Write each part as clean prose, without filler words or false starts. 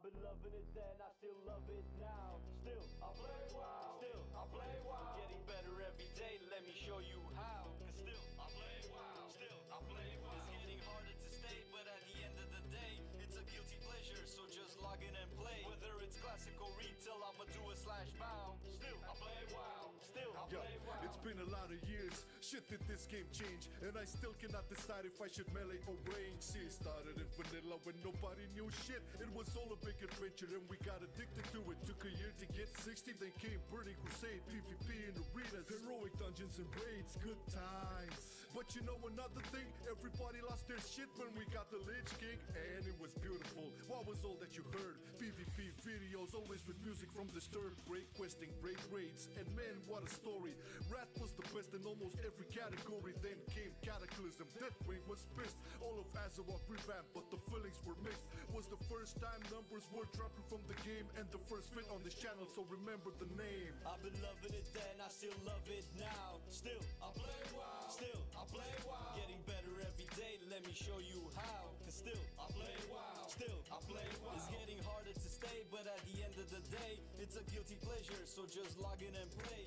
I've been loving it then, I still love it now. Still, I play WoW. Still, I play WoW. Getting better every day, let me show you how. Cause still, I play WoW. Still, I play WoW. It's getting harder to stay, but at the end of the day, it's a guilty pleasure, so just log in and play. Whether it's classic or retail, I'ma do a slash bow. Still, I play WoW. Still, I play WoW. It's been a lot of years, shit did this game change, and I still cannot decide if I should melee or range. See, it started in vanilla when nobody knew shit. It was all a big adventure and we got addicted to it. Took a year to get 60, then came Burning Crusade, PvP in arenas, heroic dungeons and raids, good times. But you know another thing, everybody lost their shit when we got the Lich King, and it was beautiful. What was all that you heard? PvP videos, always with music from Disturbed, great questing, great raids, and man, what a story. Wrath was the best in almost every category. Then came Cataclysm, Deathwing was pissed. All of Azeroth revamped, but the feelings were mixed. Was the first time numbers were dropping from the game, and the first fit on this channel, so remember the name. I've been loving it then, I still love it now. Still, I play WoW. Still, I play WoW. Getting better every day, let me show you how. Cause still, I play WoW. Still, I play WoW. It's getting harder to stay, but at the end of the day, it's a guilty pleasure, so just log in and play.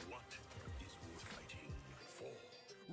What is worth fighting for?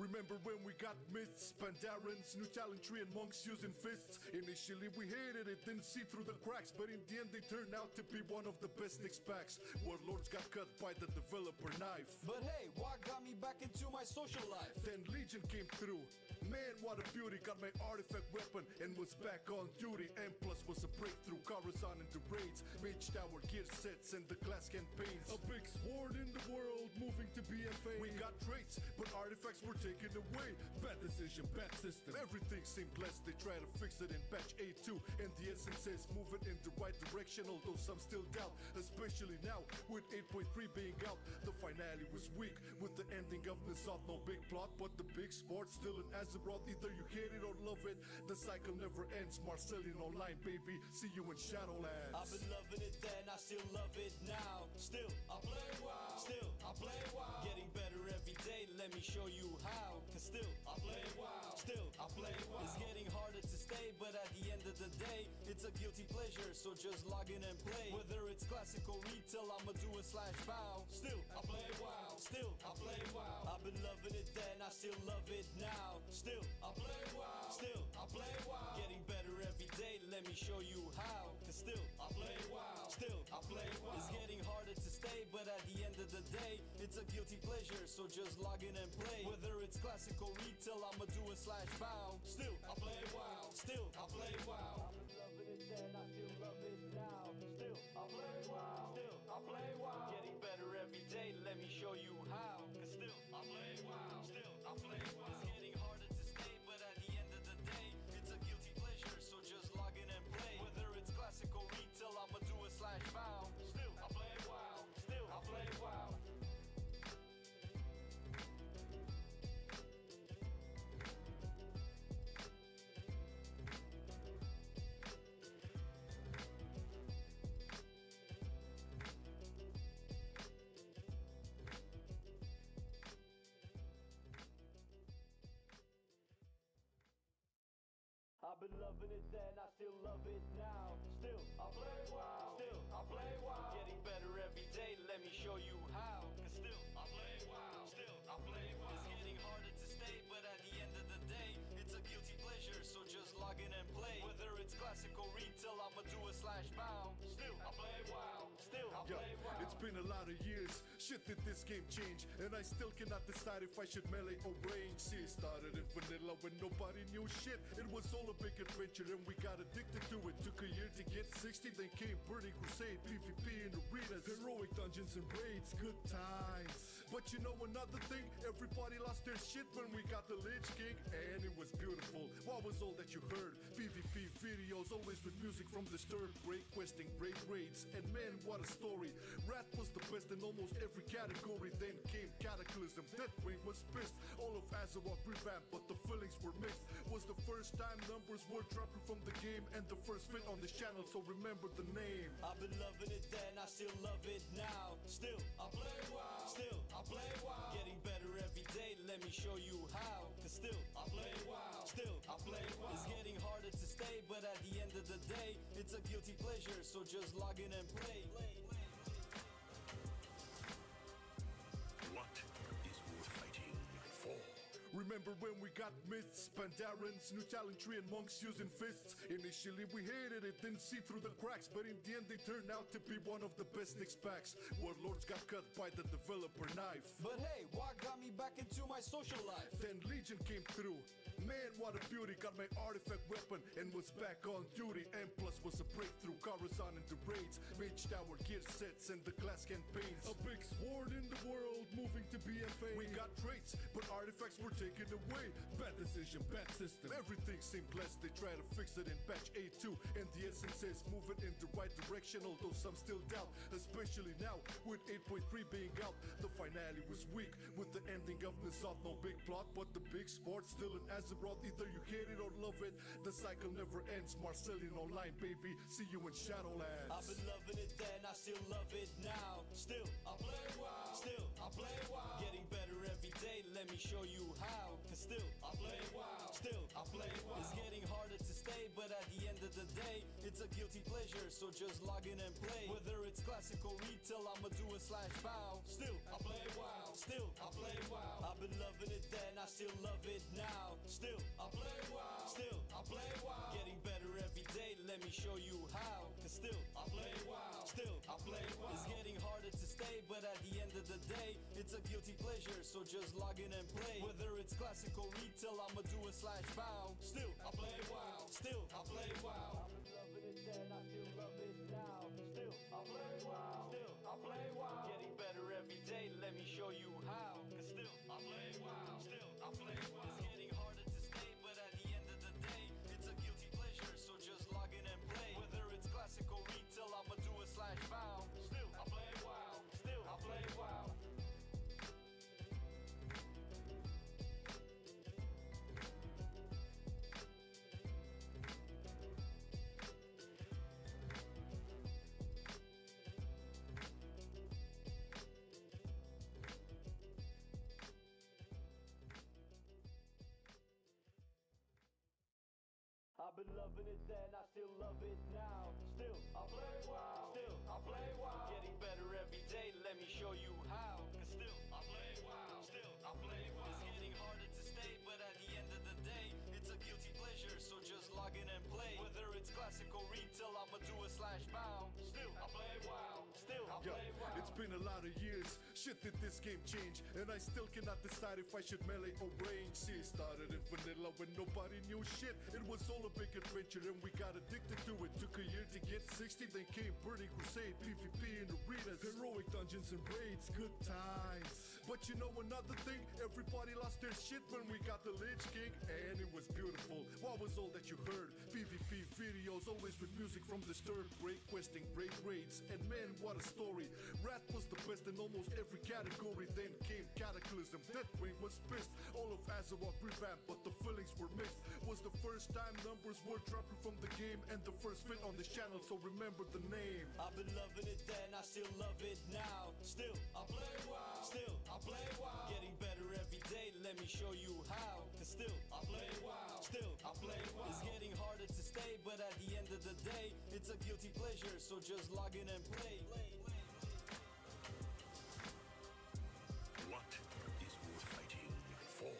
Remember when we got myths, Pandarans, new talent tree and monks using fists? Initially we hated it, didn't see through the cracks, but in the end they turned out to be one of the best Nyx packs. Warlords got cut by the developer knife. But hey, what got me back into my social life? Then Legion came through. Man, what a beauty, got my artifact weapon and was back on duty. And plus was a breakthrough, Coruscant into raids, Mage Tower gear sets and the class campaigns. A big sword in the world, moving to BFA. We got traits, but artifacts were taken away. Bad decision, bad system, everything seemed blessed. They try to fix it in patch 8.2, and the essence says move it in the right direction, although some still doubt, especially now with 8.3 being out. The finale was weak with the ending of Nissath, no big plot, but the big sport still in Azeroth. Either you hate it or love it, the cycle never ends. Marcelian online, baby, see you in Shadowlands. I've been loving it then, I still love it now. Still, I play WoW. Still, I play WoW. Getting better every day, let me show you how. Cause still, I play WoW. Still, I play WoW. It's getting harder to stay, but at the end of the day, it's a guilty pleasure, so just log in and play. Whether it's classic or retail, I'ma do a slash bow. Still, I play WoW. Still, I play WoW. I've been loving it then, I still love it now. Still, I play WoW. Still, I play WoW. Getting better every day, let me show you how. Cause still, I play WoW. Still, I play WoW. It's getting harder to stay, but at the end of the day, it's a guilty pleasure, so just log in and play. Whether it's classic or retail, I'ma do a slash bow. Still, I play WoW. Still, I play WoW. I've been loving it then, I still love it now. Still, I play WoW. Still, I play WoW. Getting better every day, let me show you how. Cause still, I play WoW. Still, I play WoW. It's getting harder to stay, but at the end of the day, it's a guilty pleasure, so just log in and play. Whether it's classic or retail, I'ma do a slash bow. Still, I play WoW. Still, I play WoW. I've been loving it then, I still love it now. Still, I play WoW. Still, I play WoW. Getting better every day, let me show you how. Cause still, I play WoW. Still, I play WoW. It's getting harder to stay, but at the end of the day, it's a guilty pleasure, so just log in and play. Whether it's classic or retail, I'ma do a slash bow. Still, I play WoW. Still, I play WoW. It's been a lot of years, shit did this game change, and I still cannot decide if I should melee or range. See, it started in vanilla when nobody knew shit. It was all a big adventure and we got addicted to it. Took a year to get 60, then came Burning Crusade, PvP in arenas, heroic dungeons and raids, good times. But you know another thing, everybody lost their shit when we got the Lich King, and it was beautiful. What was all that you heard? PvP videos, always with music from Disturbed, great questing, great raids, and man, what a story. Wrath was the best in almost every category. Then came Cataclysm, Deathwing was pissed. All of Azeroth revamped, but the feelings were mixed. Was the first time numbers were dropping from the game, and the first fit on this channel, so remember the name. I've been loving it then, I still love it now. Still, I play WoW. Still, I play WoW. Getting better every day, let me show you how. Cause still, I play WoW. Still, I play WoW. It's getting harder of the day, it's a guilty pleasure, so just log in and play. What is worth fighting for? Remember when we got myths, Pandarans, new talent tree and monks using fists? Initially we hated it, didn't see through the cracks, but in the end they turned out to be one of the best specs. Warlords got cut by the developer knife. But hey, what got me back into my social life? Then Legion came through. Man, what a beauty, got my artifact weapon and was back on duty. And plus was a breakthrough, Coruscant into raids, Mage Tower gear sets and the glass campaigns. A big sword in the world, moving to BFA. We got traits, but artifacts were taken away. Bad decision, bad system, everything seemed blessed. They try to fix it in patch 8.2 and the essence says moving in the right direction, although some still doubt, especially now with 8.3 being out. The finale was weak with the ending of Nissath, no big plot, but the big sport still in Azeroth. Either you hate it or love it, the cycle never ends. Marcelian&Flame, baby, see you in Shadowlands. I've been loving it then, I still love it now. Still, I play WoW. Still, I play WoW. Getting better every day, let me show you how. Cause still, I play WoW. Still, I play WoW. It's getting harder to stay, but at the end of the day, it's a guilty pleasure, so just log in and play. Whether it's classical retail, I'ma do a /bow. Still, I play WoW. Still, I play WoW. I've been loving it then, I still love it now. Still, I play WoW. Still, I play WoW. Getting better every day, let me show you how. Cause still, I play WoW. Still, I play WoW. It's getting harder to stay, but at the end of the day, it's a guilty pleasure, so just log in and play. Whether it's classical retail, I'ma do a /bow. Still, I play WoW. Still, I play WoW. I've been loving it then, I still love it now. Still, I play WoW. Still, I play WoW. Getting better every day, let me show you how. Cause still, I play WoW. Still, I play WoW. It's getting harder to stay, but at the end of the day, it's a guilty pleasure, so just log in and play. Whether it's classical retail, I'ma do a /bow. Still, I play WoW. Still, I play WoW. I've been loving it then, I still love it now. Still, I play WoW. Still, I play WoW. Getting better every day, let me show you how. Cause still, I play WoW. Still, I play WoW. It's getting harder to stay, but at the end of the day, it's a guilty pleasure, so just log in and play. Whether it's classical retail, I'ma do a /bow. Still, I play WoW. Still, I play WoW. It's been a lot of years, shit did this game change, and I still cannot decide if I should melee or range. See, it started in vanilla when nobody knew shit. It was all a big adventure and we got addicted to it. Took a year to get 60, then came Burning Crusade, PvP in arenas, heroic dungeons and raids, good times. But you know another thing, everybody lost their shit when we got the Lich King, and it was beautiful. What was all that you heard? PvP videos, always with music from Disturbed, great questing, great raids, and man, what a story. Wrath was the best in almost every category. Then came Cataclysm, Deathwing was pissed. All of Azeroth revamped, but the feelings were mixed. Was the first time numbers were dropping from the game, and the first fit on the channel, so remember the name. I've been loving it then, I still love it now. Still, I play WoW. Still, I play WoW. Getting better every day, let me show you how. Cause still, I play WoW. Still, I play WoW. It's getting harder to stay, but at the end of the day, it's a guilty pleasure, so just log in and play. What is worth fighting for?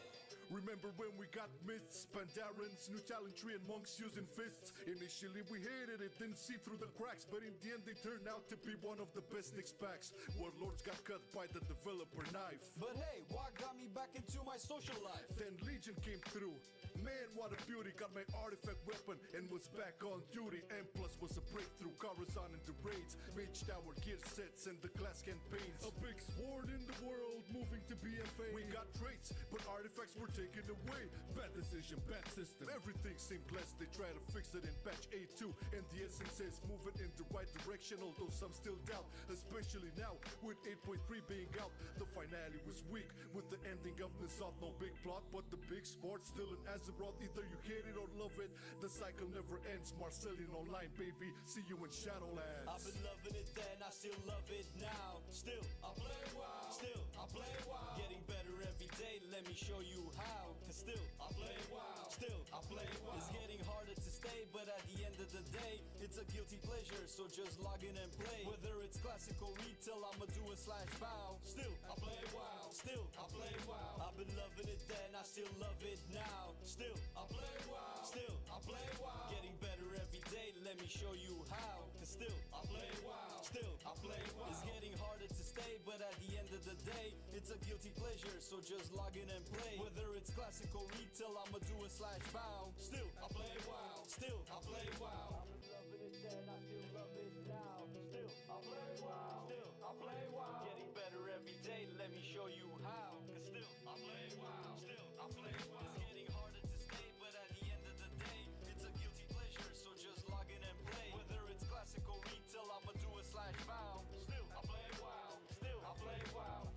Remember when we got myths, Pandarans, new talent tree and monks using fists? Initially we hated it, didn't see through the cracks, but in the end they turned out to be one of the best specs. Warlords got cut by the developer knife. But hey, what got me back into my social life? Then Legion came through. Man, what a beauty, got my artifact weapon and was back on duty. And plus was a breakthrough, Coruscant into raids, Mage Tower gear sets and the glass campaigns. A big sword in the world, moving to BFA. We got traits, but artifacts were taken away. Bad decision, bad system, everything seemed blessed. They try to fix it in patch 8.2 and the essence says move it in the right direction, although some still doubt, especially now with 8.3 being out. The finale was weak with the ending of Nissath, no big plot, but the big sport still in Azeroth. Either you hate it or love it, the cycle never ends. Marcelian&Flame, baby, see you in Shadowlands. I've been loving it then, I still love it now. Still, I play WoW. Still, I play WoW. Getting better every day, let me show you how. Cause still, I play WoW. Still, I play WoW. It's getting harder to stay, but at the end of the day, it's a guilty pleasure, so just log in and play. Whether it's classic or retail, I'ma do a slash bow. Still, I play WoW. Still, I play WoW. I've been loving it then, I still love it now. Still, I play WoW. Still, I play WoW. Getting better every day, let me show you how. Cause still, I play WoW. Still, I play WoW. It's getting harder to stay, but at the end of the day, it's a guilty pleasure, so just log in and play. Whether it's classic or retail, I'ma do a slash bow. Still, I play WoW. Still, I play WoW. I've been loving it then, I still love it now. Still, I play WoW. Still, I play WoW. Getting better every day, let me show you how. Cause still, I play WoW. Still, I play WoW. It's getting harder to stay, but at the end of the day, it's a guilty pleasure, so just log in and play. Whether it's classic or retail, I'ma do a slash bow. Still, I play WoW. Still, I play WoW.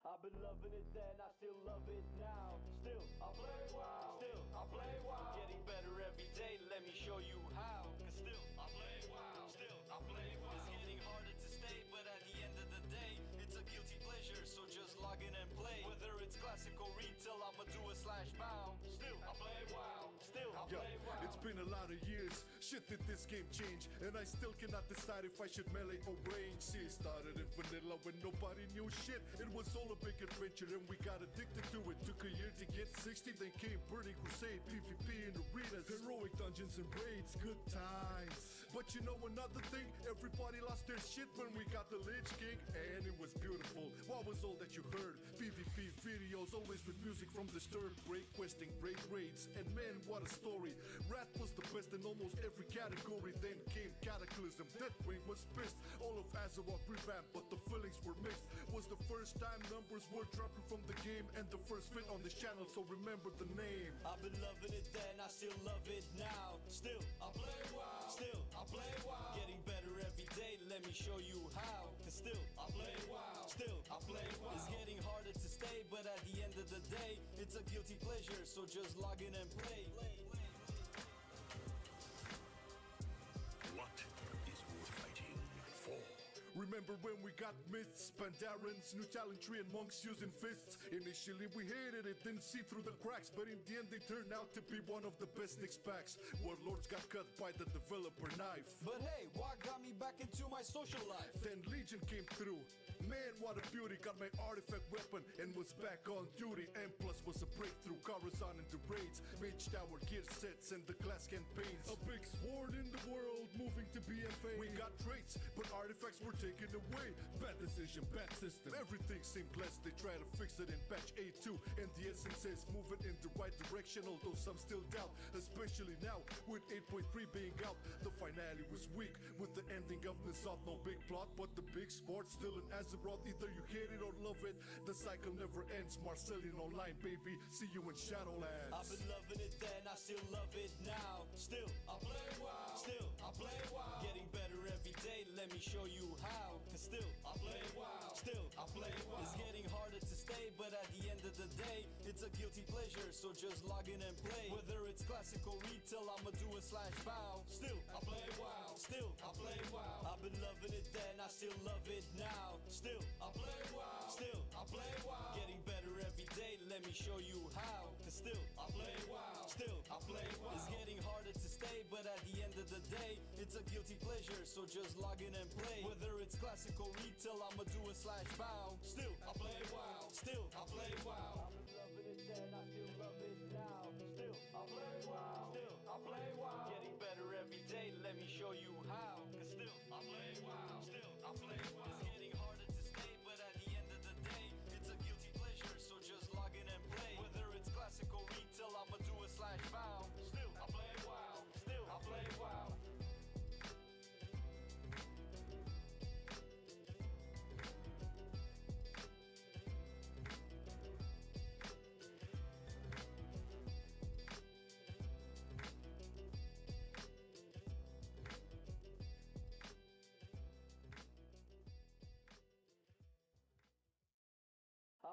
I've been loving it then, I still love it now. Still, I play WoW. Still, I play WoW. Getting better every day, let me show you how. Cause still, I play WoW. Still, I play WoW. It's getting harder to stay, but at the end of the day, it's a guilty pleasure, so just log in and play. Whether it's classic or retail, I'ma do a slash bow. Still, I play WoW. Still, I play WoW. It's been a lot of years. Shit, did this game change? And I still cannot decide if I should melee or range. See, it started in vanilla when nobody knew shit. It was all a big adventure and we got addicted to it. Took a year to get 60, then came Burning Crusade, PvP in arenas, heroic dungeons and raids, good times. But you know another thing? Everybody lost their shit when we got the Lich King, and it was beautiful. What was all that you heard? PvP videos, always with music from Disturbed, great questing, great raids, and man, what a story. Rat was the best in almost every category. Then came Cataclysm, Deathwing was pissed. All of Azeroth revamped, but the feelings were mixed. Was the first time numbers were dropping from the game, and the first fit on this channel, so remember the name. I've been loving it then, I still love it now. Still, I play WoW. Still, I play WoW. Getting better every day, let me show you how. Cause still, I play WoW. Still, I play WoW. It's getting harder to stay, but at the end of the day, it's a guilty pleasure, so just log in and play. What is worth fighting for? Remember when we got myths, Pandarans, new talent tree and monks using fists? Initially we hated it, didn't see through the cracks, but in the end they turned out to be one of the best Nyx packs. Warlords got cut by the developer knife. But hey, what got me back into my social life? Then Legion came through. Man, what a beauty, got my artifact weapon and was back on duty. And plus was a breakthrough, Coruscant into raids, Mage Tower gear sets and the glass campaigns. A big sword in the world, moving to BFA. We got traits, but artifacts were taken away. Bad decision, bad system, everything seemed blessed. They try to fix it in patch A2, and the essence says move it in the right direction, although some still doubt, especially now with 8.3 being out. The finale was weak, with the ending of the South, no big plot, but the big sport still in Azeroth. Either you hate it or love it, the cycle never ends. Marcelian online, baby, see you in Shadowlands. I've been loving it then, I still love it now. Still, I play WoW. Still, I play WoW. Getting better every day, let me show you how. Cause still, I play WoW. Still, I play WoW. It's getting harder to stay, but at the end of the day, it's a guilty pleasure, so just log in and play. Whether it's classic or retail, I'ma do a slash bow. Still, I play WoW. Still, I play WoW. I've been loving it then, I still love it now. Still, I play WoW. Still, I play WoW. Getting better every day, let me show you how. Cause still, I play WoW. Still, I play WoW. It's getting harder to stay, but at the end of the day, it's a guilty pleasure, so just log in and play. Whether it's classic or retail, I'ma do a slash bow. Still, I play WoW. Still, I play WoW. I've been loving it then, I still love it now. Still, I play WoW. Still, I play WoW. Getting better every day, let me show you how. Cause still, I play WoW. Still, I play WoW. It's getting harder to stay, but at the end of the day, it's a guilty pleasure, so just log in and play. Whether it's classic or retail, I'ma do a slash bow. Still, I play WoW. Still, I play WoW.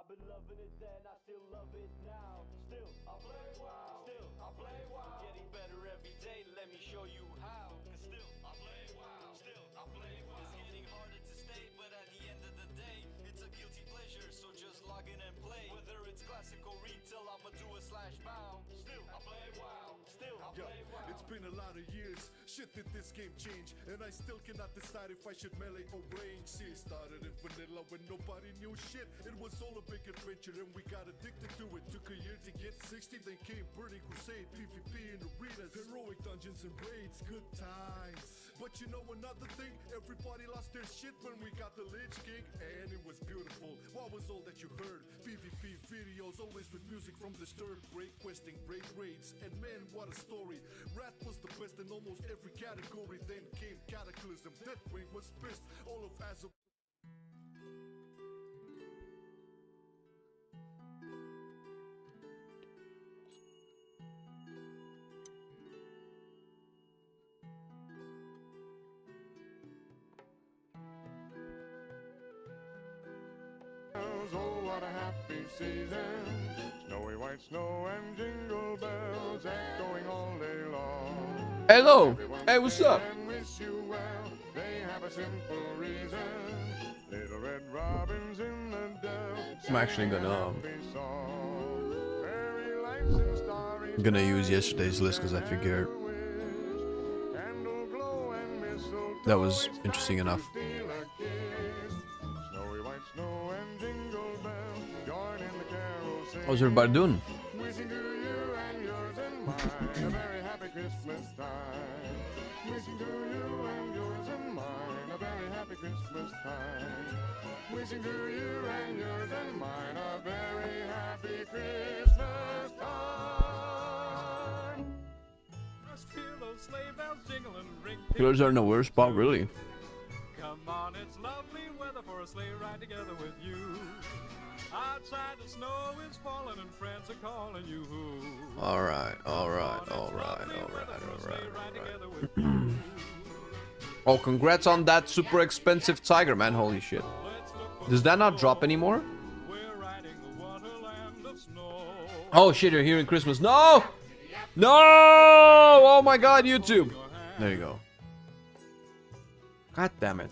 been loving it then, I still love it now. Still, I play WoW. Still, I play WoW. Getting better every day, let me show you how. Cause still, I play WoW. Still, I play WoW. It's getting harder to stay, but at the end of the day, it's a guilty pleasure, so just log in and play. Whether it's classic or retail, I'ma do a slash bow. Still, I play WoW. Still, I play WoW. It's been a lot of years. Shit, did this game change? And I still cannot decide if I should melee or range. See, it started in vanilla when nobody knew shit. It was all a big adventure and we got addicted to it. Took a year to get 60, then came Burning Crusade, PvP in arenas, heroic dungeons and raids, good times. But you know another thing? Everybody lost their shit when we got the Lich King, and it was beautiful. What was all that you heard? PvP videos, always with music from Disturbed, great questing, great raids, and man, what a story. Rat was the best in almost every category. Then came Cataclysm, Deathwing was pissed, all of Azure. Oh, what a happy season. Snowy white snow and jingle bells echoing all day long. Hello. Hey, what's up? Wish you well. They have a simple reason. Little red robins in the dell. I'm actually gonna Fairy lights and starry I'm gonna use yesterday's list because I figured candle glow and mistletoe. that was interesting enough. Steal a kiss. Snowy white snow and jingle bells. Join in the carol sing. How's everybody doing? Wishing to you and yours and mine a very happy Christmas time. Wishing to you and yours and mine a very happy Christmas time. Wishing to you and yours and mine a very happy Christmas time. Just hear those sleigh bells jingle and ring. Killers are in the worst spot, really. Come on, it's lovely weather for a sleigh ride together with you. Outside the snow is falling and friends are calling you. Alright. Oh, congrats on that super expensive tiger, man. Holy shit. Does that not drop anymore? We're riding the wonderland of snow. Oh shit, you're hearing Christmas. No! No! Oh my god, YouTube. There you go. God damn it.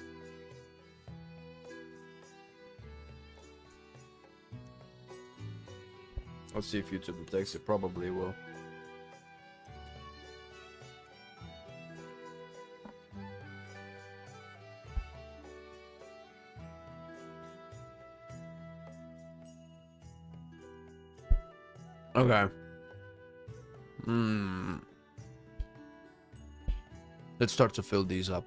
Let's see if YouTube detects it. Probably will. Okay. Let's start to fill these up.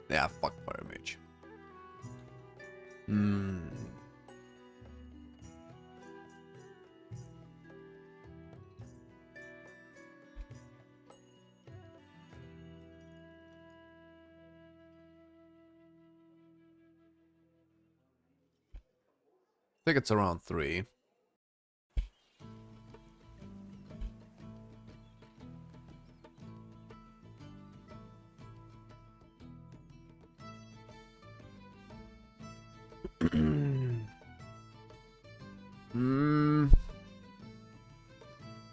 Yeah, fuck Fire Mage. I think it's around 3.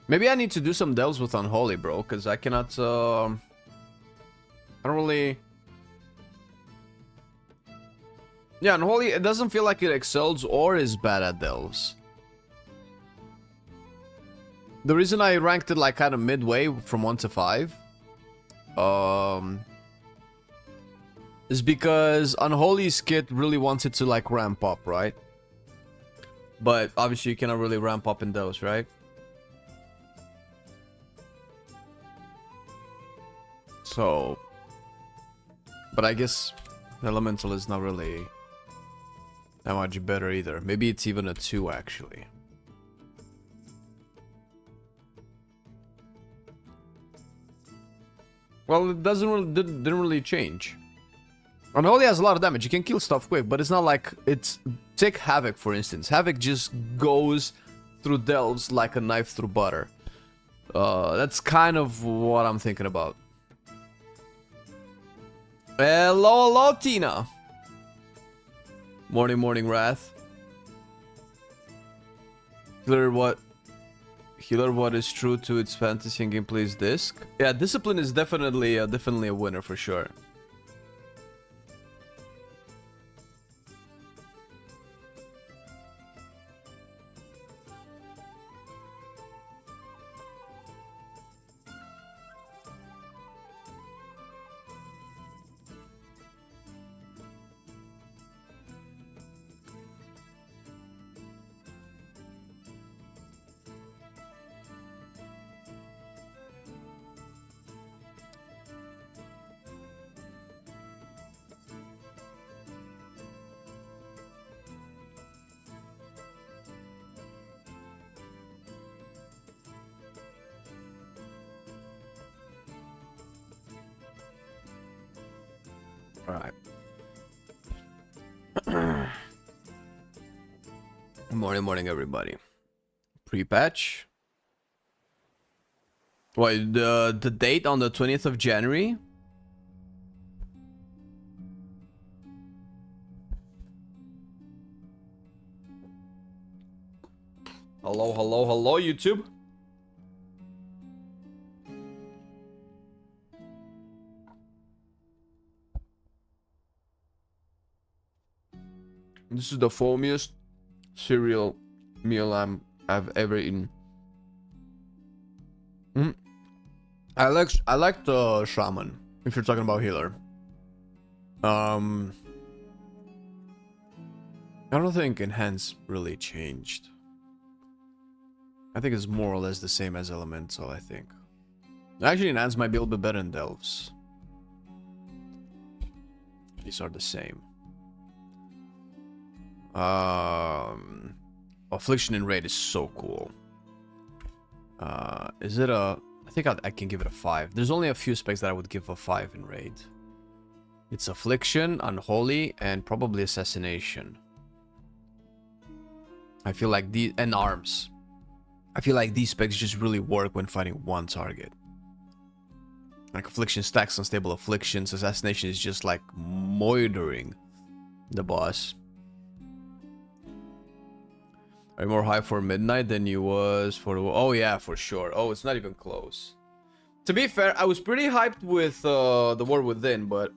Maybe I need to do some delves with Unholy, bro, because I cannot, I don't really... Yeah, Unholy, it doesn't feel like it excels or is bad at delves. The reason I ranked it like kind of midway from 1 to 5 is because Unholy's kit really wants it to like ramp up, right? But obviously you cannot really ramp up in those, right? So, but I guess Elemental is not really that much better either. Maybe it's even a 2 actually. Well, it didn't really change. Unholy has a lot of damage. You can kill stuff quick, but it's not like it's... Take Havoc, for instance. Havoc just goes through delves like a knife through butter. That's kind of what I'm thinking about. Hello, hello, Tina. Morning, morning, Wrath. Healer, what is true to its fantasy and gameplay's disc? Yeah, discipline is definitely a winner for sure. Alright. Morning, everybody. Pre-patch. Wait, the date on the 20th of January? Hello, YouTube. This is the foamiest cereal meal I've ever eaten. I like the shaman. If you're talking about healer, I don't think enhance really changed. I think it's more or less the same as elemental. I think actually enhance might be a little bit better than delves. These are the same. Affliction and raid is so cool. Is it a... I think I can give it a 5. There's only a few specs that I would give a 5 in raid. It's Affliction, Unholy, and probably Assassination. I feel like these... And Arms. I feel like these specs just really work when fighting one target. Like Affliction stacks unstable afflictions. Assassination is just like murdering the boss. Are you more high for midnight than you was for... Oh yeah, for sure. Oh, it's not even close. To be fair, I was pretty hyped with the War Within, but...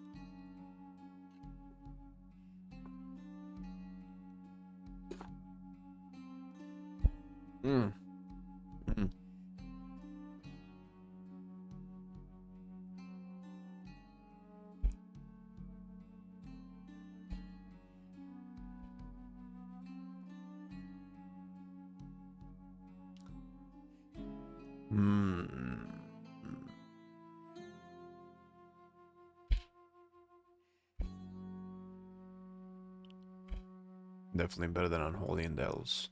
Definitely better than Unholy and Delves.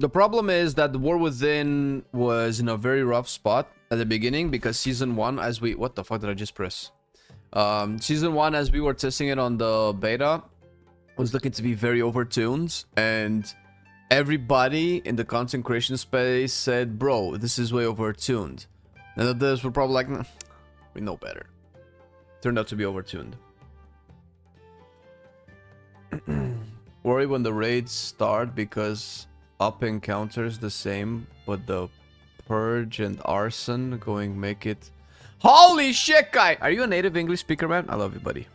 The problem is that the War Within was in a very rough spot at the beginning because season 1, as we... What the fuck did I just press? Season 1, as we were testing it on the beta, was looking to be very overtuned, and everybody in the content creation space said, bro, this is way overtuned. And others were probably like, nah, we know better. Turned out to be overtuned. Worry when the raids start because up encounters the same, but the purge and arson going make it... Holy shit, guy! Are you a native English speaker, man? I love you, buddy.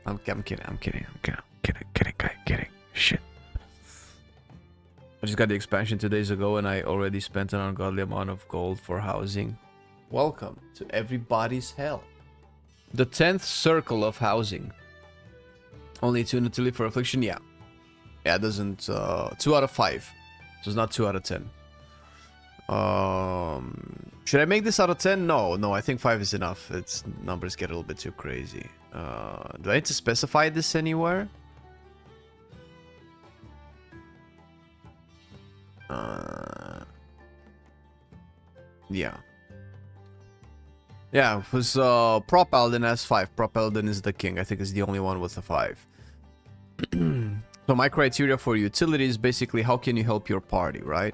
I'm kidding. Shit. I just got the expansion 2 days ago and I already spent an ungodly amount of gold for housing. Welcome to everybody's hell. The 10th circle of housing. Only 2 utility for affliction? Yeah. Yeah, it doesn't... 2 out of 5. So it's not 2 out of 10. Should I make this out of 10? No, I think 5 is enough. Its numbers get a little bit too crazy. Do I need to specify this anywhere? Yeah. Yeah, because Pro Paladin has 5. Pro Paladin is the king. I think is the only one with a 5. So my criteria for utility is basically how can you help your party, right?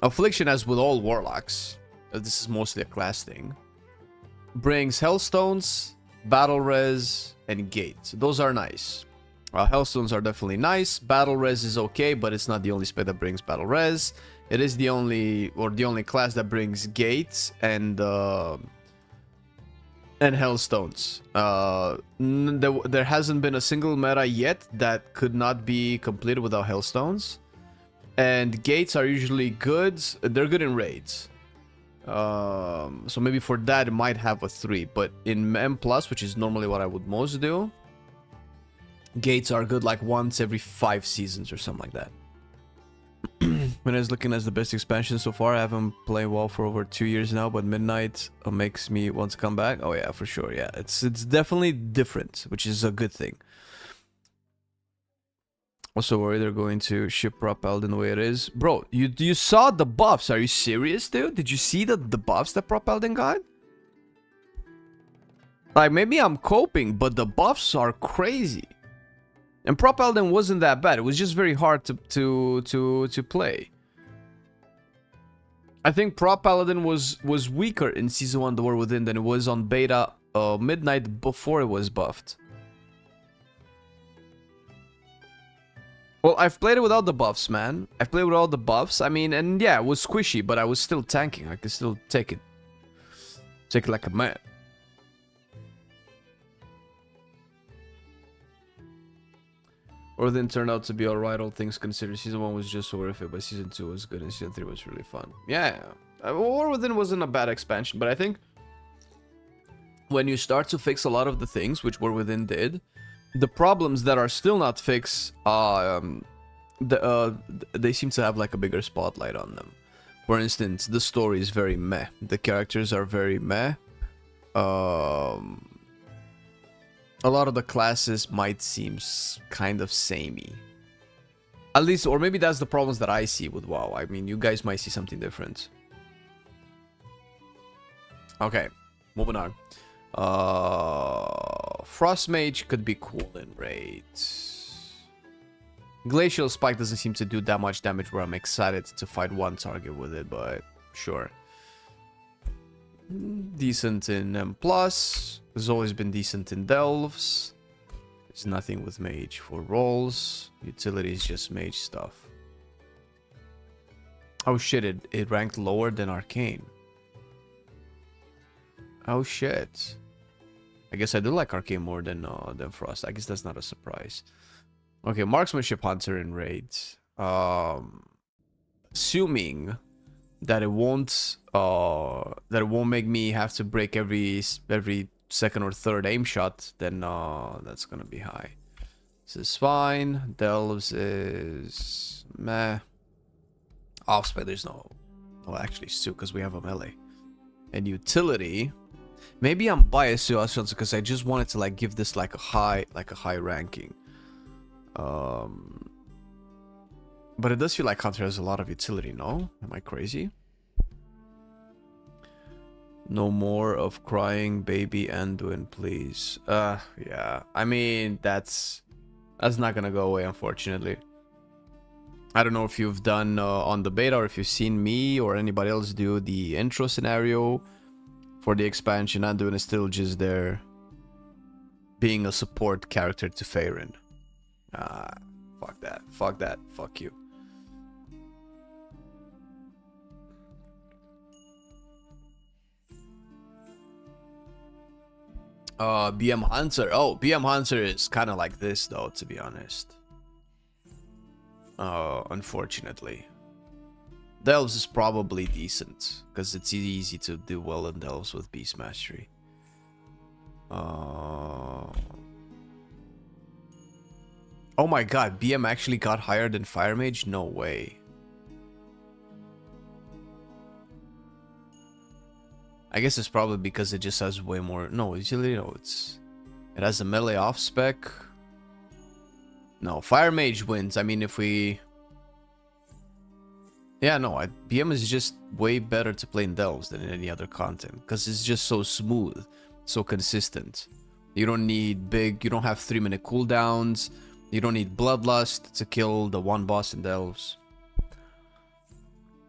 Affliction, as with all warlocks, this is mostly a class thing, brings Hellstones, Battle Res, and Gate. Those are nice. Hellstones are definitely nice. Battle Res is okay, but it's not the only spec that brings Battle Res. It is the only class that brings Gates and Hellstones. There hasn't been a single meta yet that could not be completed without Hellstones. And Gates are usually good. They're good in raids. So maybe for that it might have a 3. But in M+, which is normally what I would most do, Gates are good like once every 5 seasons or something like that. When I was looking at the best expansion so far, I haven't played WoW for over 2 years now, but Midnight makes me want to come back. Oh yeah, for sure. Yeah, it's definitely different, which is a good thing. Also worried they're going to ship Prop Paladin the way it is. Bro, you saw the buffs. Are you serious, dude? Did you see the buffs that Prop Paladin got? Like, maybe I'm coping, but the buffs are crazy. And Prop Paladin wasn't that bad. It was just very hard to play. I think Prop Paladin was weaker in Season 1 The War Within than it was on beta Midnight before it was buffed. Well, I've played it without the buffs, man. I've played with all the buffs. I mean, and yeah, it was squishy, but I was still tanking. I could still take it. Take it like a man. Or then turned out to be alright, all things considered. Season 1 was just horrific, but Season 2 was good, and Season 3 was really fun. Yeah, War Within wasn't a bad expansion, but I think when you start to fix a lot of the things, which War Within did, the problems that are still not fixed, they seem to have like a bigger spotlight on them. For instance, the story is very meh. The characters are very meh. A lot of the classes might seem kind of samey. At least, or maybe that's the problems that I see with WoW. I mean, you guys might see something different. Okay, moving on. Frost Mage could be cool in raids. Glacial Spike doesn't seem to do that much damage where I'm excited to fight one target with it, but sure. Decent in M+. Has always been decent in Delves. There's nothing with Mage for rolls. Utility is just Mage stuff. Oh shit, it ranked lower than Arcane. Oh shit. I guess I do like Arcane more than Frost. I guess that's not a surprise. Okay, Marksmanship Hunter in raids. Assuming that it won't make me have to break every second or third aim shot, then that's gonna be high. This is fine. Delves is meh. Offspec, there's no. Well, actually, it's two because we have a melee. And utility. Maybe I'm biased to us because I just wanted to like give this like a high ranking. But it does feel like Hunter has a lot of utility, no? Am I crazy? No more of crying baby Anduin, please. Yeah. I mean, that's not gonna go away, unfortunately. I don't know if you've done on the beta or if you've seen me or anybody else do the intro scenario for the expansion. Anduin is still just there being a support character to Faerun. Fuck that. Fuck that. Fuck you. BM Hunter. Oh, BM Hunter is kind of like this, though, to be honest. Unfortunately. Delves is probably decent, because it's easy to do well in Delves with Beast Mastery. Oh my god, BM actually got higher than Fire Mage? No way. I guess it's probably because it just has way more. No, usually no. It has a melee off spec. No, Fire Mage wins. I mean, if we. Yeah, no. BM is just way better to play in Delves than in any other content because it's just so smooth, so consistent. You don't need big. You don't have 3-minute cooldowns. You don't need Bloodlust to kill the one boss in Delves.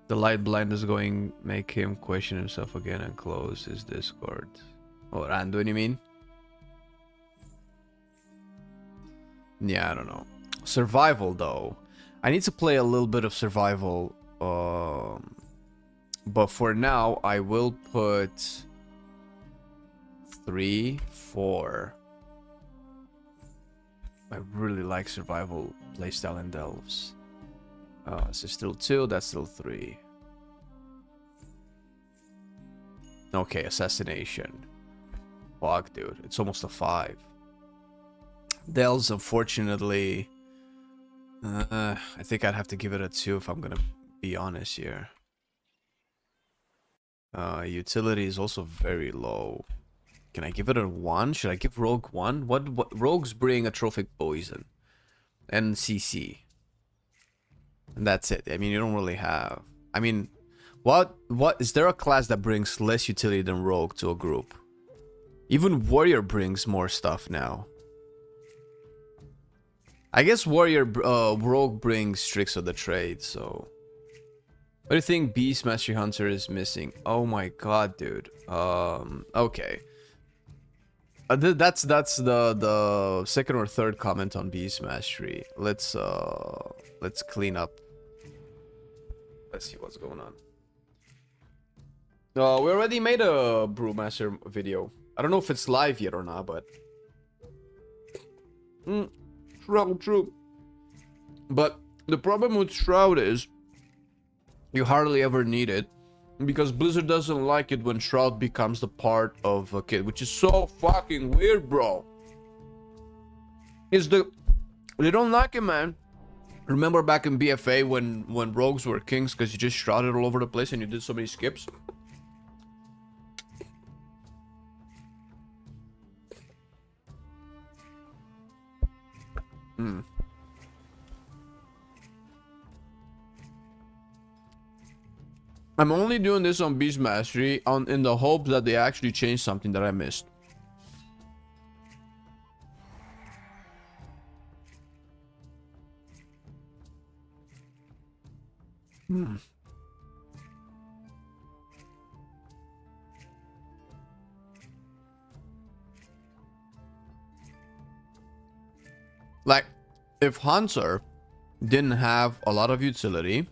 The light blind is going make him question himself again and close his Discord. Oh, Rando, what do you mean? Yeah, I don't know. Survival, though. I need to play a little bit of survival. But for now, I will put 3, 4. I really like survival playstyle in Delves. So still 2, that's still 3. Okay, assassination. Fuck, dude. It's almost a 5. Delves, unfortunately... I think I'd have to give it a 2 if I'm gonna be honest here. Utility is also very low. Can I give it a 1? Should I give Rogue 1? What Rogues bring a trophic poison. And CC. And that's it. I mean, you don't really have... I mean, what is there a class that brings less utility than Rogue to a group? Even Warrior brings more stuff now. I guess Warrior Rogue brings Tricks of the Trade, so... What do you think Beast Mastery Hunter is missing? Oh my god, dude. Okay. That's the second or third comment on Beast Mastery. Let's clean up. Let's see what's going on. We already made a Brewmaster video. I don't know if it's live yet or not, but... Shroud, true. But the problem with Shroud is you hardly ever need it because Blizzard doesn't like it when Shroud becomes the part of a kit, which is so fucking weird, bro. They don't like it, man. Remember back in BFA when rogues were kings because you just shrouded all over the place and you did so many skips? I'm only doing this on Beast Mastery in the hope that they actually change something that I missed. Like, if Hunter didn't have a lot of utility,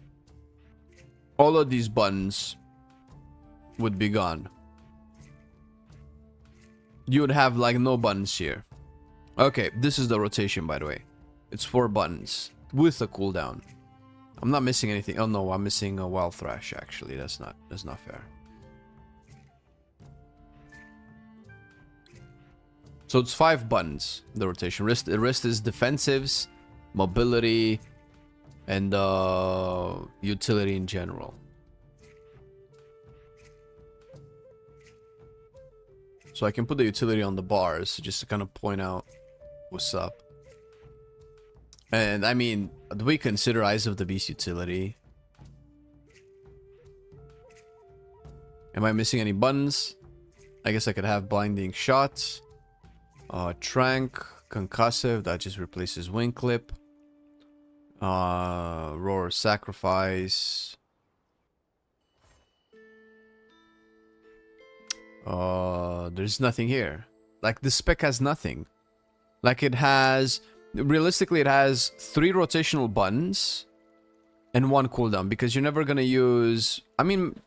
all of these buttons would be gone. You would have like no buttons here. Okay, this is the rotation, by the way. It's 4 buttons with a cooldown. I'm not missing anything. Oh no, I'm missing a Wild Thrash actually. That's not fair. So it's 5 buttons, the rotation. The rest is defensives, mobility, and utility in general. So I can put the utility on the bars just to kind of point out what's up. And I mean, do we consider Eyes of the Beast utility? Am I missing any buttons? I guess I could have Blinding Shots. Trank, Concussive, that just replaces Wing Clip. Roar Sacrifice. There's nothing here. Like, the spec has nothing. Like, it has... Realistically, it has 3 rotational buttons and 1 cooldown, because you're never gonna use... I mean,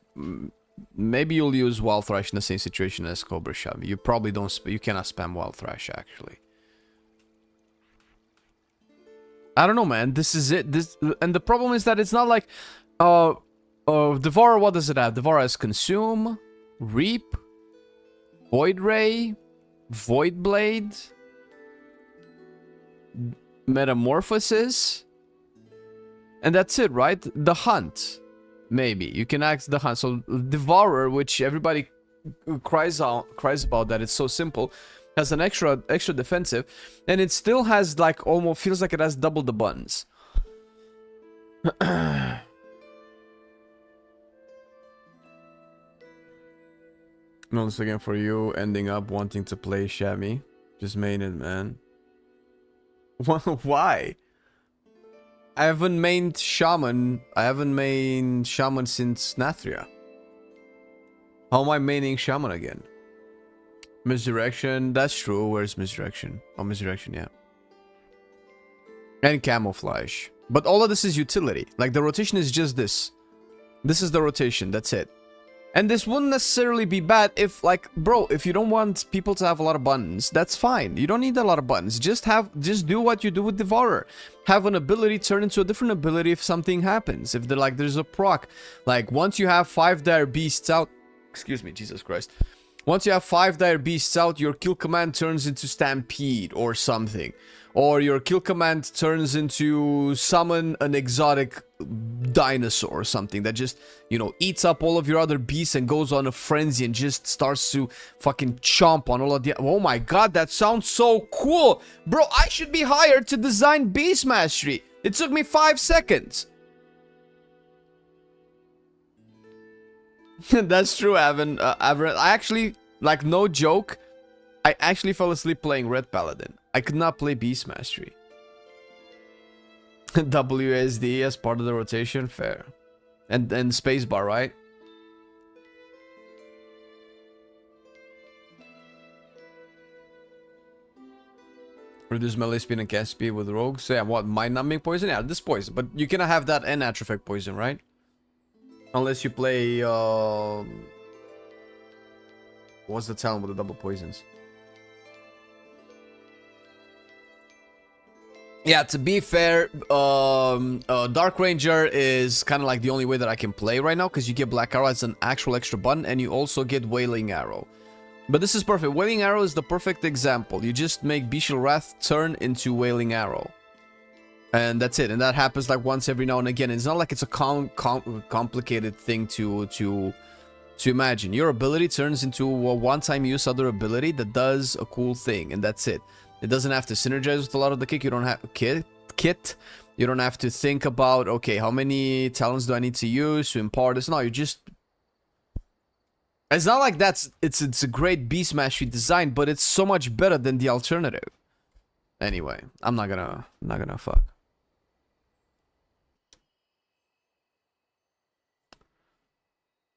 maybe you'll use Wild Thrash in the same situation as Cobra Shot. You probably don't... You cannot spam Wild Thrash, actually. I don't know, man. This is it. And the problem is that it's not like... Devourer, what does it have? Devourer has Consume, Reap, Void Ray, Void Blade, Metamorphosis, and that's it, right? The Hunt, maybe you can act the Hunt. So Devourer, which everybody cries about that it's so simple, has an extra defensive, and it still has like almost feels like it has double the buttons. Once again, for you ending up wanting to play Shammy, just main it, man. Why? I haven't mained Shaman. I haven't mained Shaman since Nathria. How am I maining Shaman again? Misdirection. That's true. Where's Misdirection? Oh, Misdirection, yeah. And Camouflage. But all of this is utility. Like, the rotation is just this. This is the rotation. That's it. And this wouldn't necessarily be bad if, like, bro, if you don't want people to have a lot of buttons, that's fine. You don't need a lot of buttons. Just do what you do with Devourer. Have an ability turn into a different ability if something happens. If there's a proc. Like, once you have 5 Dire Beasts out... Excuse me, Jesus Christ. Once you have 5 Dire Beasts out, your kill command turns into Stampede or something. Or your kill command turns into summon an exotic dinosaur or something that just, you know, eats up all of your other beasts and goes on a frenzy and just starts to fucking chomp on all of the... Oh my god, that sounds so cool! Bro, I should be hired to design Beast Mastery! It took me 5 seconds! That's true, Avon. I actually, like, no joke, I actually fell asleep playing Red Paladin. I could not play Beast Mastery. WSD as part of the rotation, fair. And spacebar, right? Reduce melee speed and cast speed with rogues. So yeah, what, mind numbing poison? Yeah, this poison. But you cannot have that and atrophic poison, right? Unless you play what's the talent with the double poisons? Yeah, to be fair, Dark Ranger is kind of like the only way that I can play right now, because you get Black Arrow as an actual extra button, and you also get Wailing Arrow. But this is perfect. Wailing Arrow is the perfect example. You just make Bestial Wrath turn into Wailing Arrow. And that's it. And that happens like once every now and again. It's not like it's a complicated thing to imagine. Your ability turns into a one-time use other ability that does a cool thing, and that's it. It doesn't have to synergize with a lot of the kit. You don't have kit. You don't have to think about, okay, how many talents do I need to use to impart this? No, you just... It's not like it's a great Beast Mastery design, but it's so much better than the alternative. Anyway, I'm not gonna fuck.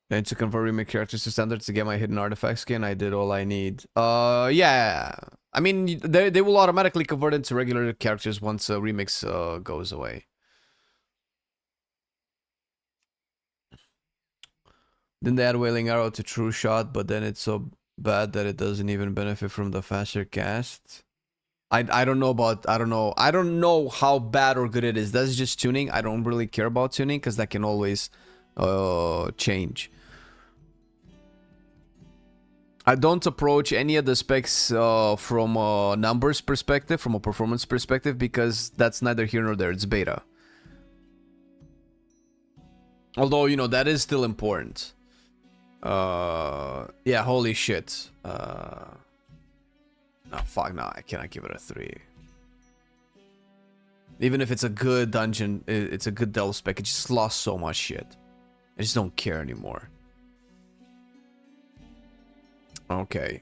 And to convert remake characters to standards to get my hidden artifact skin, I did all I need. Yeah. I mean, they will automatically convert into regular characters once remix goes away. Then they add Wailing Arrow to True Shot, but then it's so bad that it doesn't even benefit from the faster cast. I don't know about... I don't know how bad or good it is. That's just tuning. I don't really care about tuning, because that can always change. I don't approach any of the specs from a numbers perspective, from a performance perspective, because that's neither here nor there. It's beta. Although, you know, that is still important. Yeah, holy shit. Oh, fuck, no, I cannot give it a 3. Even if it's a good dungeon, it's a good delve spec, it just lost so much shit. I just don't care anymore. Okay,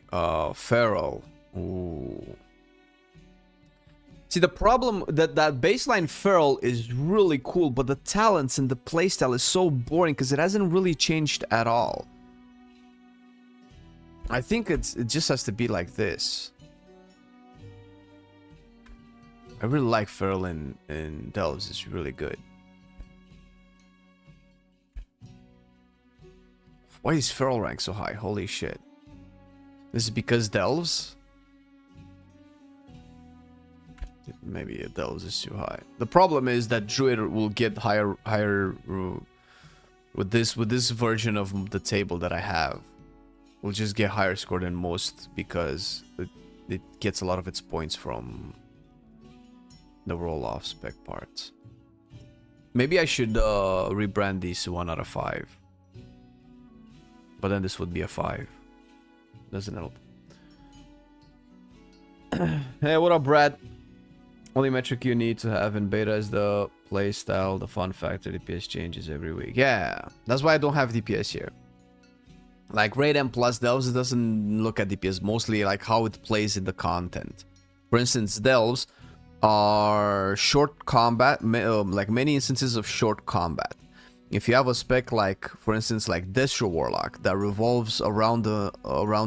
Feral. Ooh. See, the problem that baseline Feral is really cool, but the talents and the playstyle is so boring because it hasn't really changed at all. I think it just has to be like this. I really like Feral in Delves. It's really good. Why is Feral rank so high? Holy shit. This is because Delves? Maybe Delves is too high. The problem is that Druid will get higher with this version of the table that I have. Will just get higher score than most because it gets a lot of its points from the roll-off spec parts. Maybe I should rebrand these 1 out of 5. But then this would be a 5. Doesn't help. Hey, what up, Brad? Only metric you need to have in beta is the playstyle, the fun factor. DPS changes every week. Yeah, that's why I don't have DPS here. Like Raid M plus Delves, it doesn't look at DPS, mostly like how it plays in the content. For instance, Delves, are short combat, like many instances of short combat. If you have a spec like, for instance, like Destro Warlock that revolves around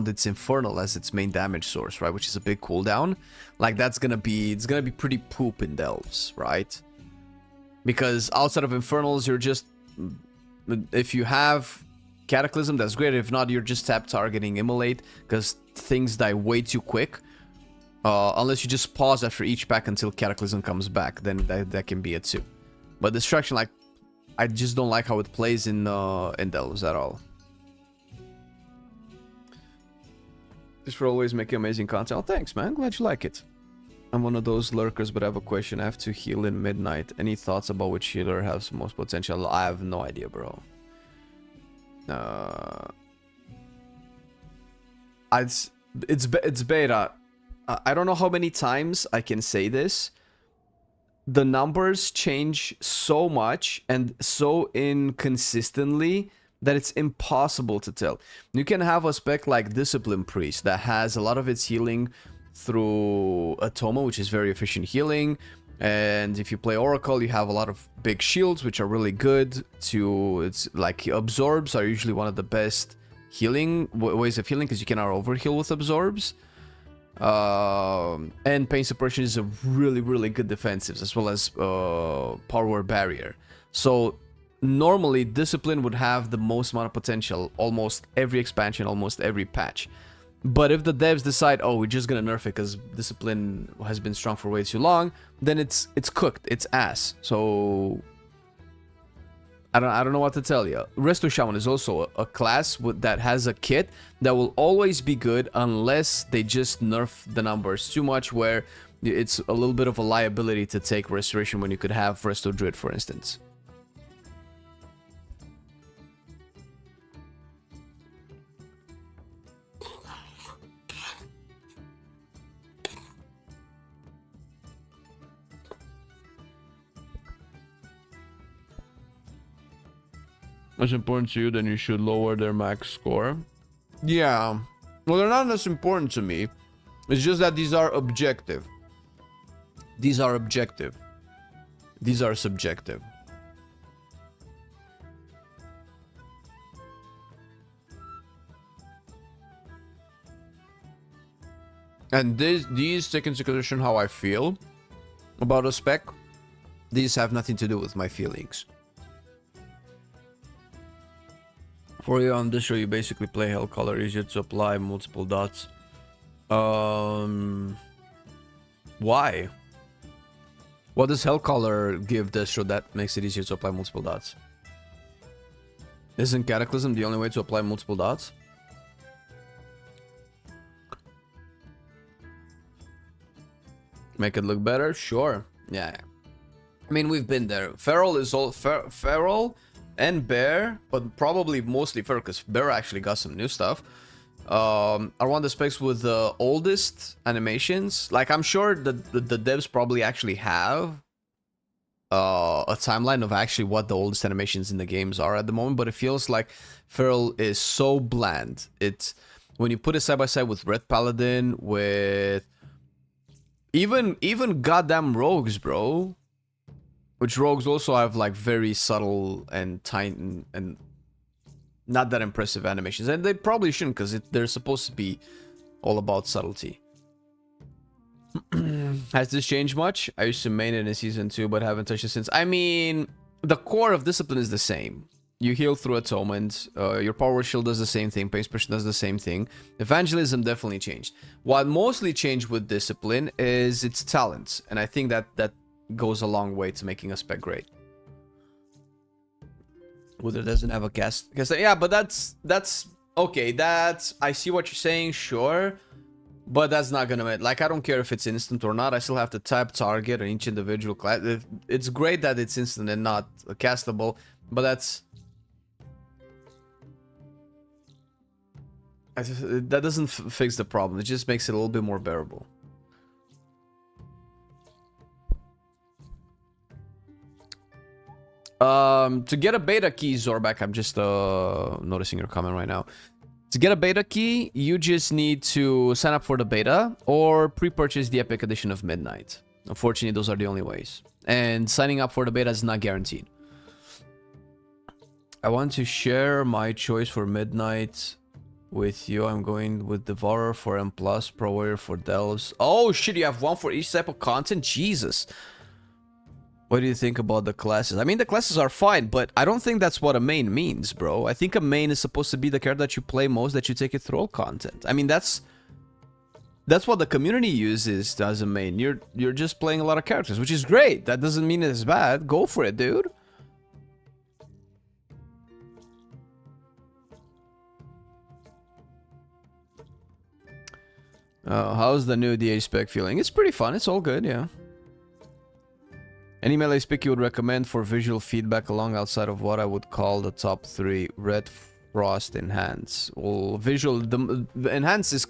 its Infernal as its main damage source, right, which is a big cooldown, like it's gonna be pretty poop in Delves, right? Because outside of Infernals, you're just, if you have Cataclysm, that's great. If not, you're just tap targeting Immolate because things die way too quick. Unless you just pause after each pack until Cataclysm comes back, then that can be it too. But Distraction, like, I just don't like how it plays in Delves at all. Just for always making amazing content. Oh, thanks, man. Glad you like it. I'm one of those lurkers, but I have a question. I have to heal in midnight. Any thoughts about which healer has most potential? I have no idea, bro. It's beta. I don't know how many times I can say this. The numbers change so much and so inconsistently that it's impossible to tell. You can have a spec like Discipline Priest that has a lot of its healing through Atoma, which is very efficient healing. And if you play Oracle, you have a lot of big shields, which are really good to... It's like Absorbs are usually one of the best healing ways of healing because you cannot overheal with Absorbs. And Pain Suppression is a really good defensive, as well as Power Barrier. So normally Discipline would have the most amount of potential almost every expansion, almost every patch. But if the devs decide, oh, we're just gonna nerf it because Discipline has been strong for way too long, then it's cooked, it's ass. So I don't know what to tell you. Resto Shaman is also a class that has a kit that will always be good unless they just nerf the numbers too much, where it's a little bit of a liability to take Restoration when you could have Resto Druid, for instance. As important to you, then you should lower their max score. Yeah. Well, they're not as important to me. It's just that these are objective. These are objective. These are subjective. And these take into consideration how I feel about a spec. These have nothing to do with my feelings. For you on this show, you basically play Hell Color, easier to apply multiple dots. Why? What does Hell Color give this show that makes it easier to apply multiple dots? Isn't Cataclysm the only way to apply multiple dots? Make it look better? Sure. Yeah. I mean, we've been there. Feral is all... Feral and Bear, but probably mostly Feral, because Bear actually got some new stuff, are one of the specs with the oldest animations. Like, I'm sure that the devs probably actually have a timeline of actually what the oldest animations in the games are at the moment, but it feels like Feral is so bland. It's... When you put it side by side with Red Paladin, with... Even goddamn Rogues, bro. Which Rogues also have like very subtle and tiny and not that impressive animations. And they probably shouldn't, because they're supposed to be all about subtlety. Has this changed much? I used to main it in Season 2, but haven't touched it since. I mean, the core of Discipline is the same. You heal through Atonement. Your Power Shield does the same thing. Pace Suppression does the same thing. Evangelism definitely changed. What mostly changed with Discipline is its talents. And I think that goes a long way to making a spec great. Whether it doesn't have a cast, yeah, but that's okay. That's, I see what you're saying, sure, but that's not gonna make, like, I don't care if it's instant or not. I still have to type target on each individual class. It's great that it's instant and not castable, but that doesn't fix the problem. It just makes it a little bit more bearable. To get a beta key, Zorback, I'm just noticing your comment right now. To get a beta key, you just need to sign up for the beta or pre-purchase the Epic Edition of Midnight. Unfortunately, those are the only ways. And signing up for the beta is not guaranteed. I want to share my choice for Midnight with you. I'm going with Devourer for M+, Pro Warrior for Delves. Oh shit, you have one for each type of content? Jesus. What do you think about the classes? I mean, the classes are fine, but I don't think that's what a main means, bro. I think a main is supposed to be the character that you play most, that you take it through all content. I mean, that's what the community uses as a main. You're just playing a lot of characters, which is great. That doesn't mean it's bad. Go for it, dude. How's the new DH spec feeling? It's pretty fun. It's all good, yeah. Any melee spec you would recommend for visual feedback along outside of what I would call the top 3? Red Frost Enhance. Well, visual... The Enhance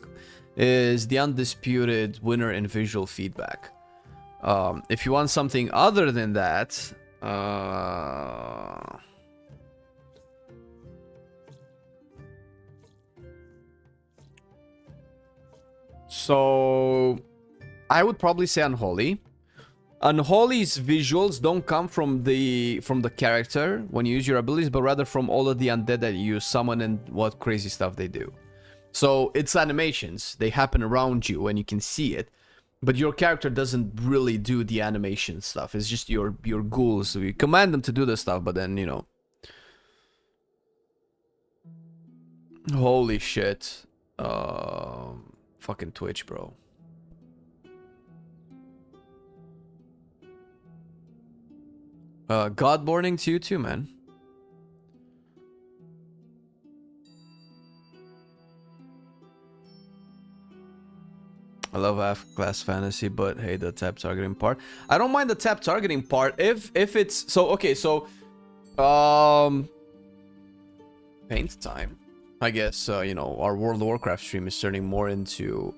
is the undisputed winner in visual feedback. If you want something other than that... So... I would probably say Unholy. Unholy's visuals don't come from the character when you use your abilities, but rather from all of the undead that you summon and what crazy stuff they do. So it's animations. They happen around you and you can see it. But your character doesn't really do the animation stuff. It's just your ghouls. So you command them to do the stuff, but then, you know. Holy shit. Fucking Twitch, bro. God morning to you too, man. I love half-class fantasy, but hey, the tap targeting part. I don't mind the tap targeting part if it's so okay. So, paint time. I guess you know, our World of Warcraft stream is turning more into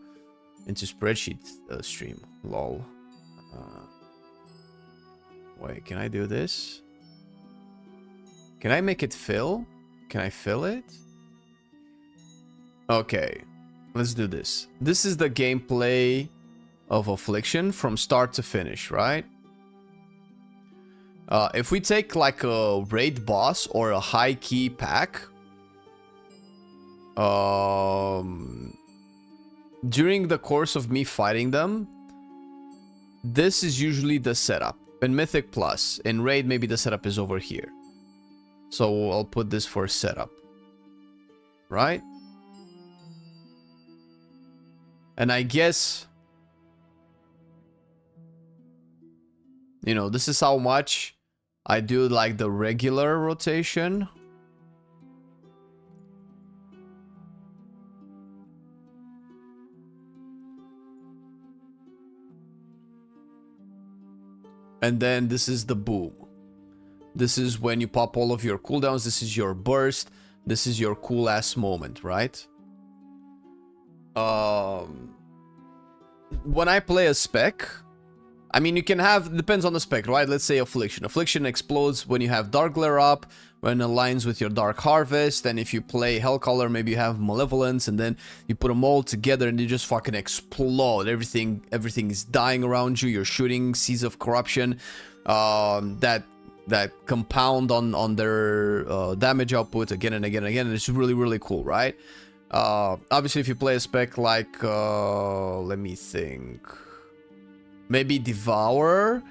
spreadsheet stream. Lol. Wait, can I do this? Can I make it fill? Can I fill it? Okay, let's do this. This is the gameplay of Affliction from start to finish, right? If we take like a raid boss or a high key pack, during the course of me fighting them, this is usually the setup. In Mythic Plus, in Raid, maybe the setup is over here. So I'll put this for setup. Right? And I guess... You know, this is how much I do like the regular rotation. And then this is the boom. This is when you pop all of your cooldowns. This is your burst. This is your cool ass moment, right? When I play a spec, I mean, you can have, depends on the spec, right? Let's say Affliction. Affliction explodes when you have Dark Glare up, when it aligns with your Dark Harvest, and if you play Hellcaller, maybe you have Malevolence, and then you put them all together and you just fucking explode. Everything is dying around you. You're shooting Seas of Corruption that compound on their damage output again and again and again, and it's really, really cool, right? Obviously, if you play a spec like, let me think, maybe Devourer,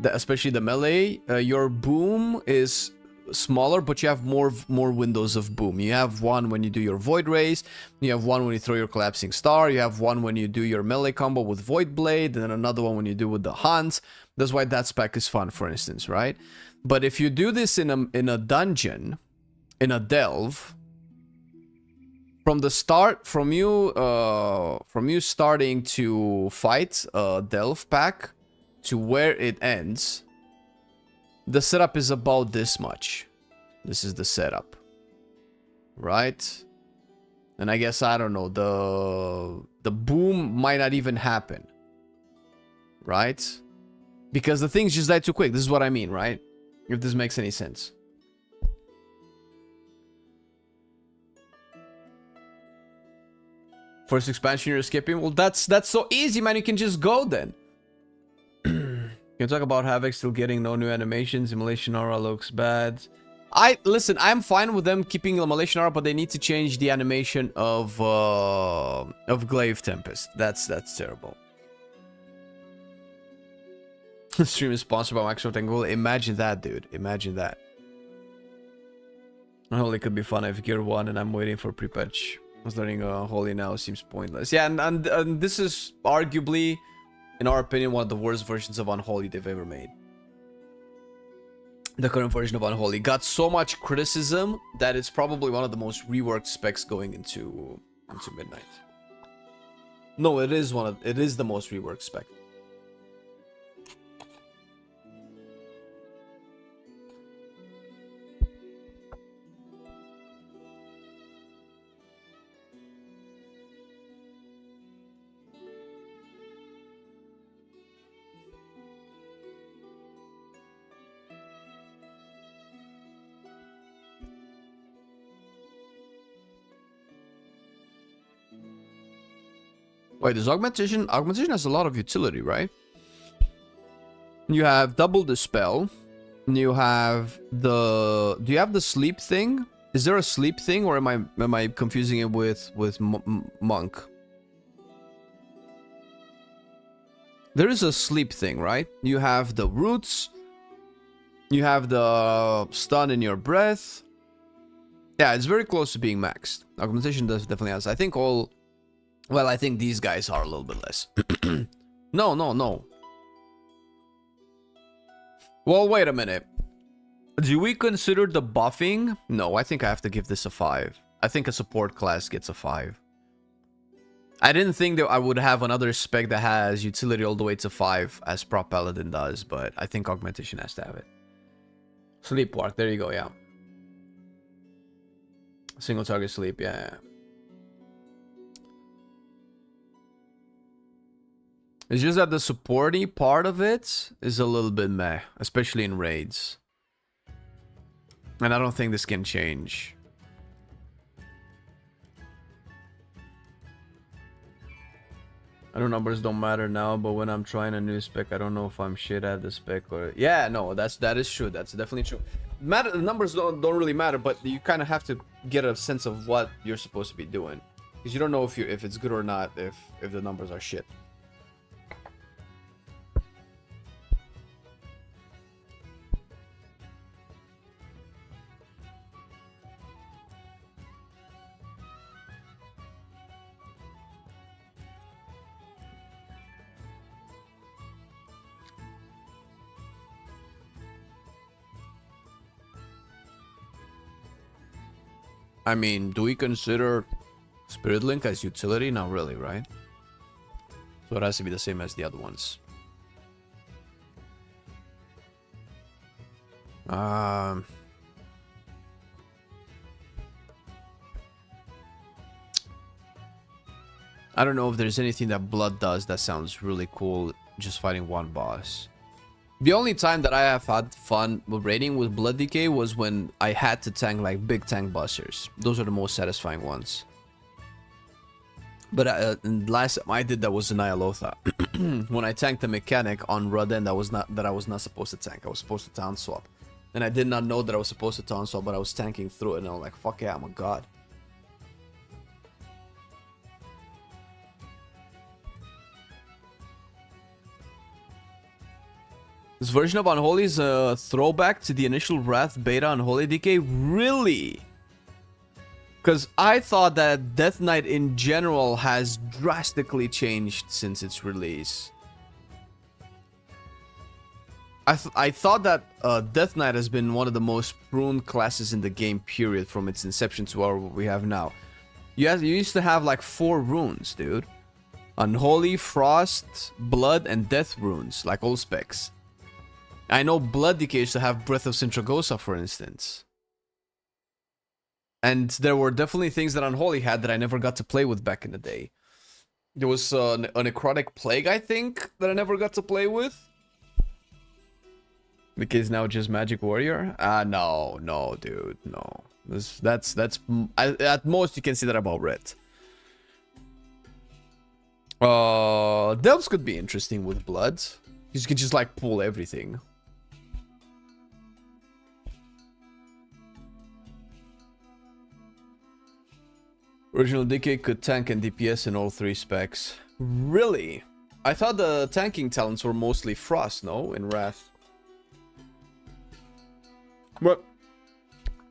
especially the melee, your boom is smaller, but you have more windows of boom. You have one when you do your Void Rays, you have one when you throw your Collapsing Star, you have one when you do your melee combo with Void Blade, and then another one when you do with the Hunt. That's why that spec is fun, for instance, right? But if you do this in a dungeon, in a delve, from the start, from you starting to fight a delve pack to where it ends, the setup is about this much. This is the setup, right? And I guess, I don't know, the boom might not even happen, right? Because the things just die too quick. This is what I mean, right? If this makes any sense. First expansion you're skipping? Well, that's so easy, man. You can just go then. Can you talk about Havoc still getting no new animations? Immolation Aura looks bad. Listen, I'm fine with them keeping Immolation Aura, but they need to change the animation of Glaive Tempest. That's terrible. Stream is sponsored by Microsoft and Google. Imagine that, dude. Imagine that. Holy could be fun if Gear 1 and I'm waiting for pre-patch. I was learning Holy now seems pointless. Yeah, and this is arguably, in our opinion, one of the worst versions of Unholy they've ever made. The current version of Unholy got so much criticism that it's probably one of the most reworked specs going into Midnight. No, it is the most reworked spec. Wait, this augmentation has a lot of utility, right? You have double the spell. You have the... Do you have the sleep thing? Is there a sleep thing, or am I confusing it with monk? There is a sleep thing, right? You have the roots. You have the stun in your breath. Yeah, it's very close to being maxed. Augmentation definitely has. I think all... Well, I think these guys are a little bit less. No. Well, wait a minute. Do we consider the buffing? No, I think I have to give this a 5. I think a support class gets a 5. I didn't think that I would have another spec that has utility all the way to 5 as Prop Paladin does, but I think augmentation has to have it. Sleepwalk, there you go, yeah. Single target sleep, yeah. It's just that the supporty part of it is a little bit meh, especially in raids. And I don't think this can change. I know numbers don't matter now, but when I'm trying a new spec, I don't know if I'm shit at the spec or... Yeah, no, that is true. That's definitely true. The numbers don't really matter, but you kind of have to get a sense of what you're supposed to be doing. Because you don't know if it's good or not if the numbers are shit. I mean, do we consider Spirit Link as utility? Not really, right? So it has to be the same as the other ones. I don't know if there's anything that Blood does that sounds really cool just fighting one boss. The only time that I have had fun raiding with Blood Decay was when I had to tank like big tank busters. Those are the most satisfying ones. But last time I did that was in Nyalotha. When I tanked the mechanic on Roden that I was not supposed to tank. I was supposed to town swap. And I did not know that I was supposed to town swap, but I was tanking through it and I was like, fuck yeah, I'm a god. This version of Unholy is a throwback to the initial Wrath beta Unholy Decay? Really? Because I thought that Death Knight in general has drastically changed since its release. I thought that Death Knight has been one of the most pruned classes in the game, period, from its inception to what we have now. You used to have like 4 runes, dude. Unholy, Frost, Blood, and Death runes, like all specs. I know Blood Decay used to have Breath of Sintragosa, for instance. And there were definitely things that Unholy had that I never got to play with back in the day. There was a Necrotic Plague, I think, that I never got to play with. Because now just Magic Warrior? No, dude, no. That's at most you can see that about Red. Delves could be interesting with Blood. You can just like pull everything. Original DK could tank and DPS in all 3 specs. Really? I thought the tanking talents were mostly Frost, no? In Wrath. But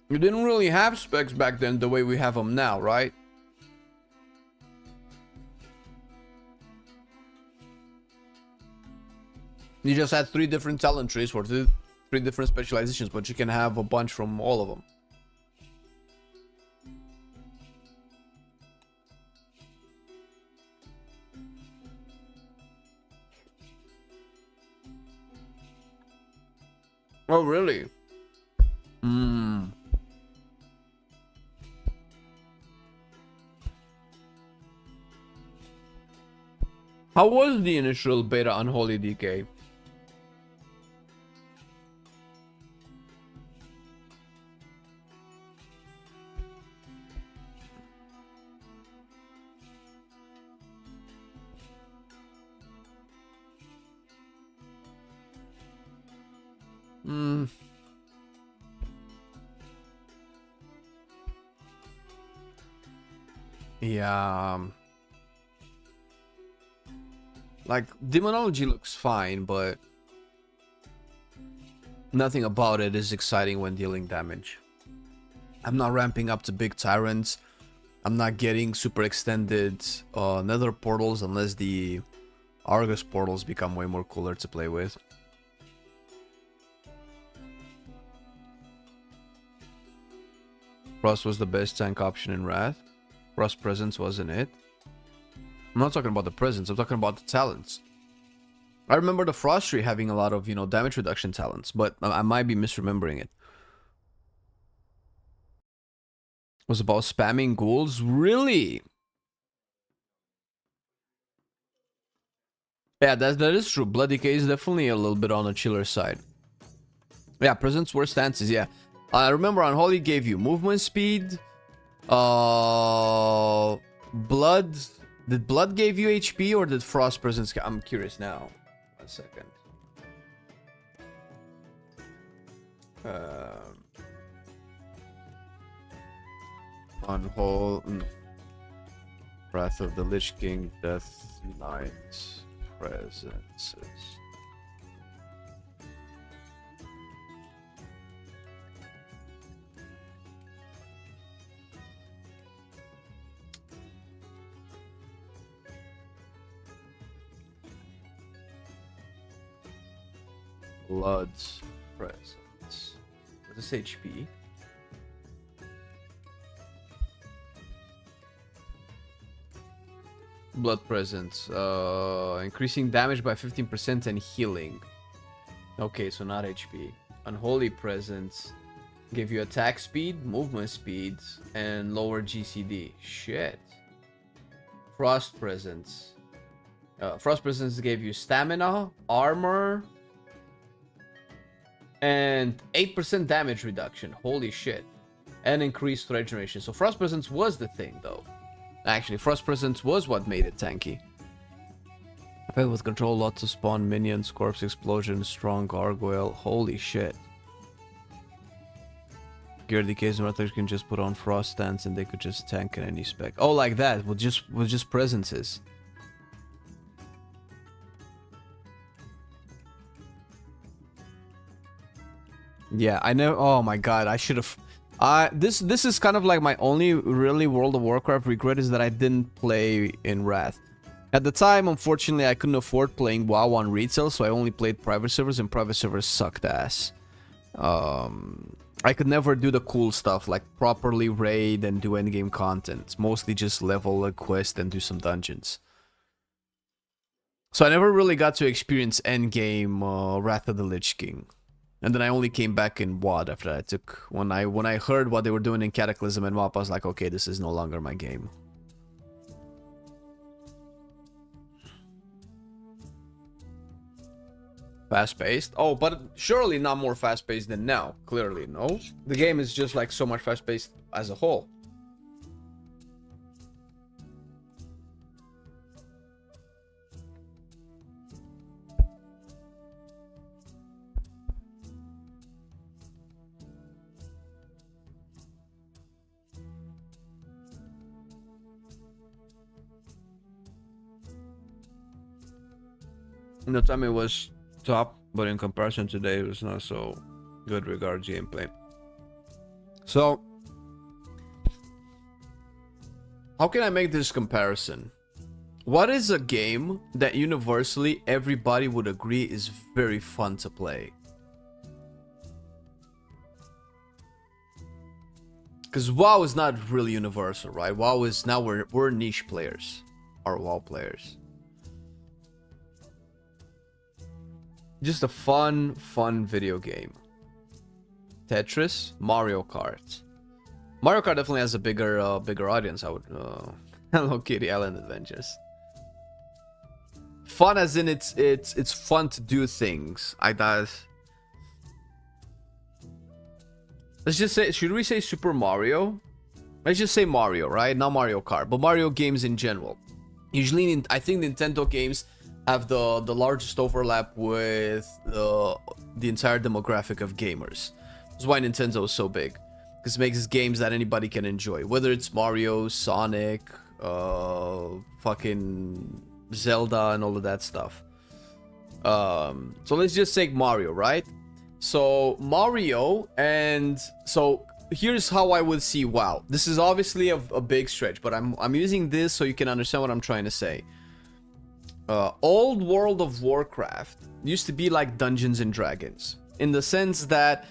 you didn't really have specs back then the way we have them now, right? You just had 3 different talent trees for 3 different specializations, but you can have a bunch from all of them. Oh, really? How was the initial beta Unholy DK? Yeah. Like, demonology looks fine, but nothing about it is exciting when dealing damage. I'm not ramping up to big tyrants. I'm not getting super extended nether portals unless the Argus portals become way more cooler to play with. Frost was the best tank option in Wrath. Frost presence wasn't it. I'm not talking about the presence, I'm talking about the talents. I remember the Frost tree having a lot of, you know, damage reduction talents, but I might be misremembering it. It was about spamming ghouls? Really? Yeah, that is true. Blood Decay is definitely a little bit on the chiller side. Yeah, presence were stances, yeah. I remember Unholy gave you movement speed. Blood. Did Blood give you HP or did Frost presence? I'm curious now. 1 second. Unholy. Wrath of the Lich King, Death Knight, Presences. Blood's presence. Is this HP? Blood presence. Increasing damage by 15% and healing. Okay, so not HP. Unholy presence. Give you attack speed, movement speed, and lower GCD. Shit. Frost presence. Frost presence gave you stamina, armor, and 8% damage reduction. Holy shit. And increased regeneration. So Frost presence was the thing, though. Actually, Frost presence was what made it tanky. Effect with control, lots of spawn minions, corpse explosion, strong gargoyle. Holy shit. Gear decays and Rattlers can just put on frost stance and they could just tank in any spec. Oh, like that, with just presences. Yeah, I know. Oh my god, I should have. This is kind of like my only really World of Warcraft regret is that I didn't play in Wrath. At the time, unfortunately, I couldn't afford playing WoW on retail, so I only played private servers, and private servers sucked ass. I could never do the cool stuff like properly raid and do endgame content. Mostly just level a quest and do some dungeons. So I never really got to experience endgame Wrath of the Lich King. And then I only came back in WoD after that. When I heard what they were doing in Cataclysm and WoP, I was like, okay, this is no longer my game. Fast-paced? Oh, but surely not more fast-paced than now. Clearly, no. The game is just like so much fast-paced as a whole. In the time it was top, but in comparison today, it was not so good regards gameplay. So, how can I make this comparison? What is a game that universally everybody would agree is very fun to play? Because WoW is not really universal, right? WoW is now we're niche players, or WoW players. Just a fun video game. Tetris, Mario Kart. Mario Kart definitely has a bigger audience. I would. Hello Kitty Island Adventures. Fun as in it's fun to do things. Let's just say, should we say Super Mario? Let's just say Mario, right? Not Mario Kart, but Mario games in general. Usually, I think Nintendo games have the largest overlap with the entire demographic of gamers. That's why Nintendo is so big, because it makes games that anybody can enjoy, whether it's Mario, Sonic, fucking Zelda, and all of that stuff. So let's just take Mario, right? So Mario, and so here's how I would see WoW. This is obviously a big stretch, but I'm using this so you can understand what I'm trying to say. Old World of Warcraft used to be like Dungeons and Dragons, in the sense that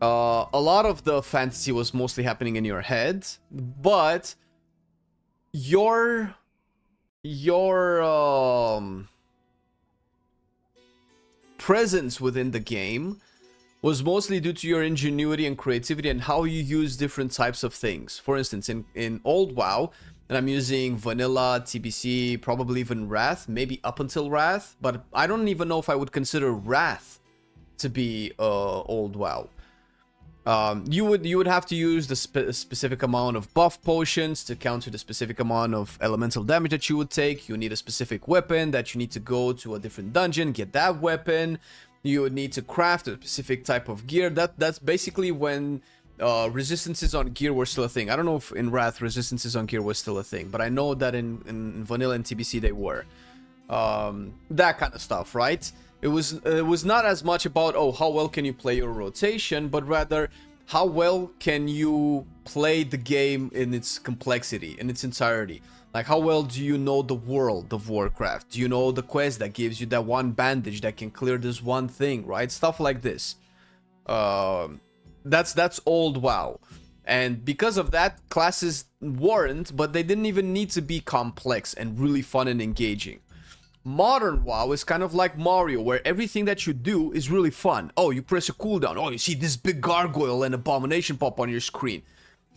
a lot of the fantasy was mostly happening in your head, but your presence within the game was mostly due to your ingenuity and creativity and how you use different types of things. For instance, in old WoW, and I'm using vanilla, TBC, probably even Wrath, maybe up until Wrath, but I don't even know if I would consider Wrath to be old WoW. You would have to use the specific amount of buff potions to counter the specific amount of elemental damage that you would take. You need a specific weapon that you need to go to a different dungeon, get that weapon. You would need to craft a specific type of gear. That's basically when resistances on gear were still a thing. I don't know if in Wrath resistances on gear was still a thing, but I know that in vanilla and TBC they were. That kind of stuff, right? It was not as much about, oh, how well can you play your rotation, but rather how well can you play the game in its complexity, in its entirety. Like, how well do you know the world of Warcraft? Do you know the quest that gives you that one bandage that can clear this one thing, right? Stuff like this. That's old WoW. And because of that, classes weren't, but they didn't even need to be complex and really fun and engaging. Modern WoW is kind of like Mario, where everything that you do is really fun. Oh, you press a cooldown. Oh, you see this big gargoyle and abomination pop on your screen.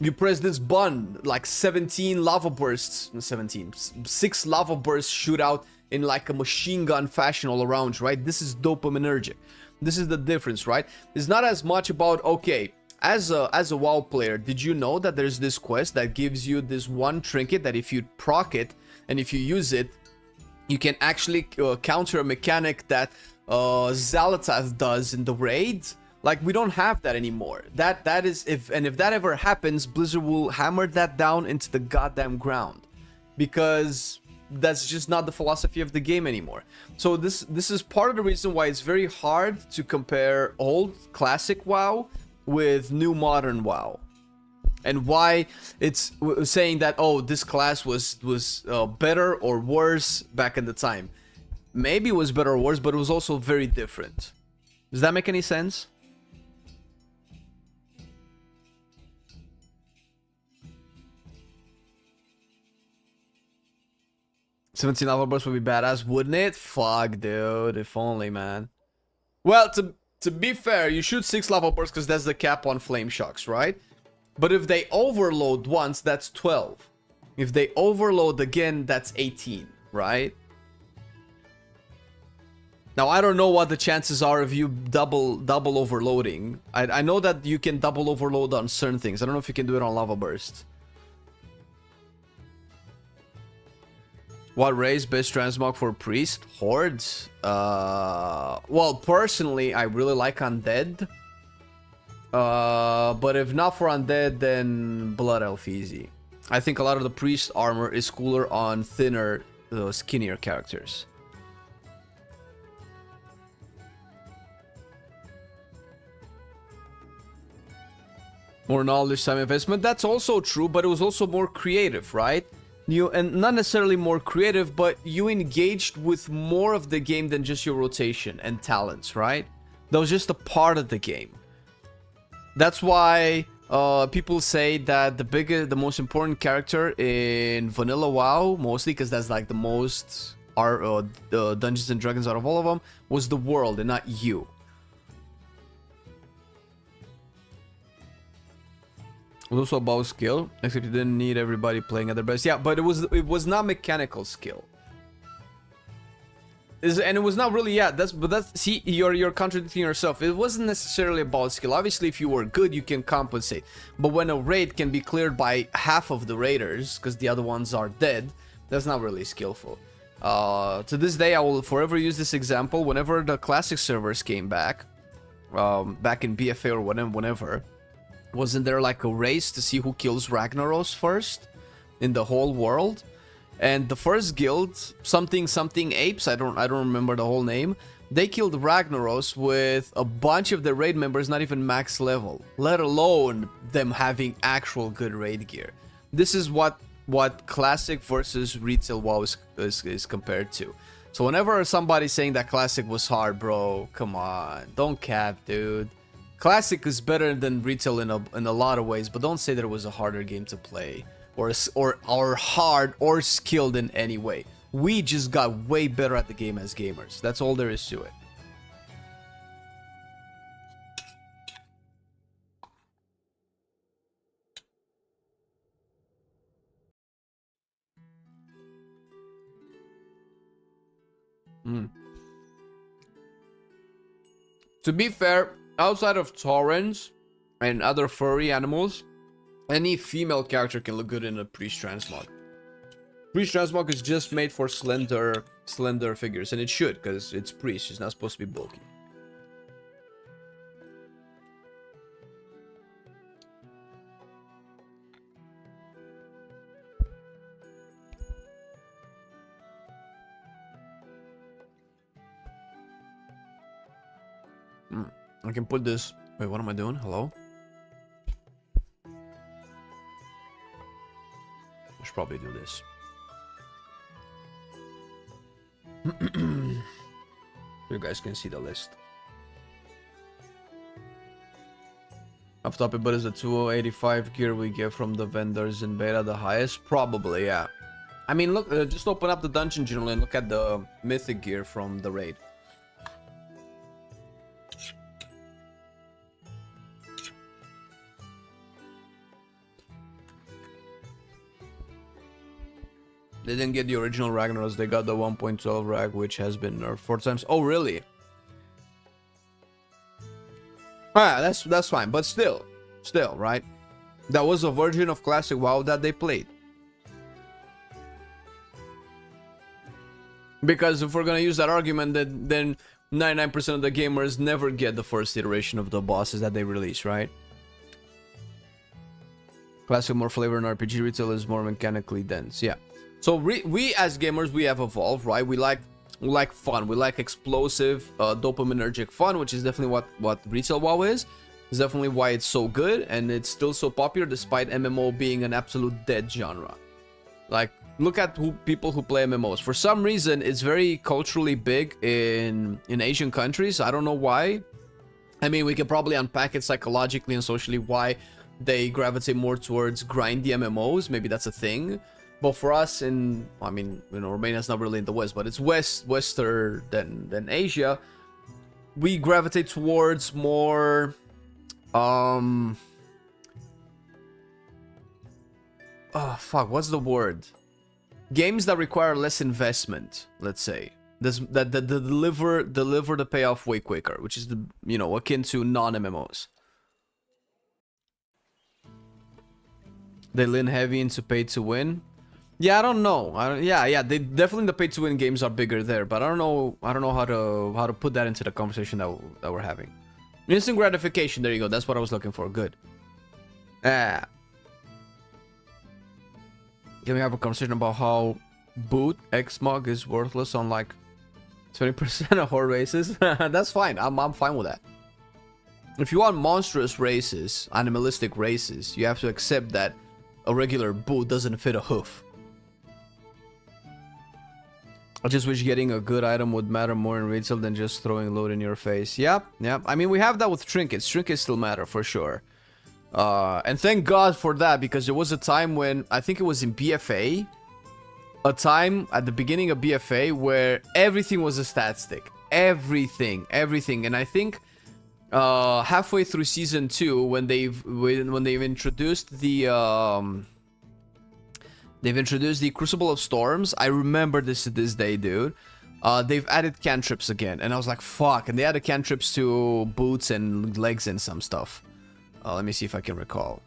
You press this button, like 17 lava bursts, 6 lava bursts shoot out in like a machine gun fashion all around you, right? This is dopaminergic. This is the difference, right? It's not as much about, okay, as a WoW player, did you know that there's this quest that gives you this one trinket that if you proc it and if you use it, you can actually counter a mechanic that Xalatath does in the raid? Like, we don't have that anymore. That is, if that ever happens, Blizzard will hammer that down into the goddamn ground, because that's just not the philosophy of the game anymore. So this is part of the reason why it's very hard to compare old classic WoW with new modern WoW, and why it's saying that, oh, this class was better or worse back in the time. Maybe it was better or worse, but it was also very different. Does that make any sense? $17 lava burst would be badass, wouldn't it? Fuck, dude. If only, man. Well, to be fair, you shoot 6 lava bursts because that's the cap on flame shocks, right? But if they overload once, that's 12. If they overload again, that's 18, right? Now, I don't know what the chances are of you double overloading. I know that you can double overload on certain things. I don't know if you can do it on lava burst. What race best transmog for priest? Hordes? Well, personally, I really like undead. But if not for undead, then blood elf easy. I think a lot of the priest armor is cooler on thinner, skinnier characters. More knowledge, time investment. That's also true, but it was also more creative, right? And not necessarily more creative, but you engaged with more of the game than just your rotation and talents, right? That was just a part of the game. That's why people say that the most important character in Vanilla WoW, mostly because that's like the most Dungeons and Dragons out of all of them, was the world and not you. It was also about skill, except you didn't need everybody playing at their best. Yeah, but it was not mechanical skill. And it was not really, yeah, see, you're contradicting yourself. It wasn't necessarily about skill. Obviously, if you were good, you can compensate. But when a raid can be cleared by half of the raiders, because the other ones are dead, that's not really skillful. To this day, I will forever use this example. Whenever the classic servers came back, back in BFA or whenever, wasn't there like a race to see who kills Ragnaros first in the whole world? And the first guild, something apes, I don't remember the whole name, they killed Ragnaros with a bunch of their raid members not even max level, let alone them having actual good raid gear. This is what classic versus retail WoW is compared to. So whenever somebody's saying that classic was hard, bro, come on, don't cap, dude. Classic is better than retail in a lot of ways, but don't say that it was a harder game to play or hard or skilled in any way. We just got way better at the game as gamers. That's all there is to it. To be fair, outside of Taurens and other furry animals, any female character can look good in a priest transmog. Priest transmog is just made for slender figures, and it should, because it's priest. It's not supposed to be bulky. I can put this. Wait, what am I doing? Hello? I should probably do this. You guys can see the list. Off topic, but is the 2085 gear we get from the vendors in beta the highest? Probably, yeah. I mean, look, just open up the dungeon journal and look at the mythic gear from the raid. They didn't get the original Ragnaros, they got the 1.12 Rag, which has been nerfed 4 times. Oh, really? Ah, that's fine, but still, right? That was a version of classic WoW that they played. Because if we're gonna use that argument, then 99% of the gamers never get the first iteration of the bosses that they release, right? Classic more flavor in RPG, retail is more mechanically dense, yeah. So we as gamers, we have evolved, right? We like fun, we like explosive, dopaminergic fun, which is definitely what retail WoW is. It's definitely why it's so good, and it's still so popular despite MMO being an absolute dead genre. Like, look at people who play MMOs. For some reason, it's very culturally big in Asian countries. I don't know why. I mean, we can probably unpack it psychologically and socially why they gravitate more towards grindy MMOs. Maybe that's a thing. But for us I mean, you know, Romania's not really in the West, but it's Western than Asia. We gravitate towards more, oh fuck, what's the word? Games that require less investment, let's say. That deliver the payoff way quicker, which is akin to non-MMOs. They lean heavy into pay to win. Yeah, I don't know. Yeah, they definitely, the pay to win games are bigger there, but I don't know how to put that into the conversation that we're having. Instant gratification, there you go. That's what I was looking for. Good. Can we have a conversation about how boot Xmog is worthless on like 20% of horde races? That's fine. I'm fine with that. if you want monstrous races, animalistic races, you have to accept that a regular boot doesn't fit a hoof. I just wish getting a good item would matter more in retail than just throwing loot in your face. Yep. I mean, we have that with trinkets. Trinkets still matter for sure. And thank God for that, because there was a time when, I think it was in BFA, a time at the beginning of BFA where everything was a stat stick. Everything. And I think halfway through season 2, when they've introduced the Crucible of Storms, I remember this to this day, dude. They've added cantrips again, and I was like, fuck. And they added cantrips to boots and legs and some stuff. Let me see if I can recall.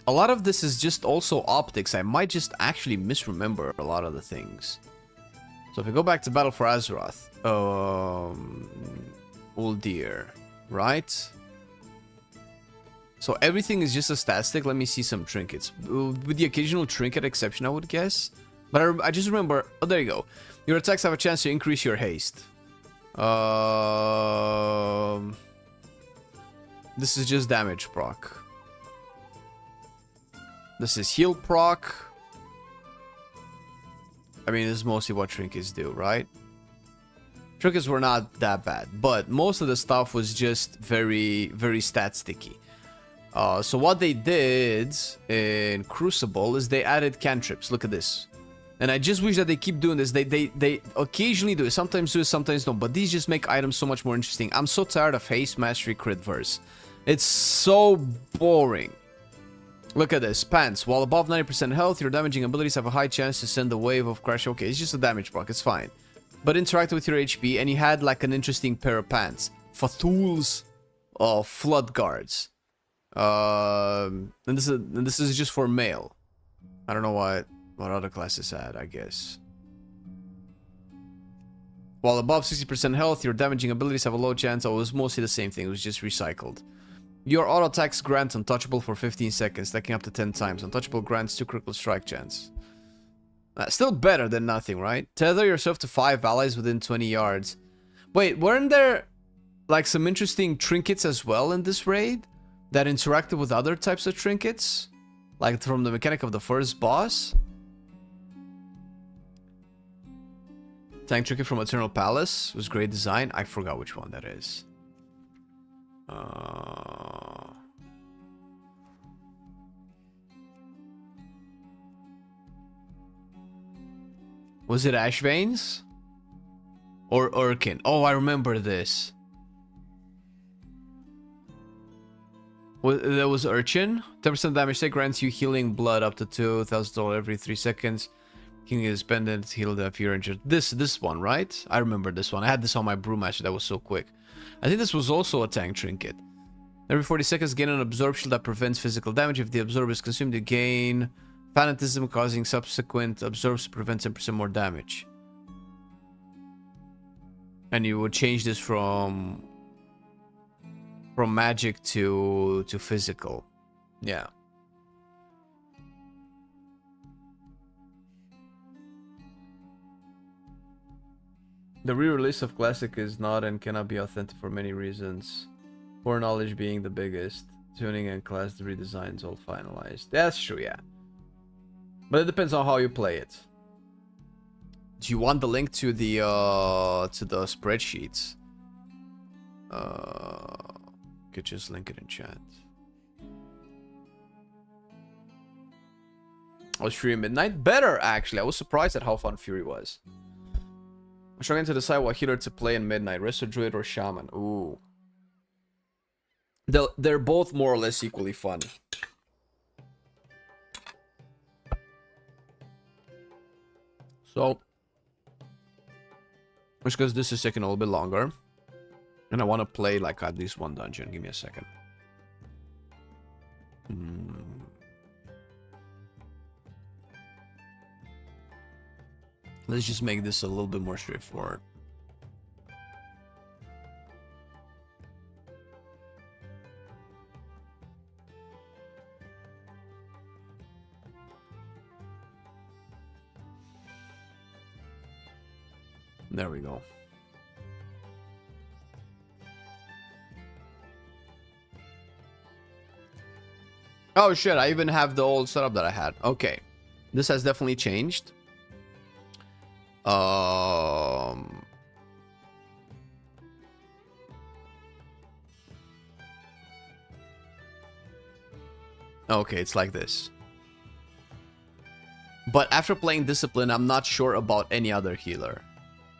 A lot of this is just also optics. I might just actually misremember a lot of the things. So if we go back to Battle for Azeroth, Uldir, right? So everything is just a stat stick. Let me see some trinkets. With the occasional trinket exception, I would guess. But I just remember... Oh, there you go. Your attacks have a chance to increase your haste. This is just damage proc. This is heal proc. I mean, this is mostly what trinkets do, right? Trinkets were not that bad, but most of the stuff was just very, very stat sticky. So what they did in Crucible is they added cantrips. Look at this. And I just wish that they keep doing this. They occasionally do it. Sometimes do it, sometimes don't. But these just make items so much more interesting. I'm so tired of Haste Mastery Crit Verse. It's so boring. Look at this. Pants. While above 90% health, your damaging abilities have a high chance to send a wave of crash. Okay, it's just a damage proc. It's fine. But interact with your HP, and you had like an interesting pair of pants. Fathoul's Flood Guards. And this is just for male. I don't know what other classes had, I guess. While above 60% health, your damaging abilities have a low chance. Oh, it was mostly the same thing. It was just recycled. Your auto attacks grant untouchable for 15 seconds, stacking up to 10 times. Untouchable grants 2 critical strike chance. Still better than nothing, right? Tether yourself to 5 allies within 20 yards. Wait, weren't there like some interesting trinkets as well in this raid that interacted with other types of trinkets? Like from the mechanic of the first boss? Tank trinket from Eternal Palace was great design. I forgot which one that is. Was it Ash Veins? Or Urkin? Oh, I remember this. That was Urchin. 10% damage take grants you healing blood up to $2,000 every 3 seconds. King is pendant, healed if you're injured. This one, right? I remember this one. I had this on my Brewmaster. That was so quick. I think this was also a tank trinket. Every 40 seconds, gain an absorb shield that prevents physical damage. If the absorb is consumed, you gain fanatism, causing subsequent absorbs to prevent 10% more damage. And you would change this from magic to physical. Yeah. The re-release of Classic is not and cannot be authentic for many reasons. Poor knowledge being the biggest. Tuning and class redesigns all finalized. That's true, yeah. But it depends on how you play it. Do you want the link to the spreadsheets? Could just link it in chat. Was Fury Midnight better? Actually, I was surprised at how fun Fury was. I'm struggling to decide what healer to play in Midnight, Resto Druid or Shaman. Ooh. They're both more or less equally fun. So, just because this is taking a little bit longer, and I want to play like at least one dungeon. Give me a second. Let's just make this a little bit more straightforward. There we go. Oh shit, I even have the old setup that I had. Okay. This has definitely changed. Okay, it's like this. But after playing Discipline, I'm not sure about any other healer.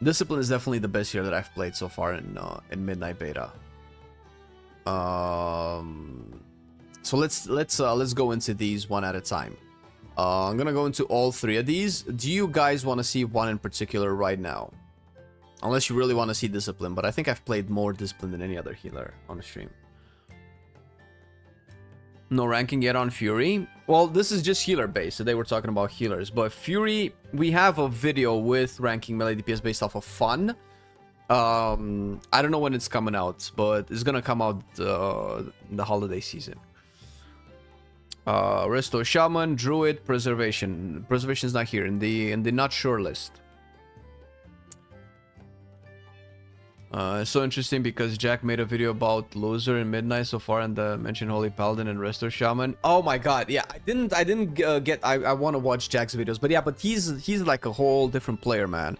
Discipline is definitely the best healer that I've played so far in Midnight Beta. So let's go into these one at a time. I'm gonna go into all three of these. Do you guys want to see one in particular right now? Unless you really want to see Discipline, but I think I've played more Discipline than any other healer on the stream. No ranking yet on Fury. Well, this is just healer based. Today we're talking about healers. But Fury, we have a video with ranking melee DPS based off of fun. I don't know when it's coming out, but it's gonna come out the holiday season. Resto Shaman, Druid, Preservation. Preservation is not here in the not sure list. It's so interesting because Jack made a video about loser in Midnight so far and mentioned Holy Paladin and Resto Shaman. Oh my god, yeah, I want to watch Jack's videos, but yeah, but he's like a whole different player, man.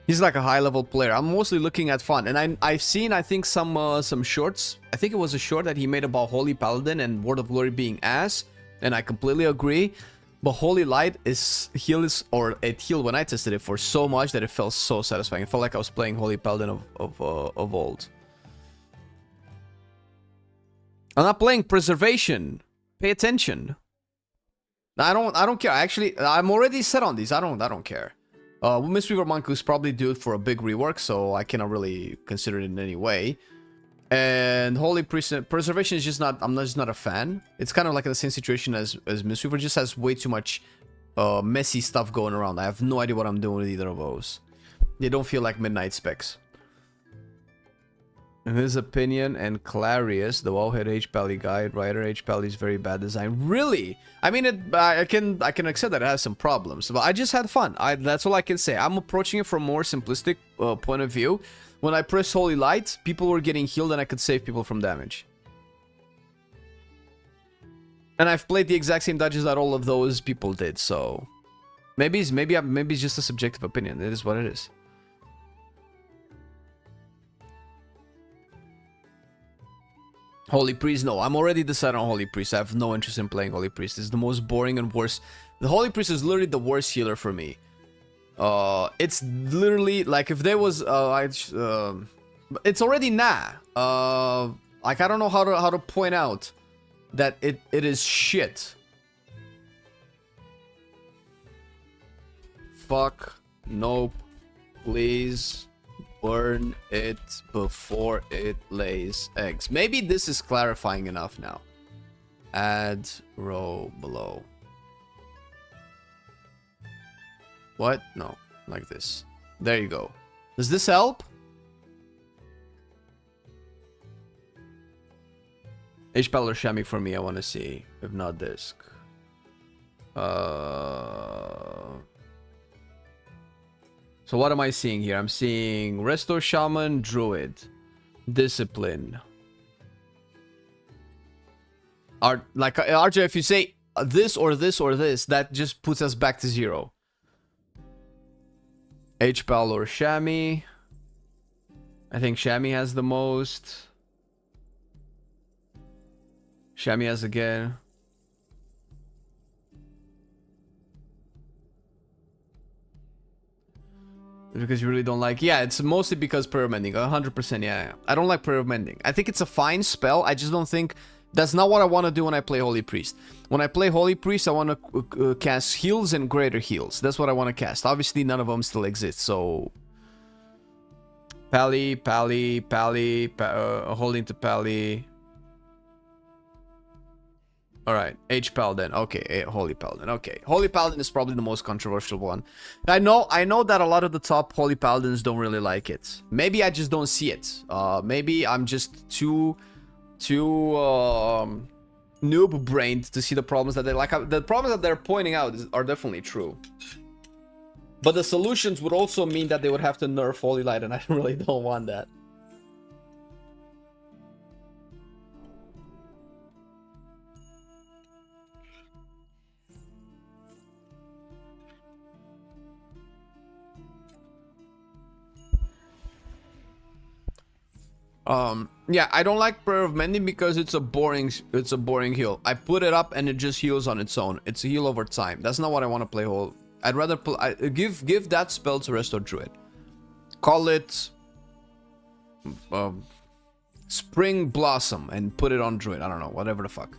He's like a high level player. I'm mostly looking at fun, and I've seen, I think, some shorts. I think it was a short that he made about Holy Paladin and Word of Glory being ass, and I completely agree. But Holy Light it healed when I tested it for so much that it felt so satisfying. It felt like I was playing Holy Paladin of old. I'm not playing Preservation. Pay attention. I don't care. Actually, I'm already set on these. I don't care. Mistweaver Monk is probably due for a big rework, so I cannot really consider it in any way. And Holy Preservation is just not, I'm just not a fan. It's kind of like the same situation as Mistweaver, just has way too much messy stuff going around. I have no idea what I'm doing with either of those. They don't feel like Midnight specs. In his opinion, and Clarius, the wallhead H-Pally guide writer, H-Pally's very bad design. Really? I mean, I can accept that it has some problems, but I just had fun. That's all I can say. I'm approaching it from a more simplistic point of view. When I pressed Holy Light, people were getting healed and I could save people from damage. And I've played the exact same dodges that all of those people did, so maybe it's just a subjective opinion. It is what it is. Holy Priest, no. I'm already decided on Holy Priest. I have no interest in playing Holy Priest. It's the most boring and worst. The Holy Priest is literally the worst healer for me. It's literally like if there was it's already like I don't know how to point out that it is shit. Fuck, nope, please burn it before it lays eggs. Maybe this is clarifying enough now. Add row below. What? No, like this. There you go. Does this help? H-Pal or Shami for me, I want to see. If not disc. So what am I seeing here? I'm seeing Resto Shaman, Druid, Discipline. Like RJ, if you say this or this or this, that just puts us back to 0. H-Pal or Shami. I think Shami has the most. Shami has again. Because you really don't like... Yeah, it's mostly because prayer mending. 100%, yeah. I don't like prayer mending. I think it's a fine spell. I just don't think... That's not what I want to do when I play Holy Priest. When I play Holy Priest, I want to cast heals and greater heals. That's what I want to cast. Obviously, none of them still exist, so... Pally, holding to Pally. Alright, H-Paladin. Okay, Holy Paladin. Okay, Holy Paladin is probably the most controversial one. I know that a lot of the top Holy Paladins don't really like it. Maybe I just don't see it. Maybe I'm just too noob-brained to see the problems that they like. The problems that they're pointing out are definitely true. But the solutions would also mean that they would have to nerf Holy Light, and I really don't want that. Yeah, I don't like Prayer of Mending because it's a boring heal. I put it up and it just heals on its own. It's a heal over time. That's not what I want to play whole. I'd rather give that spell to Resto Druid. Call it Spring Blossom and put it on Druid. I don't know, whatever the fuck.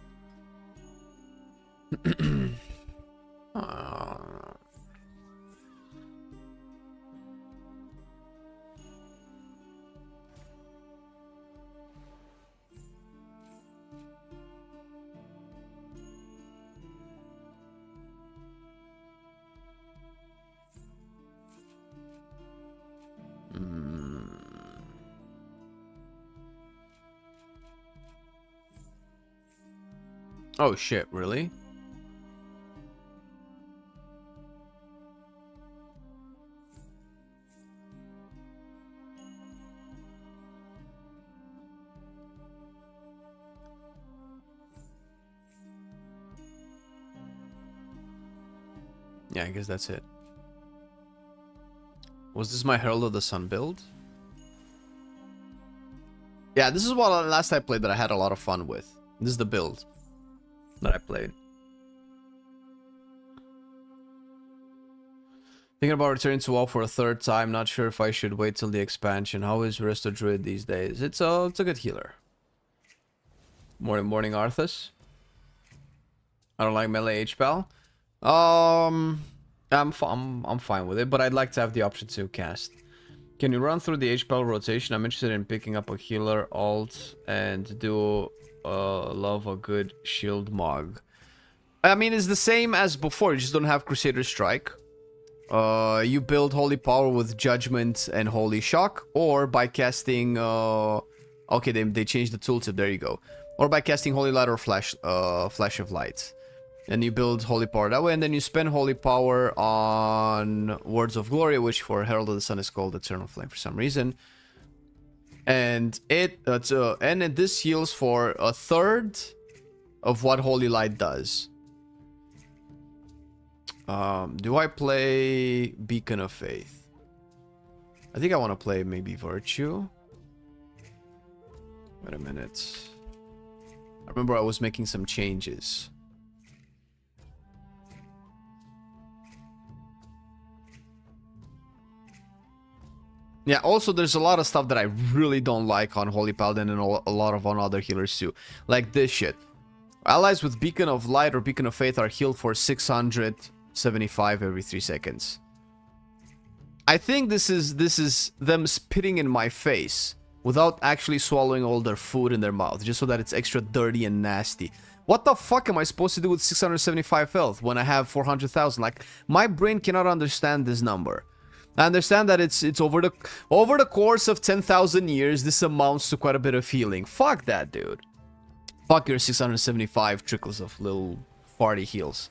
Oh shit, really? Yeah, I guess that's it. Was this my Herald of the Sun build? Yeah, this is what last I played that I had a lot of fun with. This is the build that I played. Thinking about returning to WoW for a third time. Not sure if I should wait till the expansion. How is Resto Druid these days? It's a good healer. Morning, Arthas. I don't like melee HPAL. I'm fine with it, but I'd like to have the option to cast. Can you run through the HPAL rotation? I'm interested in picking up a healer alt and do love a good shield mog. I mean, it's the same as before. You just don't have Crusader Strike. You build Holy Power with Judgment and Holy Shock, or by casting. Okay, they changed the tooltip. There you go. Or by casting Holy Light or Flash of Light. And you build Holy Power that way, and then you spend Holy Power on Words of Glory, which for Herald of the Sun is called Eternal Flame for some reason. And this heals for a third of what Holy Light does. Do I play Beacon of Faith? I think I want to play maybe Virtue. Wait a minute. I remember I was making some changes. Yeah, also there's a lot of stuff that I really don't like on Holy Paladin and a lot of on other healers too. Like this shit. Allies with Beacon of Light or Beacon of Faith are healed for 675 every 3 seconds. I think this is them spitting in my face without actually swallowing all their food in their mouth, just so that it's extra dirty and nasty. What the fuck am I supposed to do with 675 health when I have 400,000? Like, my brain cannot understand this number. I understand that it's over the course of 10,000 years, this amounts to quite a bit of healing. Fuck that, dude. Fuck your 675 trickles of little farty heals.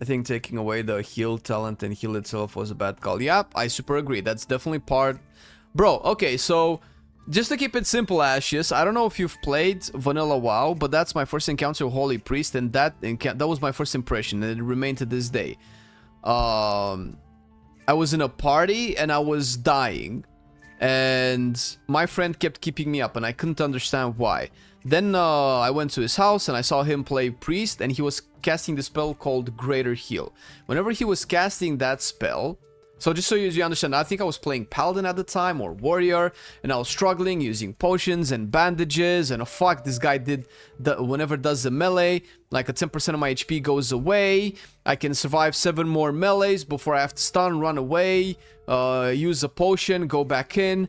I think taking away the heal talent and heal itself was a bad call. Yep, I super agree. That's definitely part... Bro, okay, so... Just to keep it simple, Ashes, I don't know if you've played Vanilla WoW, but that's my first encounter with Holy Priest, and that was my first impression, and it remained to this day. I was in a party and I was dying, and my friend kept keeping me up and I couldn't understand why. Then I went to his house and I saw him play Priest, and he was casting the spell called Greater Heal. Whenever he was casting that spell, so just so you understand, I think I was playing Paladin at the time, or Warrior, and I was struggling using potions and bandages, and fuck, this guy did, whenever does the melee, like a 10% of my HP goes away, I can survive 7 more melees before I have to stun, run away, use a potion, go back in,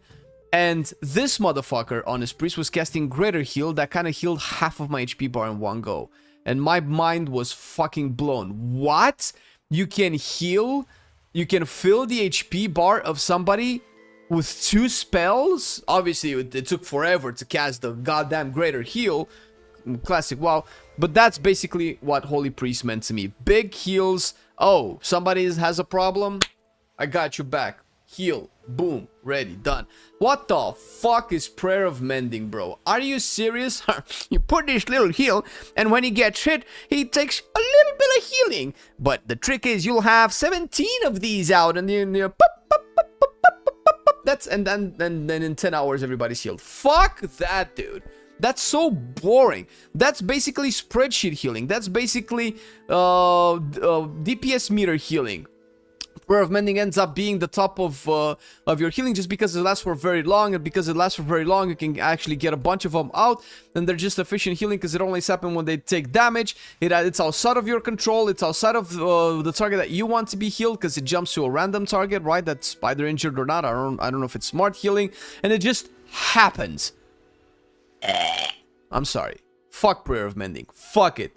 and this motherfucker on his Priest was casting Greater Heal that kind of healed half of my HP bar in one go, and my mind was fucking blown. What? You can heal... You can fill the HP bar of somebody with 2 spells? Obviously, it took forever to cast the goddamn Greater Heal. Classic WoW. But that's basically what Holy Priest meant to me. Big heals. Oh, somebody has a problem? I got you back. Heal. Boom. Ready. Done. What the fuck is Prayer of Mending, bro? Are you serious? You put this little heal, and when he gets hit, he takes a little bit of healing. But the trick is you'll have 17 of these out, and then that's and then in 10 hours everybody's healed. Fuck that, dude. That's so boring. That's basically spreadsheet healing. That's basically DPS meter healing. Prayer of Mending ends up being the top of your healing just because it lasts for very long, and because it lasts for very long, you can actually get a bunch of them out, and they're just efficient healing because it only happens when they take damage. It's outside of your control. It's outside of the target that you want to be healed because it jumps to a random target, right? That's either injured or not. I don't know if it's smart healing, and it just happens. I'm sorry. Fuck Prayer of Mending. Fuck it.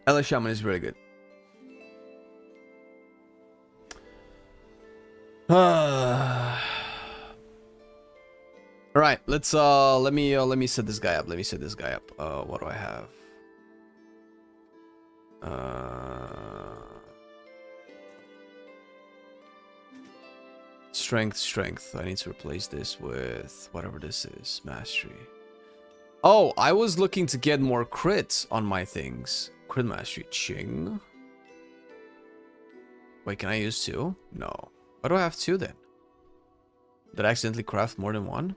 LS Shaman is really good. All right, let's let me set this guy up. What do I have? Strength. I need to replace this with whatever this is. Mastery. Oh, I was looking to get more crits on my things. Crit mastery. Ching. Wait, can I use 2? No. Why do I have 2 then? Did I accidentally craft more than 1?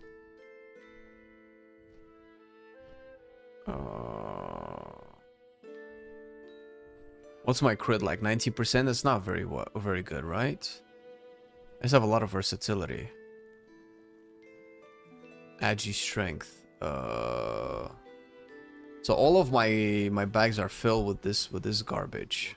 What's my crit like? 90%? That's not very good, right? I just have a lot of versatility. Agi strength. So all of my bags are filled with this garbage.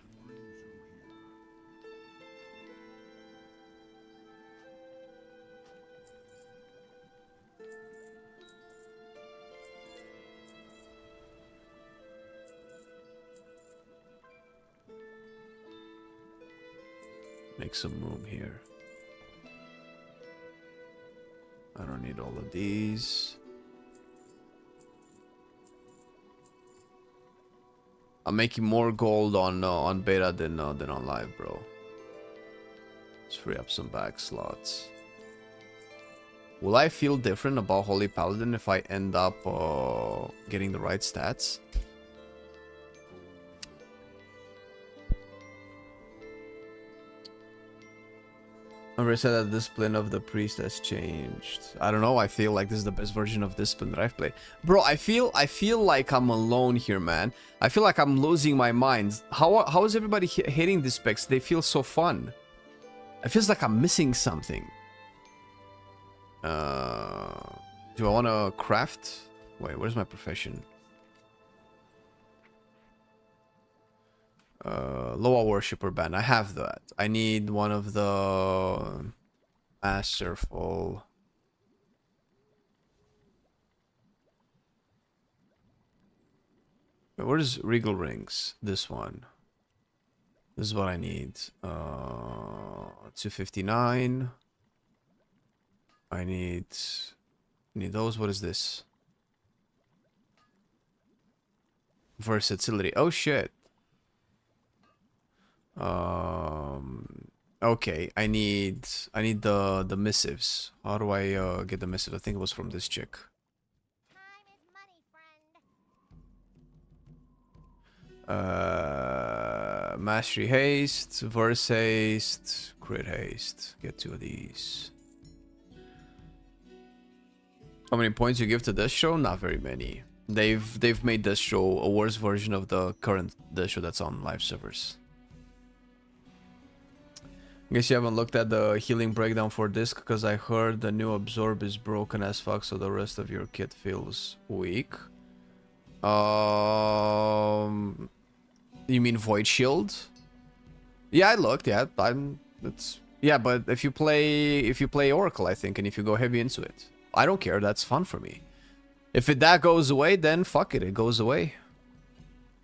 Make some room here. I don't need all of these. I'm making more gold on beta than on live, bro. Let's free up some bag slots. Will I feel different about Holy Paladin if I end up getting the right stats? I already said that the discipline of the priest has changed. I don't know. I feel like this is the best version of discipline that I've played. Bro, I feel like I'm alone here, man. I feel like I'm losing my mind. How is everybody hating these specs? They feel so fun. It feels like I'm missing something. Do I want to craft? Wait, where's my profession? Loa Worshipper Band. I have that. I need one of the Masterful. Wait, where's Regal Rings? This one. This is what I need. 259. I need those. What is this? Versatility. Oh shit. Okay, I need the missives. How do I get the missives? I think it was from this chick. Time is money, friend. Mastery haste, verse haste, crit haste. Get 2 of these. How many points you give to this show? Not very many. They've made this show a worse version of the current show that's on live servers. I guess you haven't looked at the healing breakdown for this because I heard the new absorb is broken as fuck, so the rest of your kit feels weak. You mean Void Shield? Yeah, I looked. Yeah, but if you play Oracle, I think, and if you go heavy into it, I don't care. That's fun for me. If that goes away, then fuck it. It goes away.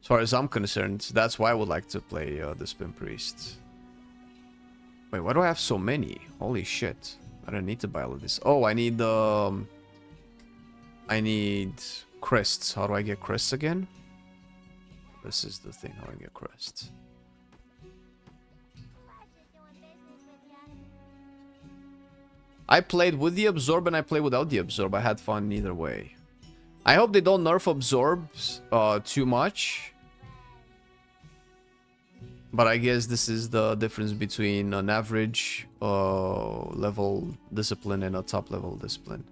As far as I'm concerned, that's why I would like to play the Spin Priest. Wait, why do I have so many? Holy shit. I don't need to buy all of this. Oh, I need crests. How do I get crests again? This is the thing, how I get crests. I played with the absorb and I played without the absorb. I had fun either way. I hope they don't nerf absorbs too much. But I guess this is the difference between an average level discipline and a top level discipline.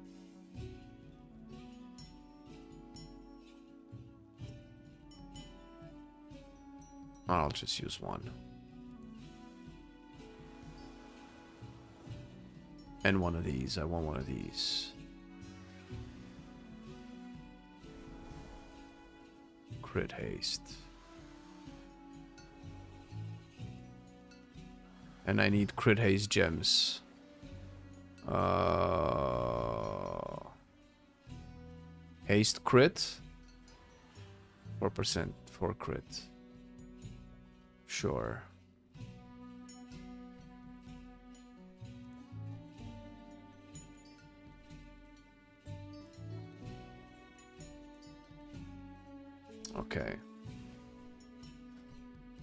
I'll just use one. And one of these. I want one of these. Crit haste. And I need crit haste gems. Haste crit. 4% for crit. Sure. Okay.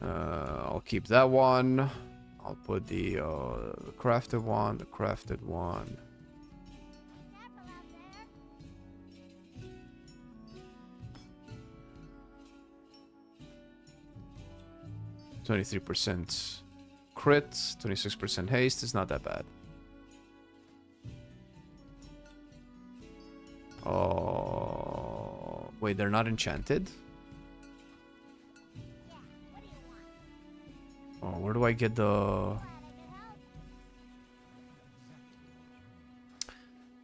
I'll keep that one. I'll put the crafted one, the crafted one. Careful out there. 23% crit, 26% haste is not that bad. Oh, wait, they're not enchanted? Oh, where do I get the...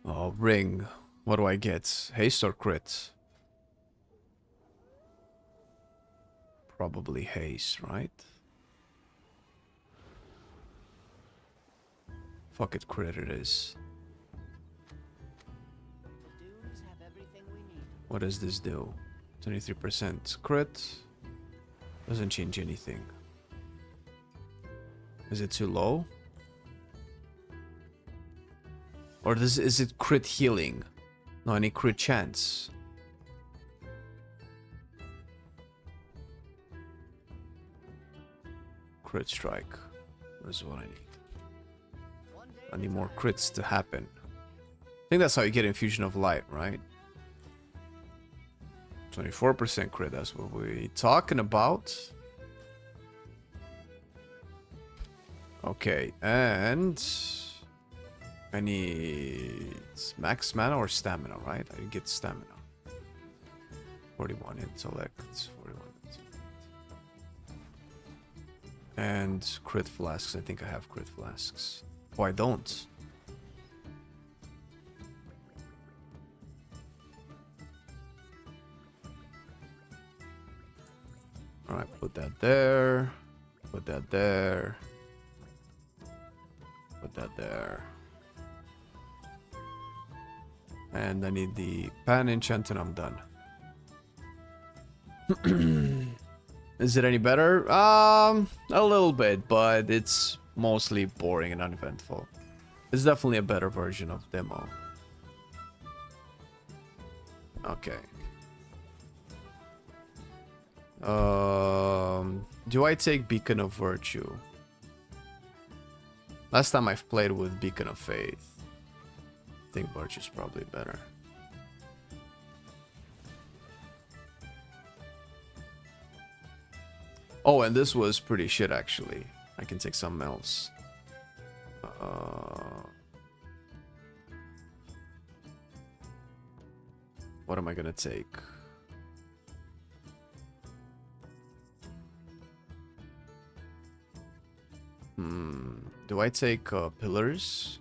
Oh, ring. What do I get? Haste or crit? Probably haste, right? Fuck it, crit it is. Dudes have everything we need. What does this do? 23% crit. Doesn't change anything. Is it too low? Or is it crit healing? No, any crit chance. Crit strike. That's what I need. I need more crits to happen. I think that's how you get infusion of light, right? 24% crit, that's what we're talking about. Okay, and I need max mana or stamina, right? I get stamina. 41 intellect, 41 intellect. And crit flasks, I think I have crit flasks. Oh, I don't. Alright, put that there. Put that there. Put that there. And I need the pan enchant and I'm done. Is it any better? A little bit, but it's mostly boring and uneventful. It's definitely a better version of demo. Okay. Do I take Beacon of Virtue? Last time I've played with Beacon of Faith. I think Virtue's probably better. Oh, and this was pretty shit actually. I can take something else. What am I gonna take? Do I take pillars?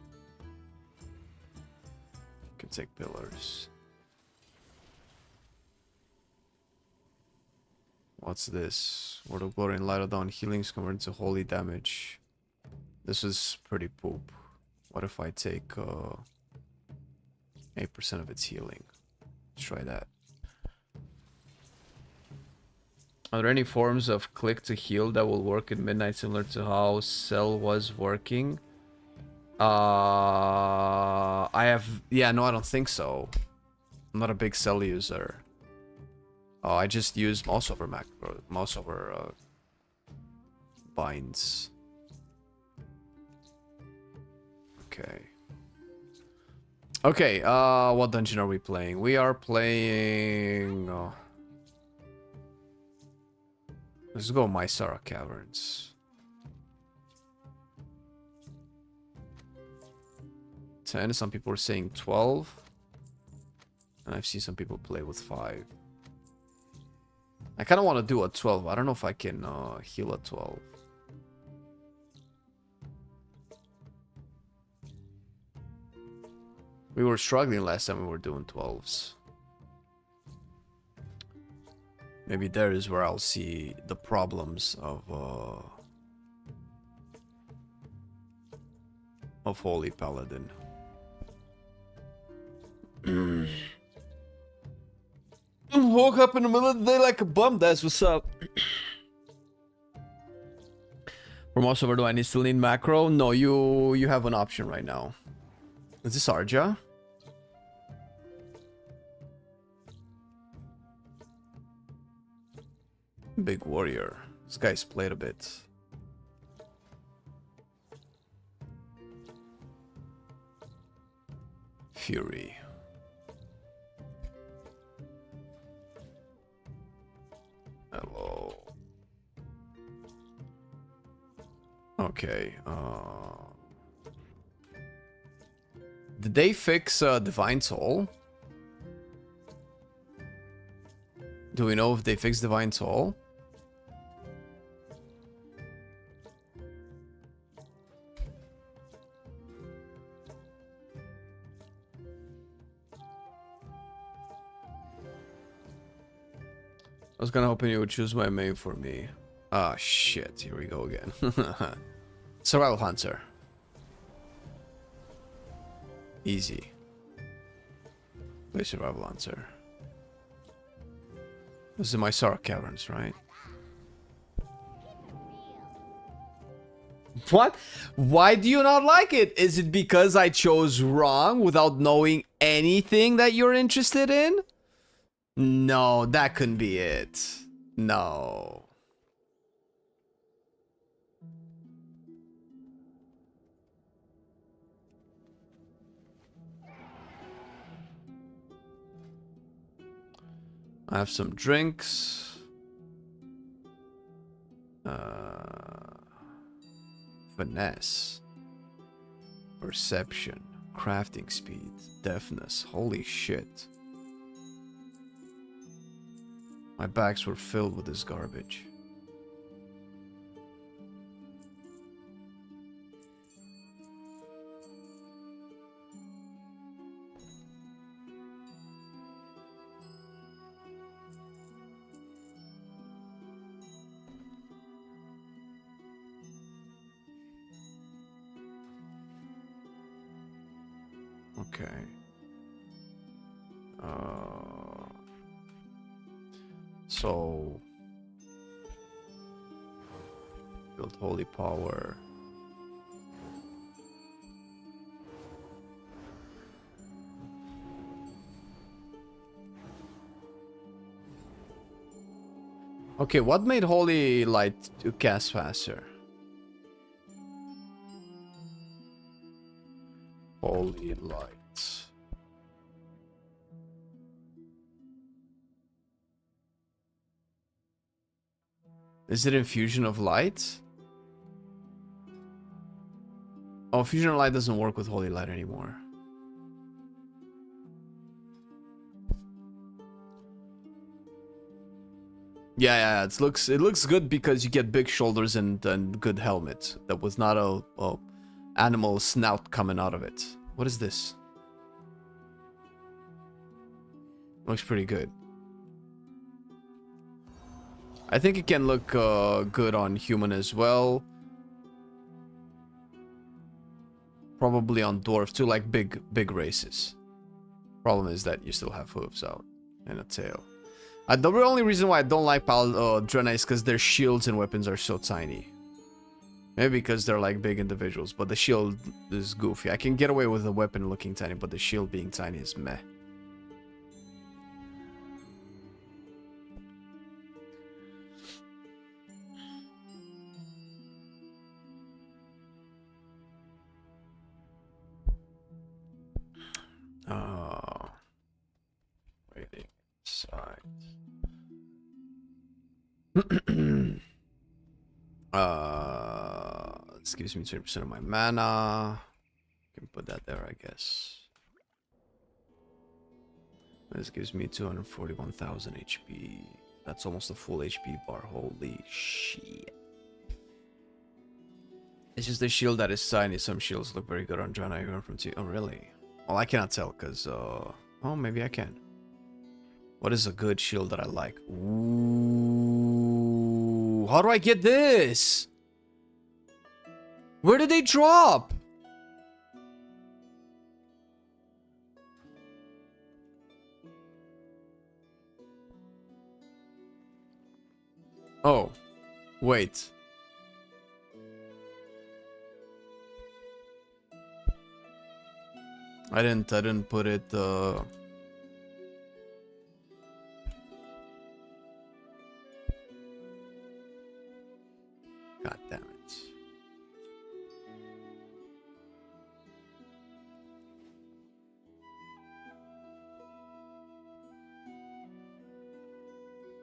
I can take pillars. What's this? Word of Glory and Light of Dawn healings converted to holy damage. This is pretty poop. What if I take 8% of its healing? Let's try that. Are there any forms of click to heal that will work in Midnight similar to how Cell was working? I have... Yeah, no, I don't think so. I'm not a big Cell user. Oh, I just use mouse over macro, mouse over binds. Okay. Okay, what dungeon are we playing? We are playing... Let's go Mysara Caverns. 10. Some people are saying 12. And I've seen some people play with 5. I kind of want to do a 12. I don't know if I can heal a 12. We were struggling last time we were doing 12s. Maybe there is where I'll see the problems of Holy Paladin. Woke up in the middle of the day like a bum. That's what's up. For most over, do I still need macro? No, you have an option right now. Is this Arja? Big warrior. This guy's played a bit. Fury. Hello. Okay. Did they fix Divine Soul? Do we know if they fixed Divine Soul? I was kinda hoping you would choose my main for me. Ah, shit. Here we go again. Survival Hunter. Easy. Play Survival Hunter. This is my Mysara Caverns, right? What? Why do you not like it? Is it because I chose wrong without knowing anything that you're interested in? No, that couldn't be it. No. I have some drinks. Finesse. Perception. Crafting speed. Deafness. Holy shit. My bags were filled with this garbage. Okay. So build holy power. Okay, what made holy light to cast faster? Holy light. Is it infusion of light? Oh, fusion of light doesn't work with holy light anymore. Yeah, it looks good because you get big shoulders and good helmet. That was not a animal snout coming out of it. What is this? Looks pretty good. I think it can look good on human as well. Probably on dwarf too, like big races. Problem is that you still have hooves out and a tail. The only reason why I don't like Drena is because their shields and weapons are so tiny. Maybe because they're like big individuals, but the shield is goofy. I can get away with the weapon looking tiny, but the shield being tiny is meh. Waiting inside. This gives me 20% of my mana. Can put that there, I guess. This gives me 241,000 HP. That's almost a full HP bar. Holy shit. It's just the shield that is tiny. Some shields look very good on John. I heard from T. Oh, really? Well, I cannot tell because, oh, maybe I can. What is a good shield that I like? Ooh. How do I get this? Where did they drop? Oh, wait. I didn't put it, God damn it.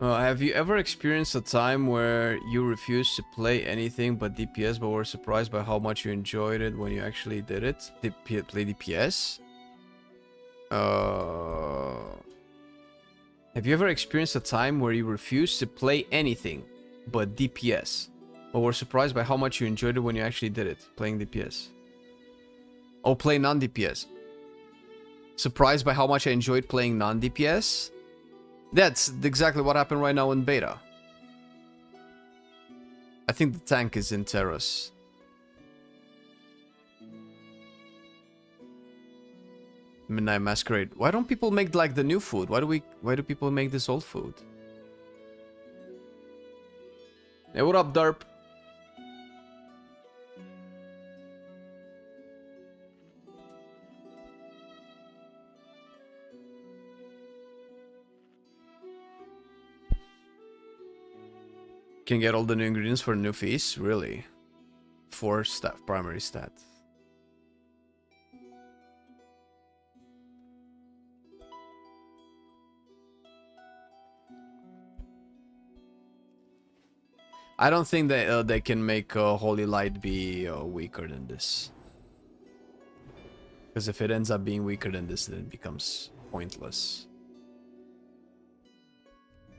Have you ever experienced a time where you refused to play anything but DPS but were surprised by how much you enjoyed it when you actually did it? Play DPS? Have you ever experienced a time where you refused to play anything but DPS but were surprised by how much you enjoyed it when you actually did it? Playing DPS. Oh, play non-DPS. Surprised by how much I enjoyed playing non-DPS? That's exactly what happened right now in beta. I think the tank is in Terrace. Midnight Masquerade. Why don't people make like the new food? Why do people make this old food? Hey, what up, Derp? Can get all the new ingredients for a new feast? Really? 4 stat, primary stat. I don't think that they can make Holy Light be weaker than this. Because if it ends up being weaker than this, then it becomes pointless.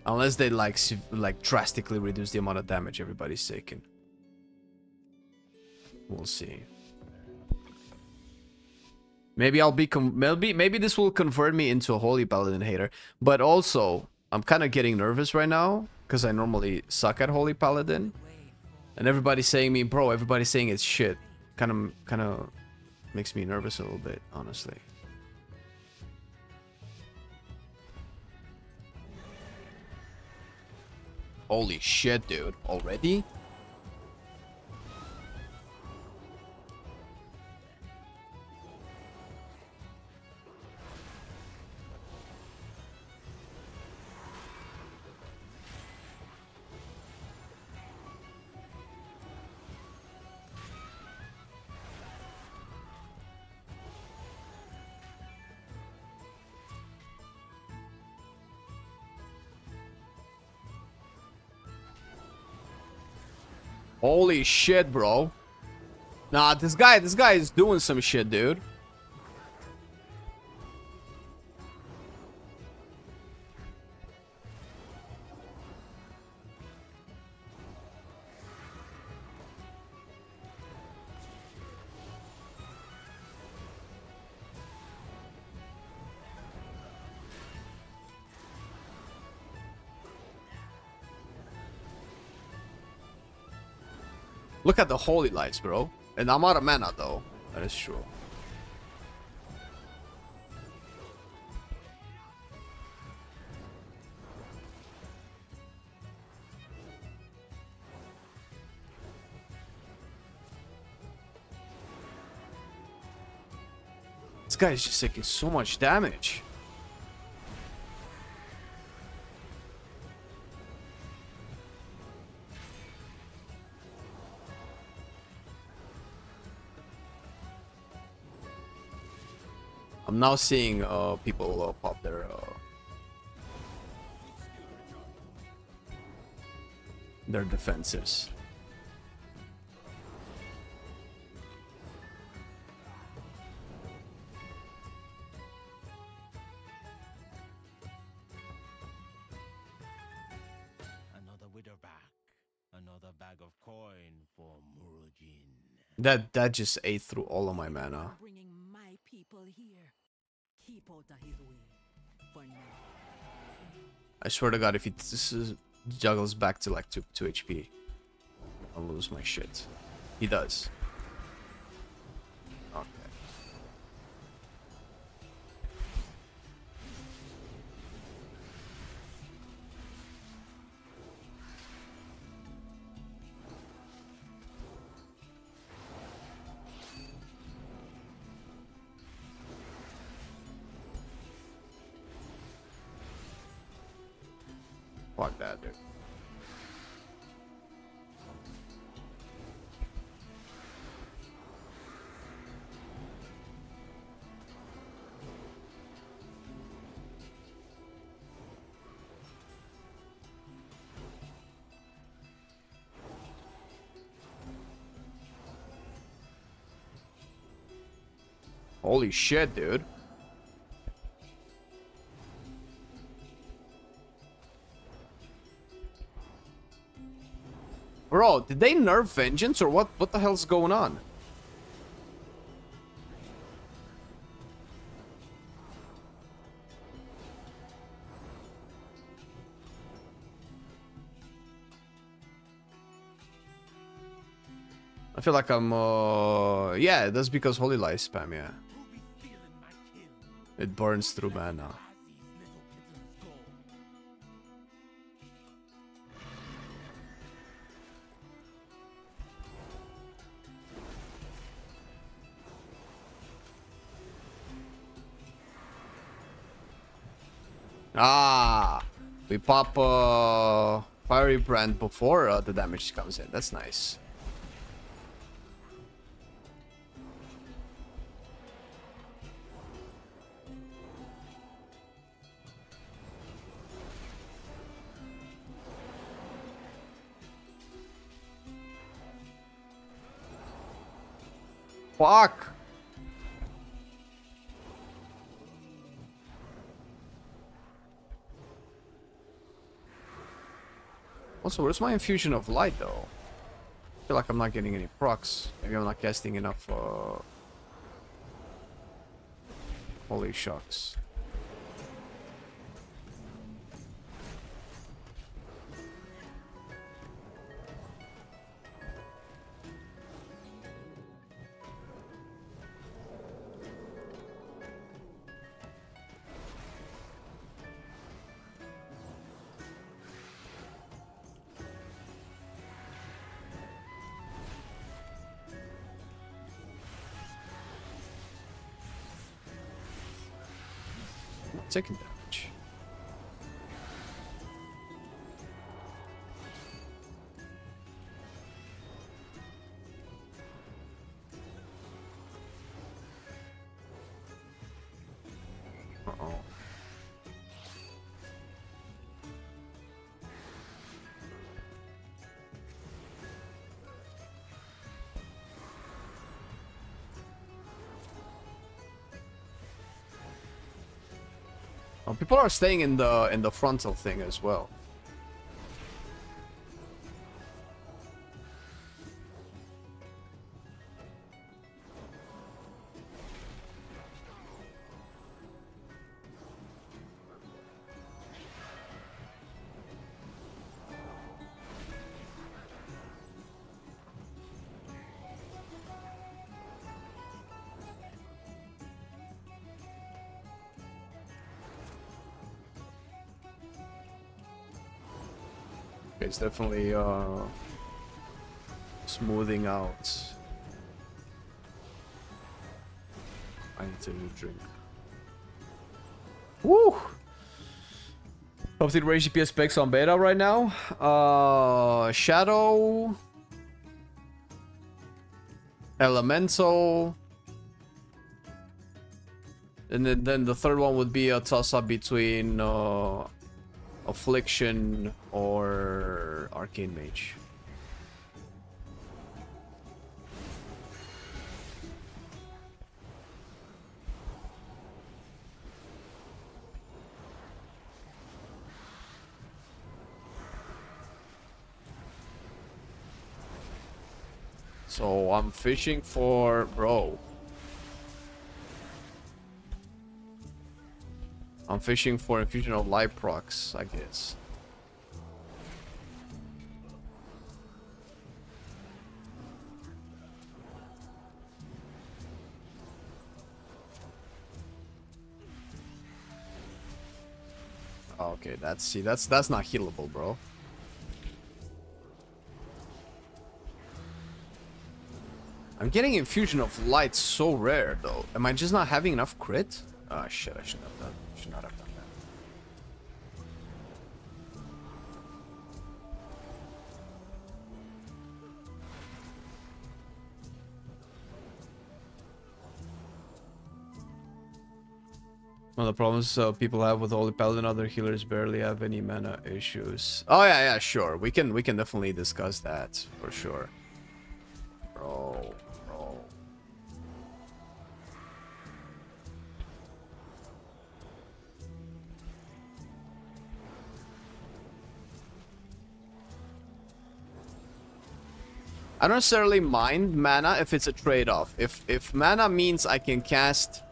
Unless they like drastically reduce the amount of damage everybody's taking. We'll see. Maybe I'll be maybe this will convert me into a Holy Paladin hater. But also, I'm kind of getting nervous right now because I normally suck at Holy Paladin, and everybody's saying me, bro. Everybody's saying it's shit. Kind of makes me nervous a little bit, honestly. Holy shit, dude. Already? Holy shit, bro. Nah, this guy is doing some shit, dude. Look at the holy lights, bro. And I'm out of mana, though. That is true. This guy is just taking so much damage. I'm now seeing people pop their defenses. That just ate through all of my mana. Bringing my people here. Keep Otahirui for now. I swear to God, if it juggles back to like 2 HP, I'll lose my shit. He does. Okay. Fuck that, dude. Holy shit, dude. Bro, did they nerf Vengeance or what? What the hell's going on? I feel like I'm, yeah, that's because Holy Light spam, yeah. It burns through mana. Ah, we pop Fiery Brand before the damage comes in. That's nice. Fuck. Also, where's my infusion of light though? I feel like I'm not getting any procs. Maybe I'm not casting enough. Holy shucks. Taking damage. Uh-oh. Oh, people are staying in the frontal thing as well. It's definitely smoothing out. I need to drink. Woo! Updated range GPS specs on beta right now. Shadow, Elemental, and then the third one would be a toss-up between Affliction or Arcane Mage. So I'm fishing for... Bro. I'm fishing for infusion of light procs, I guess. Okay, that's not healable, bro. I'm getting infusion of light so rare though. Am I just not having enough crit? Ah, shit, I shouldn't have done. Should not have done that. One of the problems people have with Holy Paladin, other healers barely have any mana issues. Oh yeah, sure. We can definitely discuss that for sure. Bro. I don't necessarily mind mana if it's a trade-off. If mana means I can cast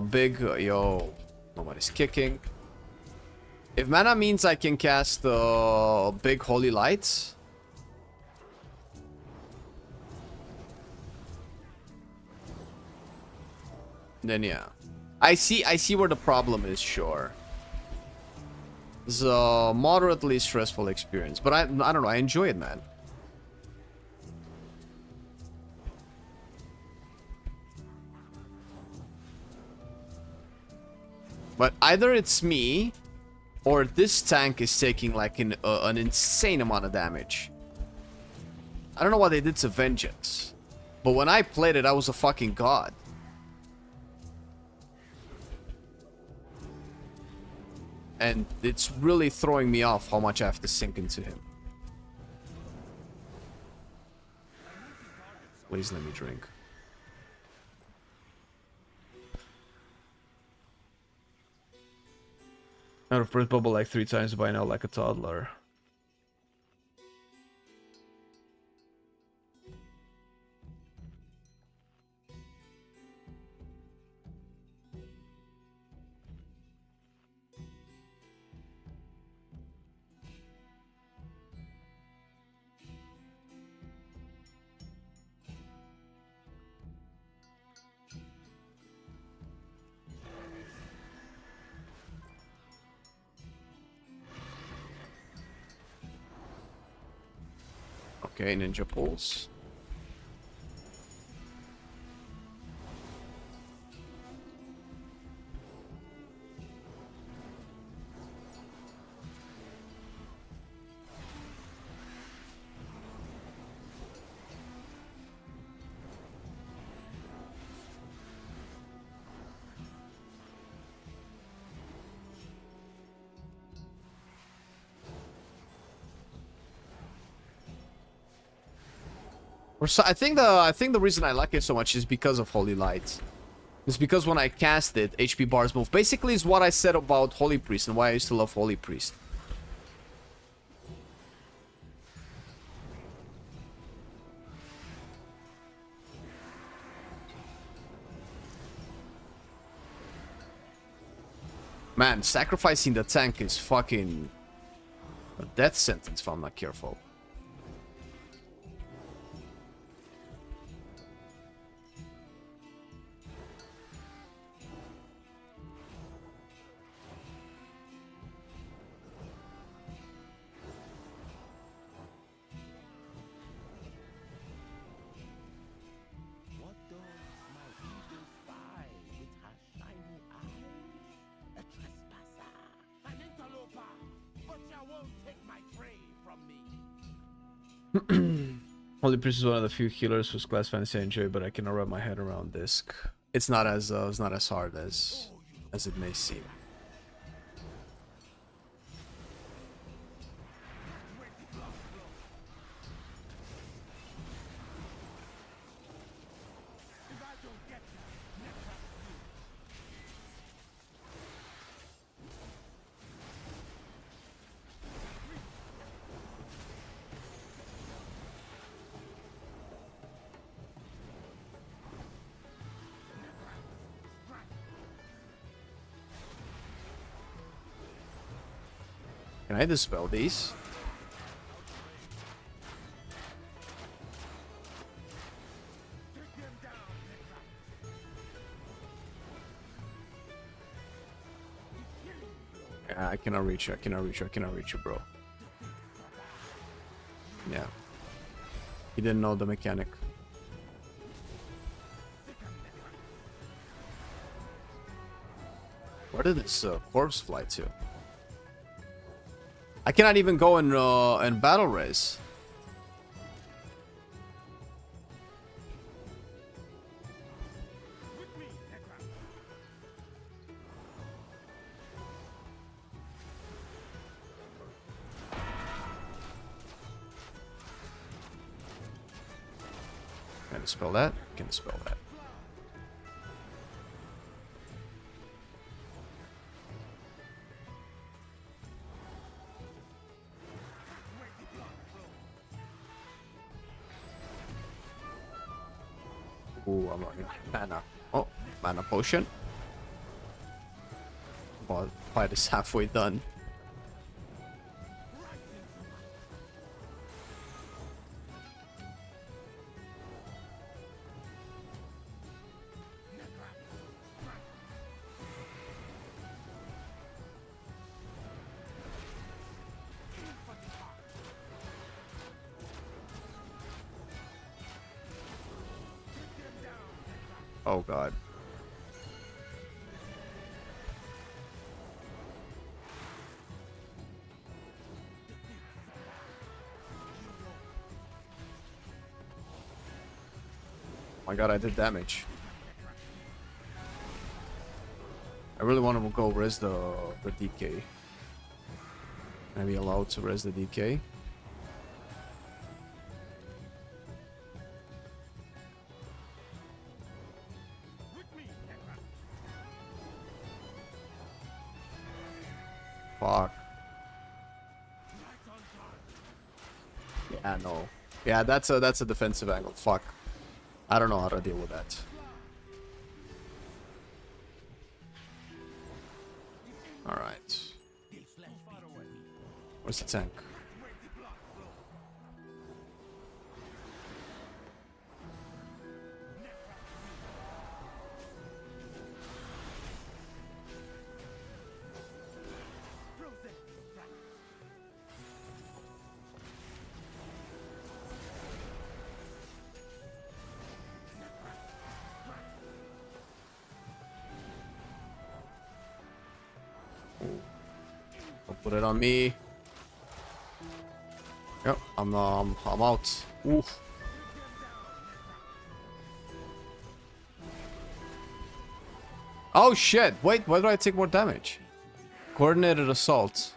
big yo, nobody's kicking. If mana means I can cast big holy lights, then yeah. I see where the problem is, sure. It's a moderately stressful experience, but I don't know, I enjoy it, man. But either it's me, or this tank is taking like an insane amount of damage. I don't know what they did to Vengeance, but when I played it, I was a fucking god. And it's really throwing me off how much I have to sink into him. Please let me drink. Out of first bubble like 3 times by now, like a toddler. Okay, ninja pulls. So I think the reason I like it so much is because of Holy Light. It's because when I cast it, HP bars move. Basically, is what I said about Holy Priest and why I used to love Holy Priest. Man, sacrificing the tank is fucking a death sentence if I'm not careful. Holy Priest is one of the few healers whose class fantasy I enjoy, but I cannot wrap my head around this. It's not as hard as it may seem. Can I dispel these? Yeah, I cannot reach you. I cannot reach you. I cannot reach you, bro. Yeah. He didn't know the mechanic. Where did this corpse fly to? I cannot even go in battle race. Can I dispel that? Can dispel that. Ooh, I'm running mana. Oh, mana potion. Well, fight is halfway done. Oh god. My god, I did damage. I really want to go res the DK. Can I be allowed to res the DK? Fuck. Yeah, no. Yeah, that's a defensive angle. Fuck. I don't know how to deal with that. Alright. Where's the tank? Don't put it on me. Yep, I'm out. Oof. Oh shit! Wait, why do I take more damage? Coordinated assault.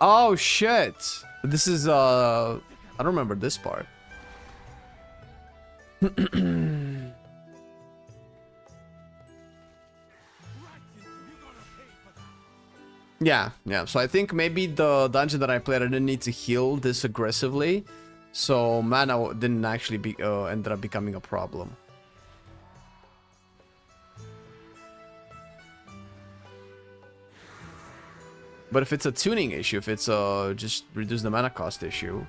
Oh shit! This is I don't remember this part. Yeah. So I think maybe the dungeon that I played, I didn't need to heal this aggressively, so mana didn't actually be ended up becoming a problem. But if it's a tuning issue, if it's just reduce the mana cost issue.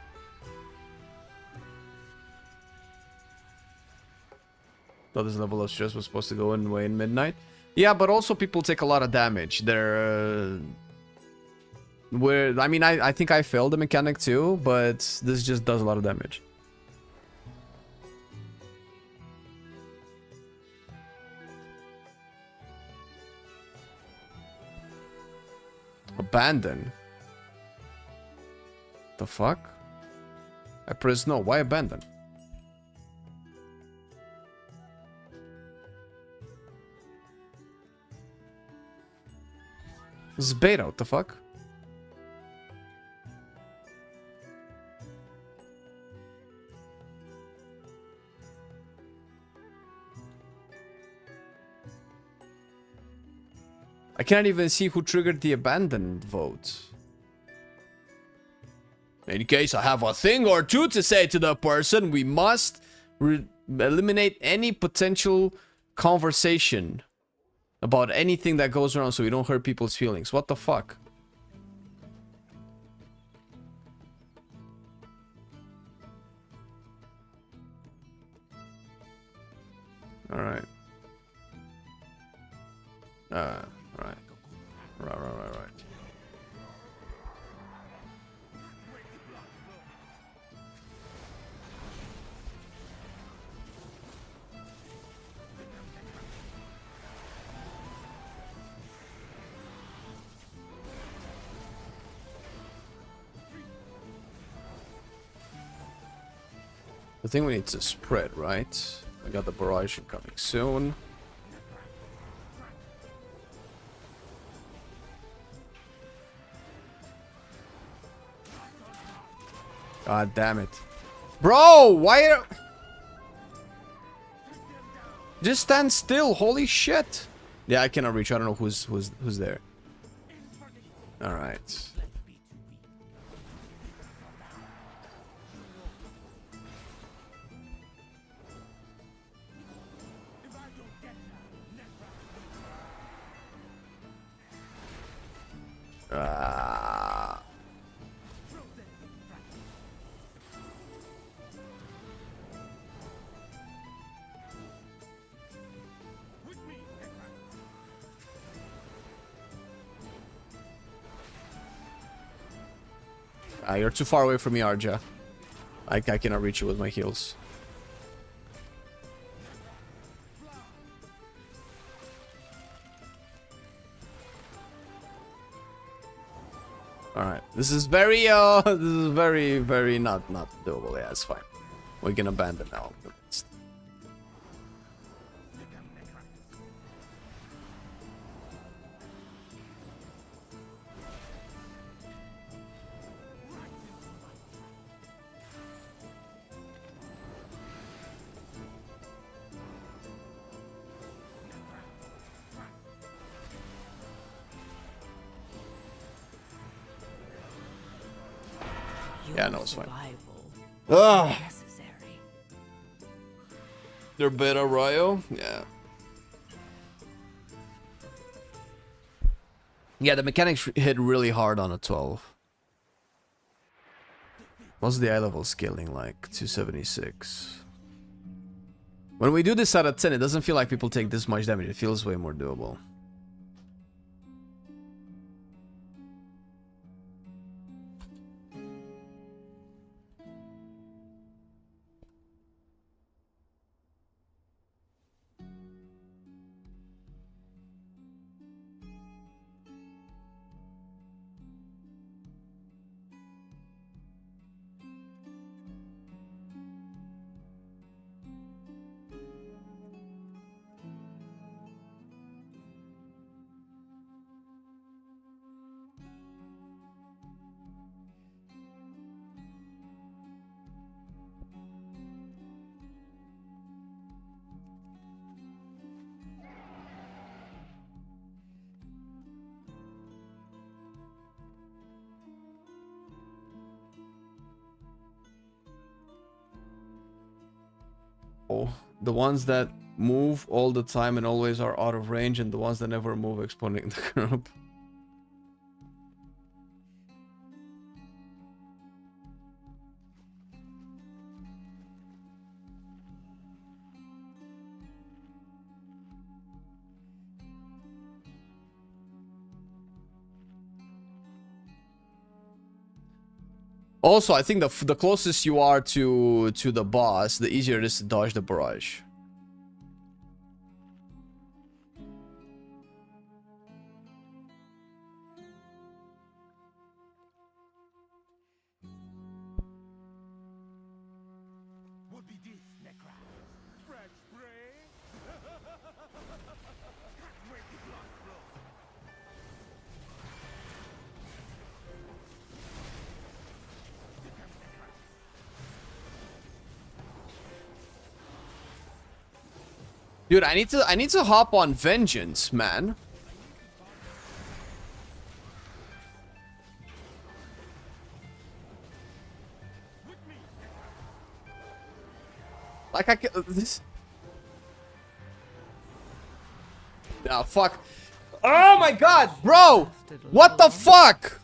Thought this level of stress was supposed to go in way in midnight. Yeah, but also people take a lot of damage. They're I mean, I think I failed the mechanic too, but this just does a lot of damage. Abandon. The fuck? I press no. Why abandon? This is beta. What the fuck? I can't even see who triggered the abandoned vote. In case I have a thing or two to say to the person, we must eliminate any potential conversation about anything that goes around so we don't hurt people's feelings. What the fuck? Alright. Right. Right. The thing we need to spread, right? I got the barrage coming soon. God damn it. Bro, why are... Just stand still, holy shit. Yeah, I cannot reach. I don't know who's there. Alright. You're too far away from me, Arja. I cannot reach you with my heals. Alright. This is very very not doable. Yeah, it's fine. We can abandon now. Yeah, no, it's fine. Ugh. They're beta Ryo? Yeah. Yeah, the mechanics hit really hard on a 12. What's the eye level scaling like? 276. When we do this out of 10, it doesn't feel like people take this much damage. It feels way more doable. The ones that move all the time and always are out of range, and the ones that never move exploding the group. Also, I think the closest you are to the boss, the easier it is to dodge the barrage. Dude, I need to hop on vengeance, man. Like I can, this. Ah, fuck. Oh my god, bro! What the fuck?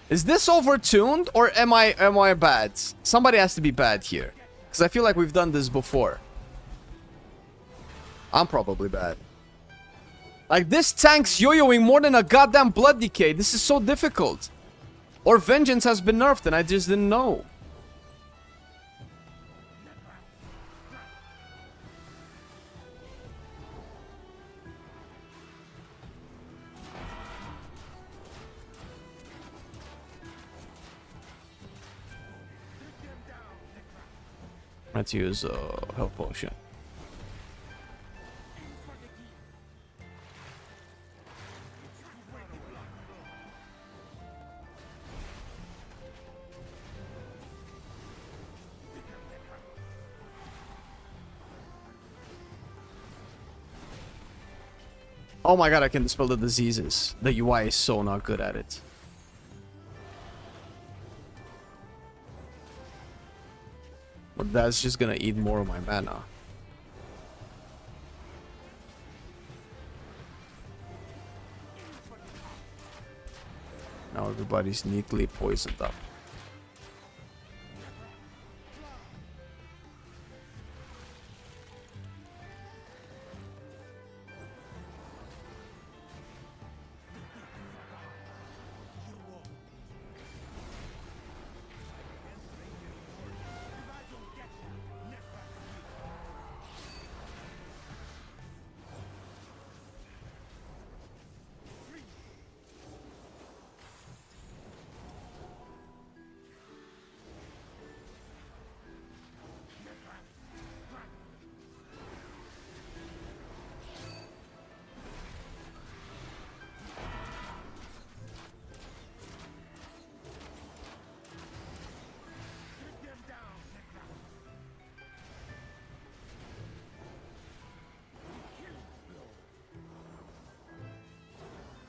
Is this overtuned or am I bad? Somebody has to be bad here. Because I feel like we've done this before. I'm probably bad. Like, this tank's yo-yoing more than a goddamn blood decay. This is so difficult. Or vengeance has been nerfed and I just didn't know. Let's use health potion. Oh my god, I can dispel the diseases. The UI is so not good at it. But that's just gonna eat more of my mana. Now everybody's neatly poisoned up.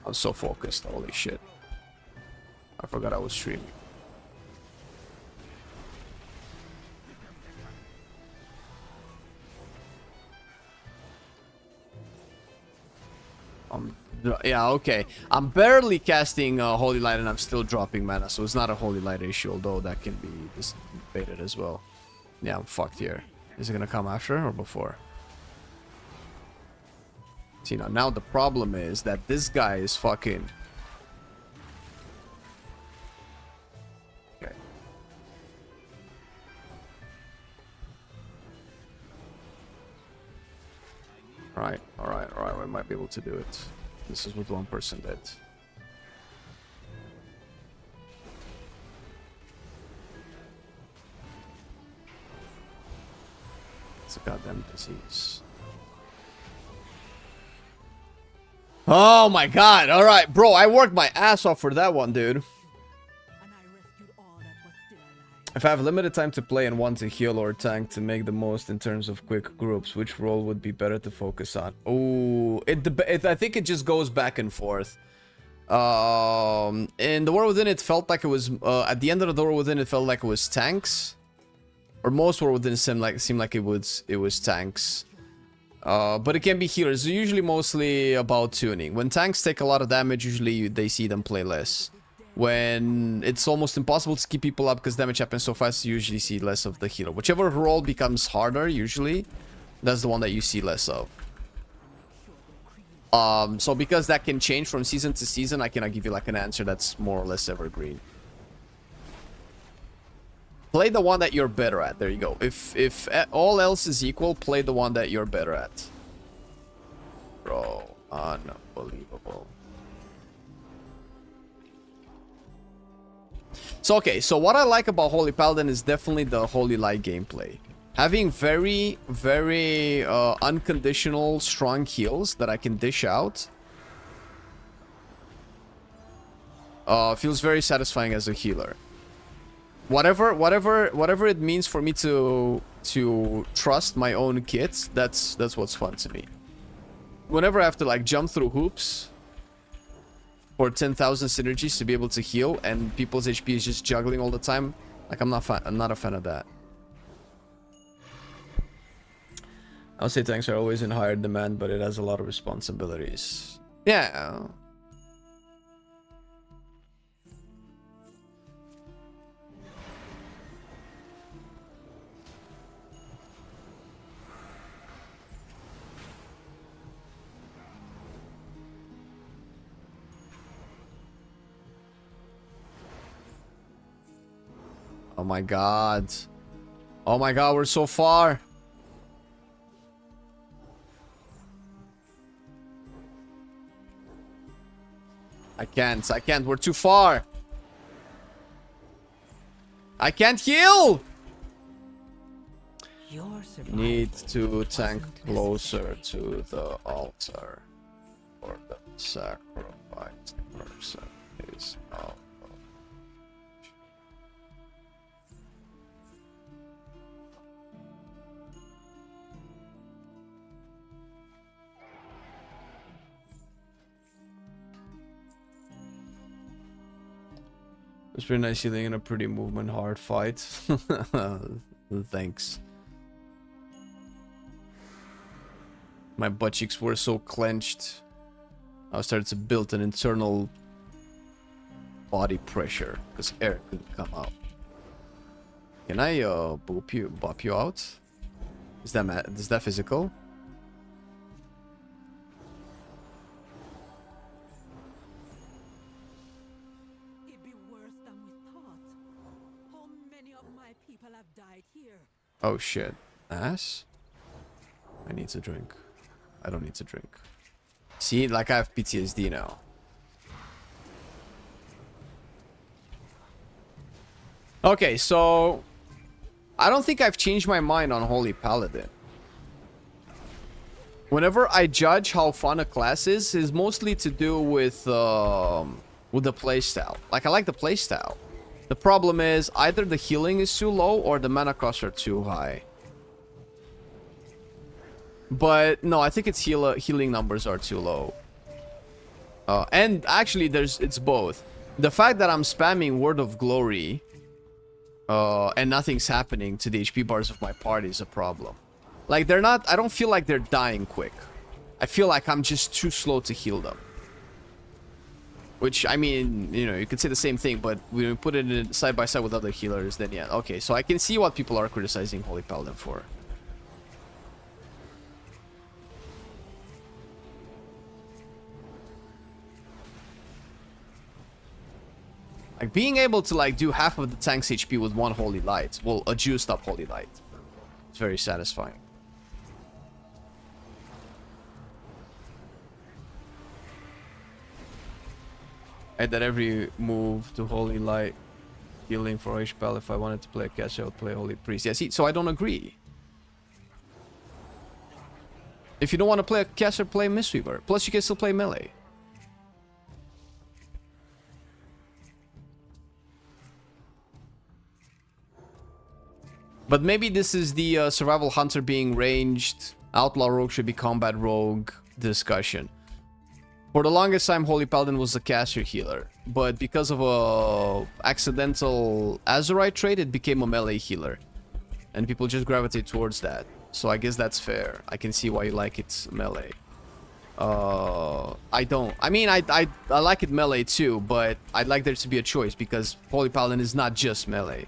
I'm so focused, holy shit. I forgot I was streaming. Yeah, okay. I'm barely casting Holy Light and I'm still dropping mana, so it's not a Holy Light issue, although that can be debated as well. Yeah, I'm fucked here. Is it gonna come after or before? See, now the problem is that this guy is fucking... Okay. Alright, we might be able to do it. This is with one person dead. It's a goddamn disease. Oh my god, alright, bro, I worked my ass off for that one, dude. And I rescued all that was still alive. If I have limited time to play and want to heal or tank to make the most in terms of quick groups, which role would be better to focus on? Oh, I think it just goes back and forth. In the War Within, it felt like it was, at the end of the War Within, it felt like it was tanks. Or most War Within seemed like it was tanks. But it can be healers. It's usually mostly about tuning. When tanks take a lot of damage, usually they see them play less. When it's almost impossible to keep people up because damage happens so fast, you usually see less of the healer. Whichever role becomes harder, usually, that's the one that you see less of. So because that can change from season to season, I cannot give you like an answer that's more or less evergreen. Play the one that you're better at. There you go. If all else is equal, play the one that you're better at. Bro, unbelievable. So, okay. So, what I like about Holy Paladin is definitely the Holy Light gameplay. Having very, very unconditional, strong heals that I can dish out. Feels very satisfying as a healer. Whatever it means for me to trust my own kit, that's what's fun to me. Whenever I have to like jump through hoops, for 10,000 synergies to be able to heal, and people's HP is just juggling all the time. Like, I'm not a fan of that. I'll say tanks are always in higher demand, but it has a lot of responsibilities. Yeah. Oh my god. Oh my god, we're so far. I can't, we're too far. I can't heal! Your survival Need to tank wasn't closer to the altar. For the sacrifice person is out. It's pretty nice healing in a pretty movement hard fight. Thanks. My butt cheeks were so clenched. I started to build an internal body pressure because air couldn't come out. Can I bop you out? Is that physical? It'd be worse than we thought. How many of my people have died here? Oh shit. Ass? I need to drink. I don't need to drink. See, like I have PTSD now. Okay, so I don't think I've changed my mind on Holy Paladin. Whenever I judge how fun a class is mostly to do with the playstyle. Like, I like the playstyle. The problem is either the healing is too low or the mana costs are too high. But no, I think it's healing numbers are too low. And actually, it's both. The fact that I'm spamming Word of Glory and nothing's happening to the HP bars of my party is a problem. Like, they're not... I don't feel like they're dying quick. I feel like I'm just too slow to heal them. Which, I mean, you know, you could say the same thing, but when we put it in side by side with other healers, then yeah. Okay, so I can see what people are criticizing Holy Paladin for. Like, being able to, like, do half of the tank's HP with one Holy Light. Well, a juiced up Holy Light. It's very satisfying. I did every move to Holy Light. Healing for HPL. If I wanted to play a caster, I would play Holy Priest. Yeah, see, so I don't agree. If you don't want to play a caster, play Mistweaver. Plus, you can still play melee. But maybe this is the survival hunter being ranged, outlaw rogue should be combat rogue discussion. For the longest time, Holy Paladin was a caster healer, but because of a accidental Azurite trait, it became a melee healer, and people just gravitate towards that. So I guess that's fair. I can see why you like it melee. I don't. I mean, I like it melee too, but I'd like there to be a choice because Holy Paladin is not just melee.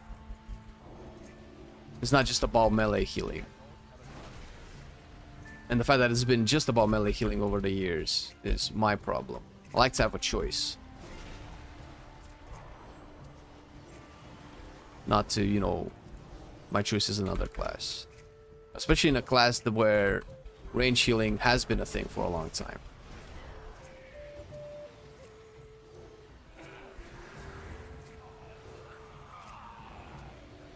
It's not just about melee healing. And the fact that it's been just about melee healing over the years is my problem. I like to have a choice. Not to, you know, my choice is another class. Especially in a class where range healing has been a thing for a long time.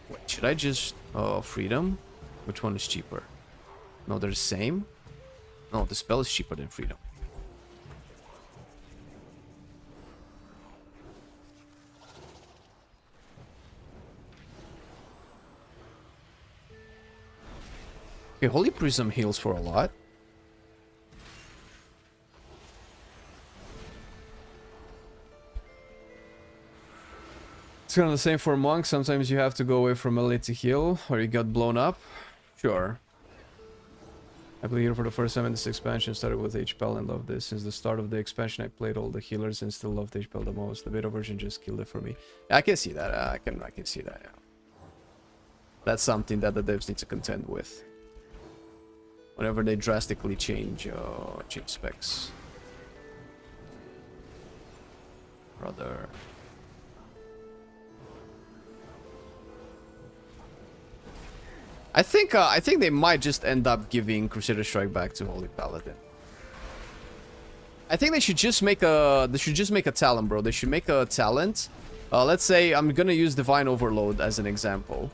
Wait, should I just... freedom? Which one is cheaper? No, they're the same? No, the spell is cheaper than freedom. Okay, Holy Prism heals for a lot. It's kind of the same for monks. Sometimes you have to go away from melee to heal, or you got blown up. Sure. I played here for the first time in this expansion. Started with HPL and loved this. Since the start of the expansion, I played all the healers and still loved HPL the most. The beta version just killed it for me. I can see that. I can see that. Yeah. That's something that the devs need to contend with. Whenever they drastically change specs. Brother. I think they might just end up giving Crusader Strike back to Holy Paladin. I think they should just make a talent, bro. They should make a talent. Let's say I'm gonna use Divine Overload as an example.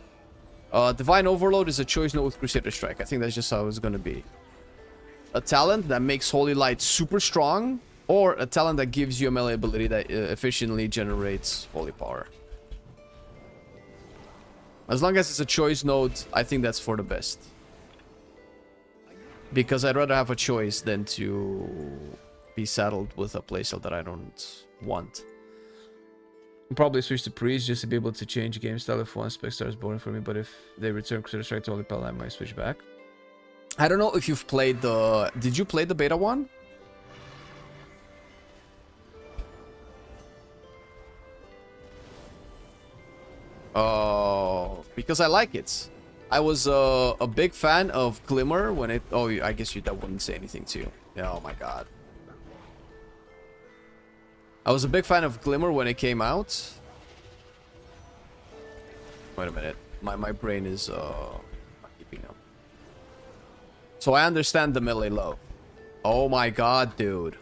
Divine Overload is a choice node with Crusader Strike. I think that's just how it's gonna be. A talent that makes Holy Light super strong, or a talent that gives you a melee ability that efficiently generates Holy Power. As long as it's a choice node, I think that's for the best. Because I'd rather have a choice than to be saddled with a playstyle that I don't want. I'll probably switch to Priest just to be able to change game style if one spec starts boring for me, but if they return Crusader Strike to Holy Paladin, I might switch back. I don't know if you've played the... Did you play the beta one? Because I like it. I was a big fan of Glimmer when it... Oh, I guess that wouldn't say anything to you. Yeah, oh my god. I was a big fan of Glimmer when it came out. Wait a minute. My brain is not keeping up. So I understand the melee love. Oh my god, dude.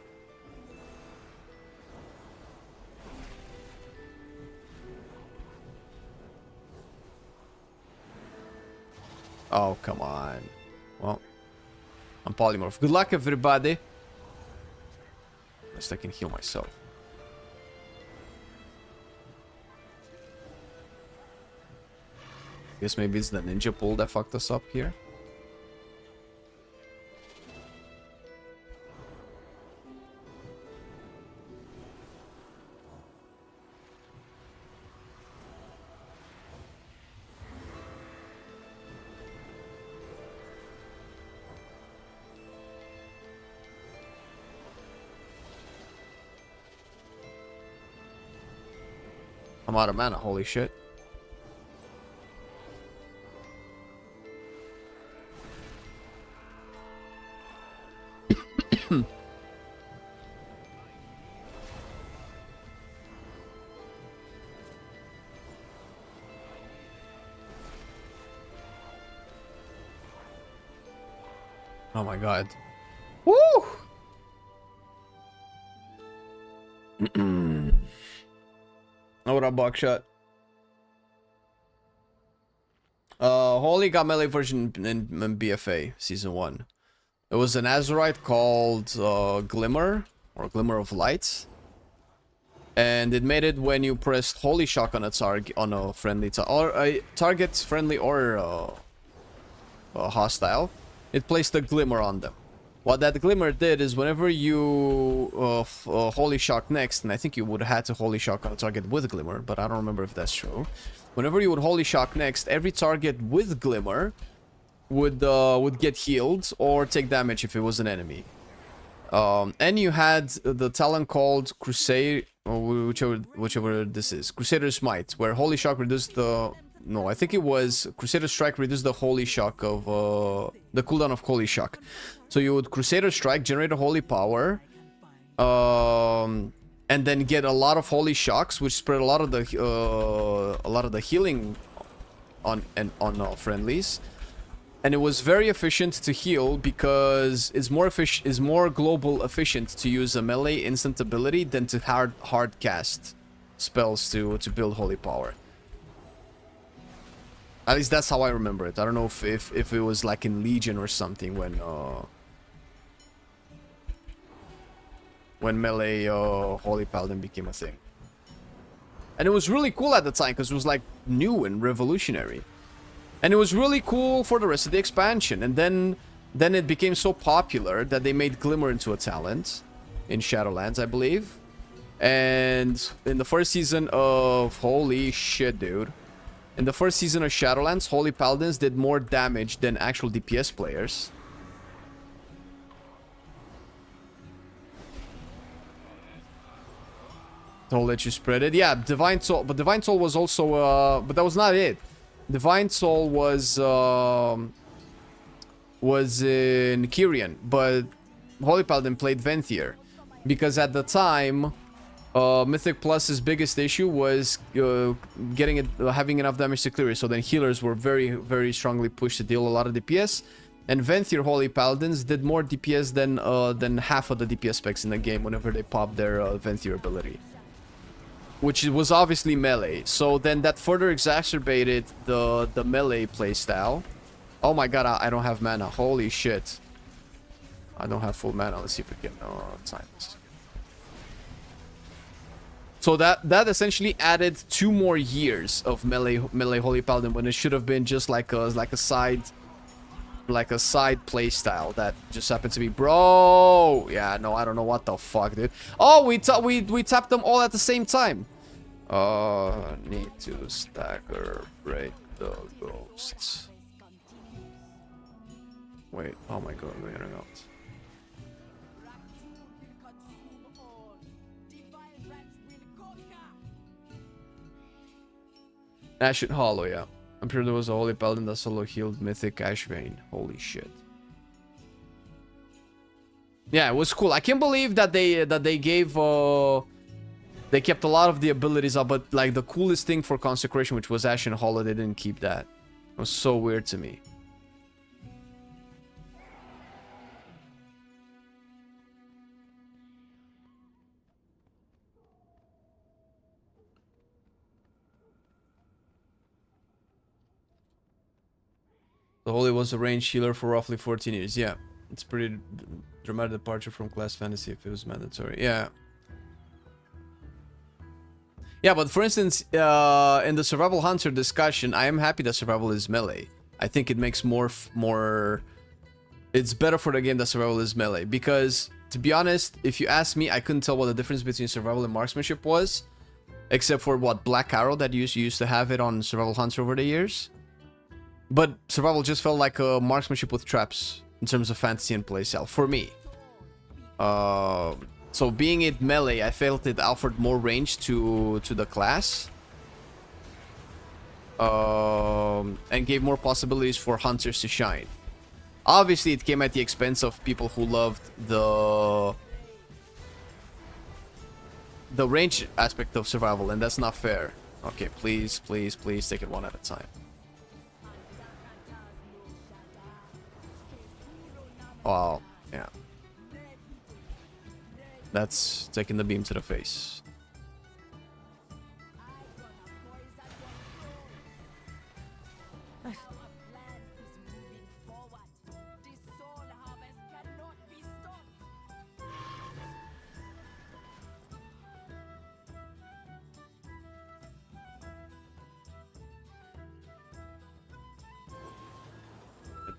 Oh, come on. Well, I'm polymorph. Good luck, everybody. At least I can heal myself. Guess maybe it's the ninja pull that fucked us up here. I'm out of mana, holy shit. Oh my god. Woo! What up, Buckshot? Holy got melee version in BFA Season 1. It was an Azurite called Glimmer, or Glimmer of Light. And it made it when you pressed Holy Shock on a target, on a friendly or a target, friendly or hostile. It placed a Glimmer on them. What that Glimmer did is whenever you Holy Shock next, and I think you would have had to Holy Shock on a target with Glimmer, but I don't remember if that's true. Whenever you would Holy Shock next, every target with Glimmer would get healed or take damage if it was an enemy. And you had the talent called Crusade, or whichever this is, Crusader's Might, where Holy Shock reduced the... No, I think it was Crusader Strike reduced the Holy Shock of... the cooldown of Holy Shock. So you would Crusader Strike, generate a Holy Power, and then get a lot of Holy Shocks, which spread a lot of the healing on friendlies. And it was very efficient to heal because it's more global efficient to use a melee instant ability than to hard cast spells to build Holy Power. At least that's how I remember it. I don't know if it was like in Legion or something when melee Holy Paladin became a thing. And it was really cool at the time because it was like new and revolutionary. And it was really cool for the rest of the expansion. And then it became so popular that they made Glimmer into a talent in Shadowlands, I believe. And in the first season of... Holy shit, dude. In the first season of Shadowlands, Holy Paladins did more damage than actual DPS players. Don't let you spread it. Yeah, Divine Soul. But Divine Soul was also... but that was not it. Divine Soul was in Kyrian. But Holy Paladin played Venthyr. Because at the time... Mythic Plus's biggest issue was having enough damage to clear it. So then healers were very, very strongly pushed to deal a lot of DPS. And Venthyr Holy Paladins did more DPS than half of the DPS specs in the game whenever they popped their Venthyr ability. Which was obviously melee. So then that further exacerbated the melee playstyle. Oh my god, I don't have mana. Holy shit. I don't have full mana. Let's see if we can time this. So that essentially added 2 more years of melee Holy Paladin when it should have been just like a side play style that just happened to be, bro. Yeah, no, I don't know what the fuck, dude. Oh, we tapped them all at the same time. Need to stagger break the ghosts. Wait, oh my god, we're running out. Ashen Hollow, yeah. I'm sure there was a Holy Paladin that solo healed Mythic Ashvane. Holy shit. Yeah, it was cool. I can't believe that they gave they kept a lot of the abilities up, but like the coolest thing for Consecration, which was Ashen Hollow, they didn't keep that. It was so weird to me. The Holy was a range healer for roughly 14 years. Yeah, it's pretty dramatic departure from class fantasy if it was mandatory. Yeah. Yeah, but for instance, in the Survival Hunter discussion, I am happy that Survival is melee. I think it makes more... It's better for the game that Survival is melee. Because, to be honest, if you ask me, I couldn't tell what the difference between Survival and Marksmanship was. Except for, what, Black Arrow that used to have it on Survival Hunter over the years. But Survival just felt like a Marksmanship with traps in terms of fantasy and playstyle, for me. So being it melee, I felt it offered more range to the class. And gave more possibilities for hunters to shine. Obviously, it came at the expense of people who loved the range aspect of Survival, and that's not fair. Okay, please, please, please take it one at a time. Wow, yeah. That's taking the beam to the face.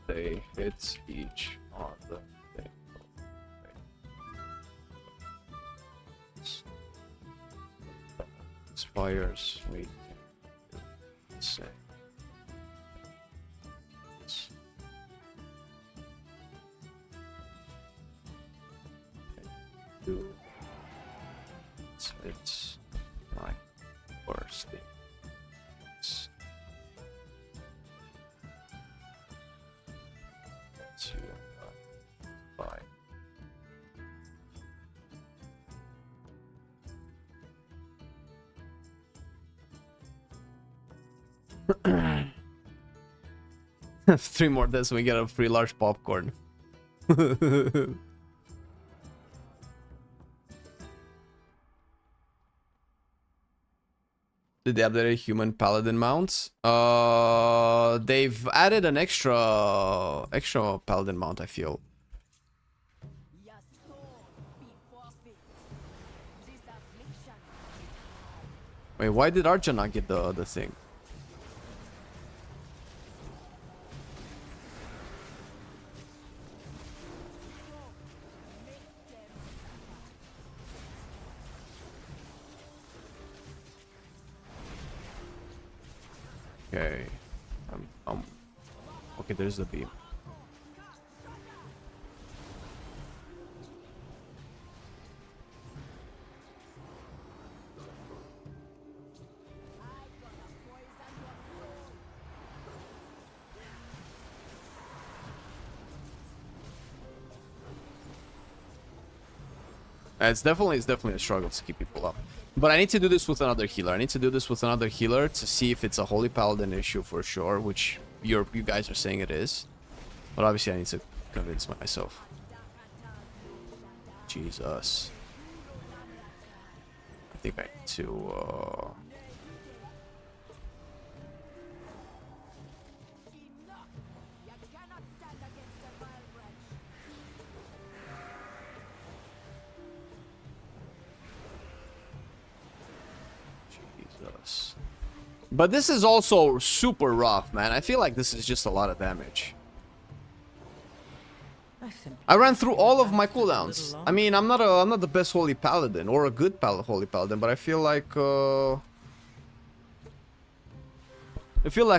They hit each on the thing. Spires, wait. Say. It's my worst thing. Bye. 3 more deaths and we get a free large popcorn. Did they update human paladin mounts? They've added an extra paladin mount, I feel. Wait, why did Arja not get the thing? Okay. Okay, there's the beam. It's definitely a struggle to keep people up. But I need to do this with another healer. I need to do this with another healer to see if it's a Holy Paladin issue for sure, which you guys are saying it is. But obviously I need to convince myself. Jesus. I think I need to... Jesus. But this is also super rough, man. I feel like this is just a lot of damage. I ran through all of my cooldowns. I mean, I'm not the best Holy Paladin or a good Holy Paladin, but I feel like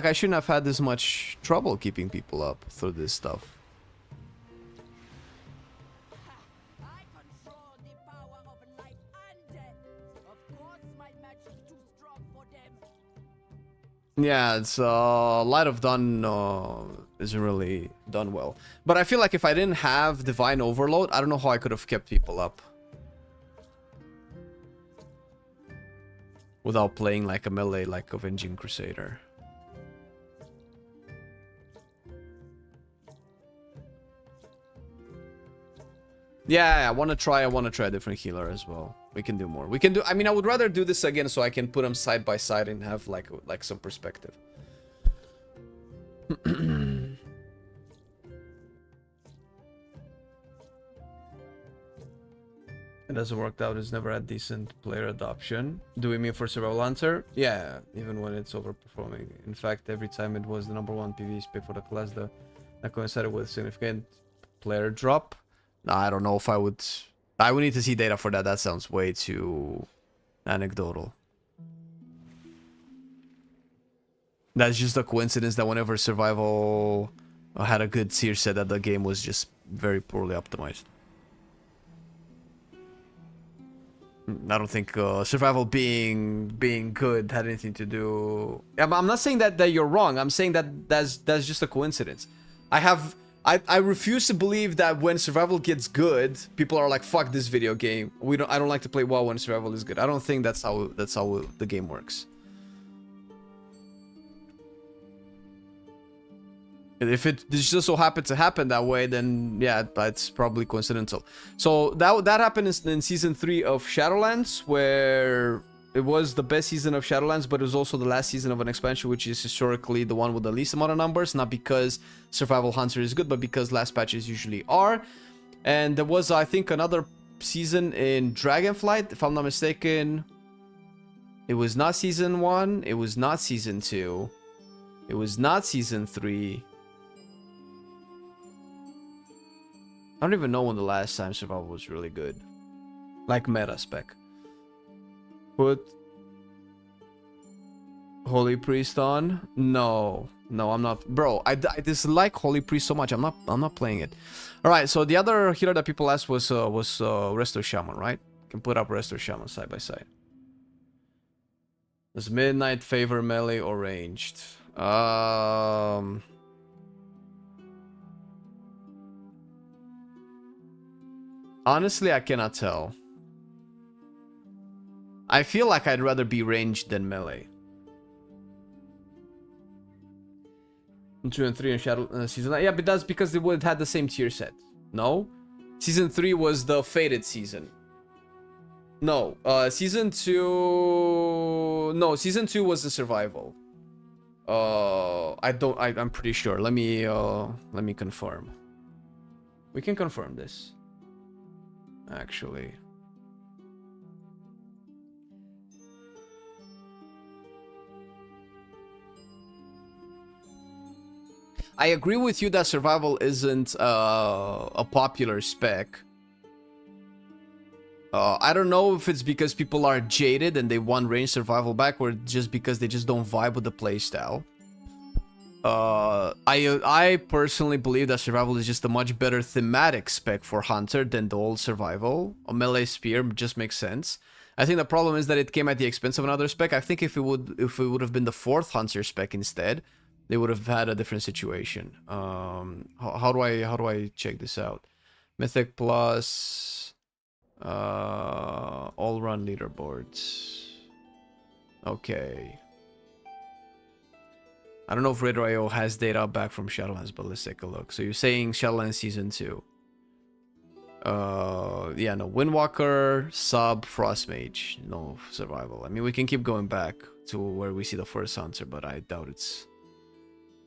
I shouldn't have had this much trouble keeping people up through this stuff. I control the power of life and death. Of course, my magic is too strong for them. Yeah, it's Light of Dawn isn't really done well. But I feel like if I didn't have Divine Overload, I don't know how I could have kept people up. Without playing like a melee, like Avenging Crusader. Yeah, I want to try a different healer as well. We can do more. We can do, I mean, I would rather do this again so I can put them side by side and have like some perspective. It hasn't worked out. It's never had decent player adoption. Do we mean for Survival Hunter? Yeah, even when it's overperforming. In fact, every time it was the #1 PvE spec for the class, that coincided with significant player drop. No, I don't know if I would need to see data for that. That sounds way too anecdotal. That's just a coincidence that whenever Survival had a good tier set, that the game was just very poorly optimized. I don't think Survival being good had anything to do. I'm not saying that you're wrong. I'm saying that's just a coincidence. I refuse to believe that when Survival gets good, people are like, "Fuck this video game. I don't like to play WoW when Survival is good." I don't think that's how the game works. If it just so happened to happen that way, then yeah, it's probably coincidental. So that happened in season 3 of Shadowlands, where it was the best season of Shadowlands, but it was also the last season of an expansion, which is historically the one with the least amount of numbers. Not because Survival Hunter is good, but because last patches usually are. And there was, I think, another season in Dragonflight, if I'm not mistaken. It was not season 1. It was not season 2. It was not season 3. I don't even know when the last time Survival was really good. Like meta spec. Put Holy Priest on? No, I'm not. Bro, I dislike Holy Priest so much. I'm not playing it. All right, so the other healer that people asked was Resto Shaman, right? You can put up Resto Shaman side by side. Does Midnight favor melee or ranged? Honestly, I cannot tell. I feel like I'd rather be ranged than melee. 2 and 3 in Shadow season. Yeah, but that's because they would have had the same tier set. No? Season 3 was the Fated season. No, season 2... No, season 2 was the Survival. I'm pretty sure. Let me confirm. We can confirm this. Actually. I agree with you that Survival isn't a popular spec. I don't know if it's because people are jaded and they want range Survival back, or just because they just don't vibe with the playstyle. I personally believe that survival is just a much better thematic spec for hunter than the old survival. A melee spear just makes sense. I think the problem is that it came at the expense of another spec. I think if it would have been the fourth hunter spec instead, they would have had a different situation. How do I check this out? Mythic plus all run leaderboards. Okay. I don't know if Raider.io has data back from Shadowlands, but let's take a look. So you're saying Shadowlands Season 2. Yeah, no. Windwalker, Sub, Frostmage. No survival. I mean, we can keep going back to where we see the first hunter, but I doubt it's...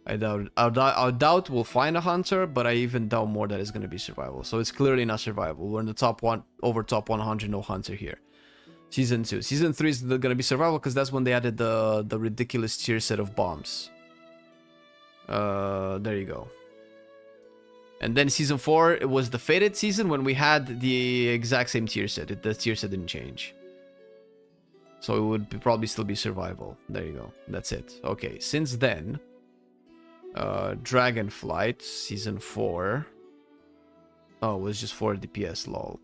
I doubt we'll find a hunter, but I even doubt more that it's going to be survival. So it's clearly not survival. We're in the top 100, no hunter here. Season 2. Season 3 is going to be survival because that's when they added the ridiculous tier set of bombs. There you go. And then season 4, it was the Fated season when we had the exact same tier set. The tier set didn't change. So it would probably still be survival. There you go. That's it. Okay, since then... Dragonflight, season 4. Oh, it was just 4 DPS, lol.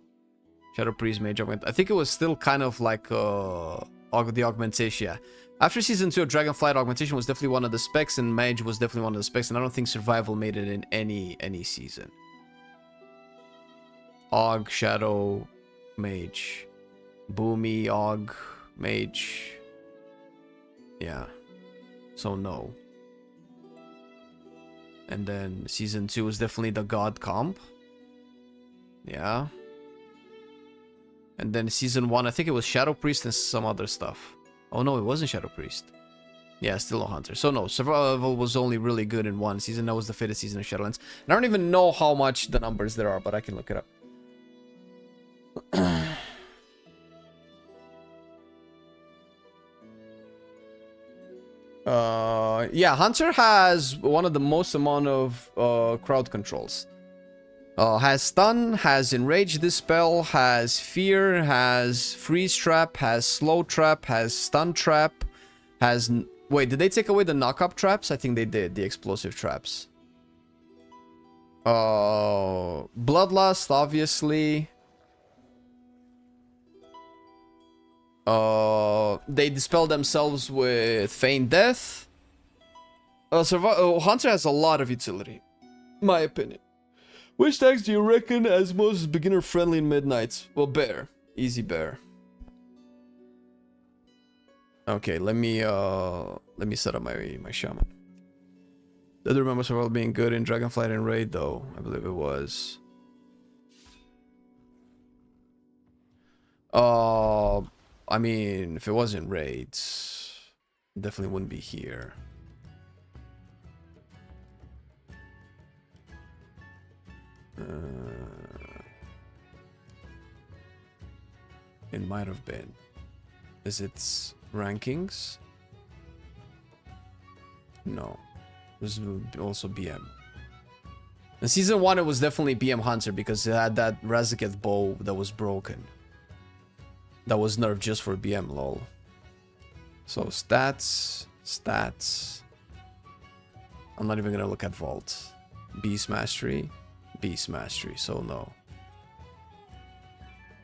Shadow Priest, Mage Augment. I think it was still kind of like the augmentation, yeah. After season 2 of Dragonflight, augmentation was definitely one of the specs, and Mage was definitely one of the specs, and I don't think survival made it in any season. Aug, Shadow, Mage. Boomy, Aug, Mage. Yeah. So no. And then season 2 is definitely the God comp. Yeah. And then season 1, I think it was Shadow Priest and some other stuff. Oh no, it wasn't Shadow Priest. Yeah, still no hunter. So no, survival was only really good in one season. That was the Fated season of Shadowlands. And I don't even know how much the numbers there are, but I can look it up. Yeah, Hunter has one of the most amount of crowd controls. Has stun, has enrage dispel, has fear, has freeze trap, has slow trap, has stun trap, has... Wait, did they take away the knock-up traps? I think they did, the explosive traps. Bloodlust, obviously. They dispel themselves with Feign Death. Hunter has a lot of utility, my opinion. Which tags do you reckon as most beginner friendly in Midnights? Well, Bear. Easy Bear. Okay, let me set up my shaman. Did I remember survival being good in Dragonflight and Raid though? I believe it was. I mean, if it wasn't Raids, definitely wouldn't be here. It might have been. Is it rankings? No. This would also BM. In season 1 it was definitely BM Hunter because it had that Razaketh bow that was broken. That was nerfed just for BM, lol. So stats. I'm not even gonna look at Vault. Beast Mastery, so no.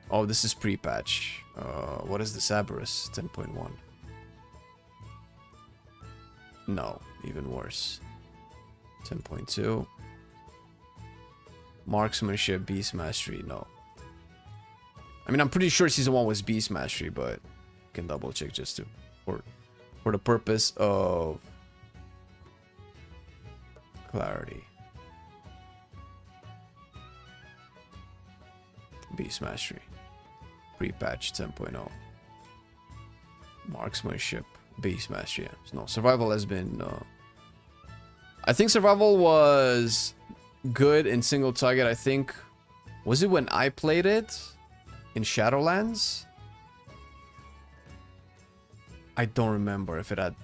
Oh, this is pre-patch. What is this? Aberrus 10.1. No, even worse. 10.2. Marksmanship, Beast Mastery, no. I mean, I'm pretty sure season 1 was Beast Mastery, but I can double check just to for the purpose of clarity. Beast Mastery. Pre-patch 10.0. Marksmanship. Beast Mastery. Yeah. No, survival has been... I think survival was good in single target. I think... Was it when I played it? In Shadowlands? I don't remember if it had...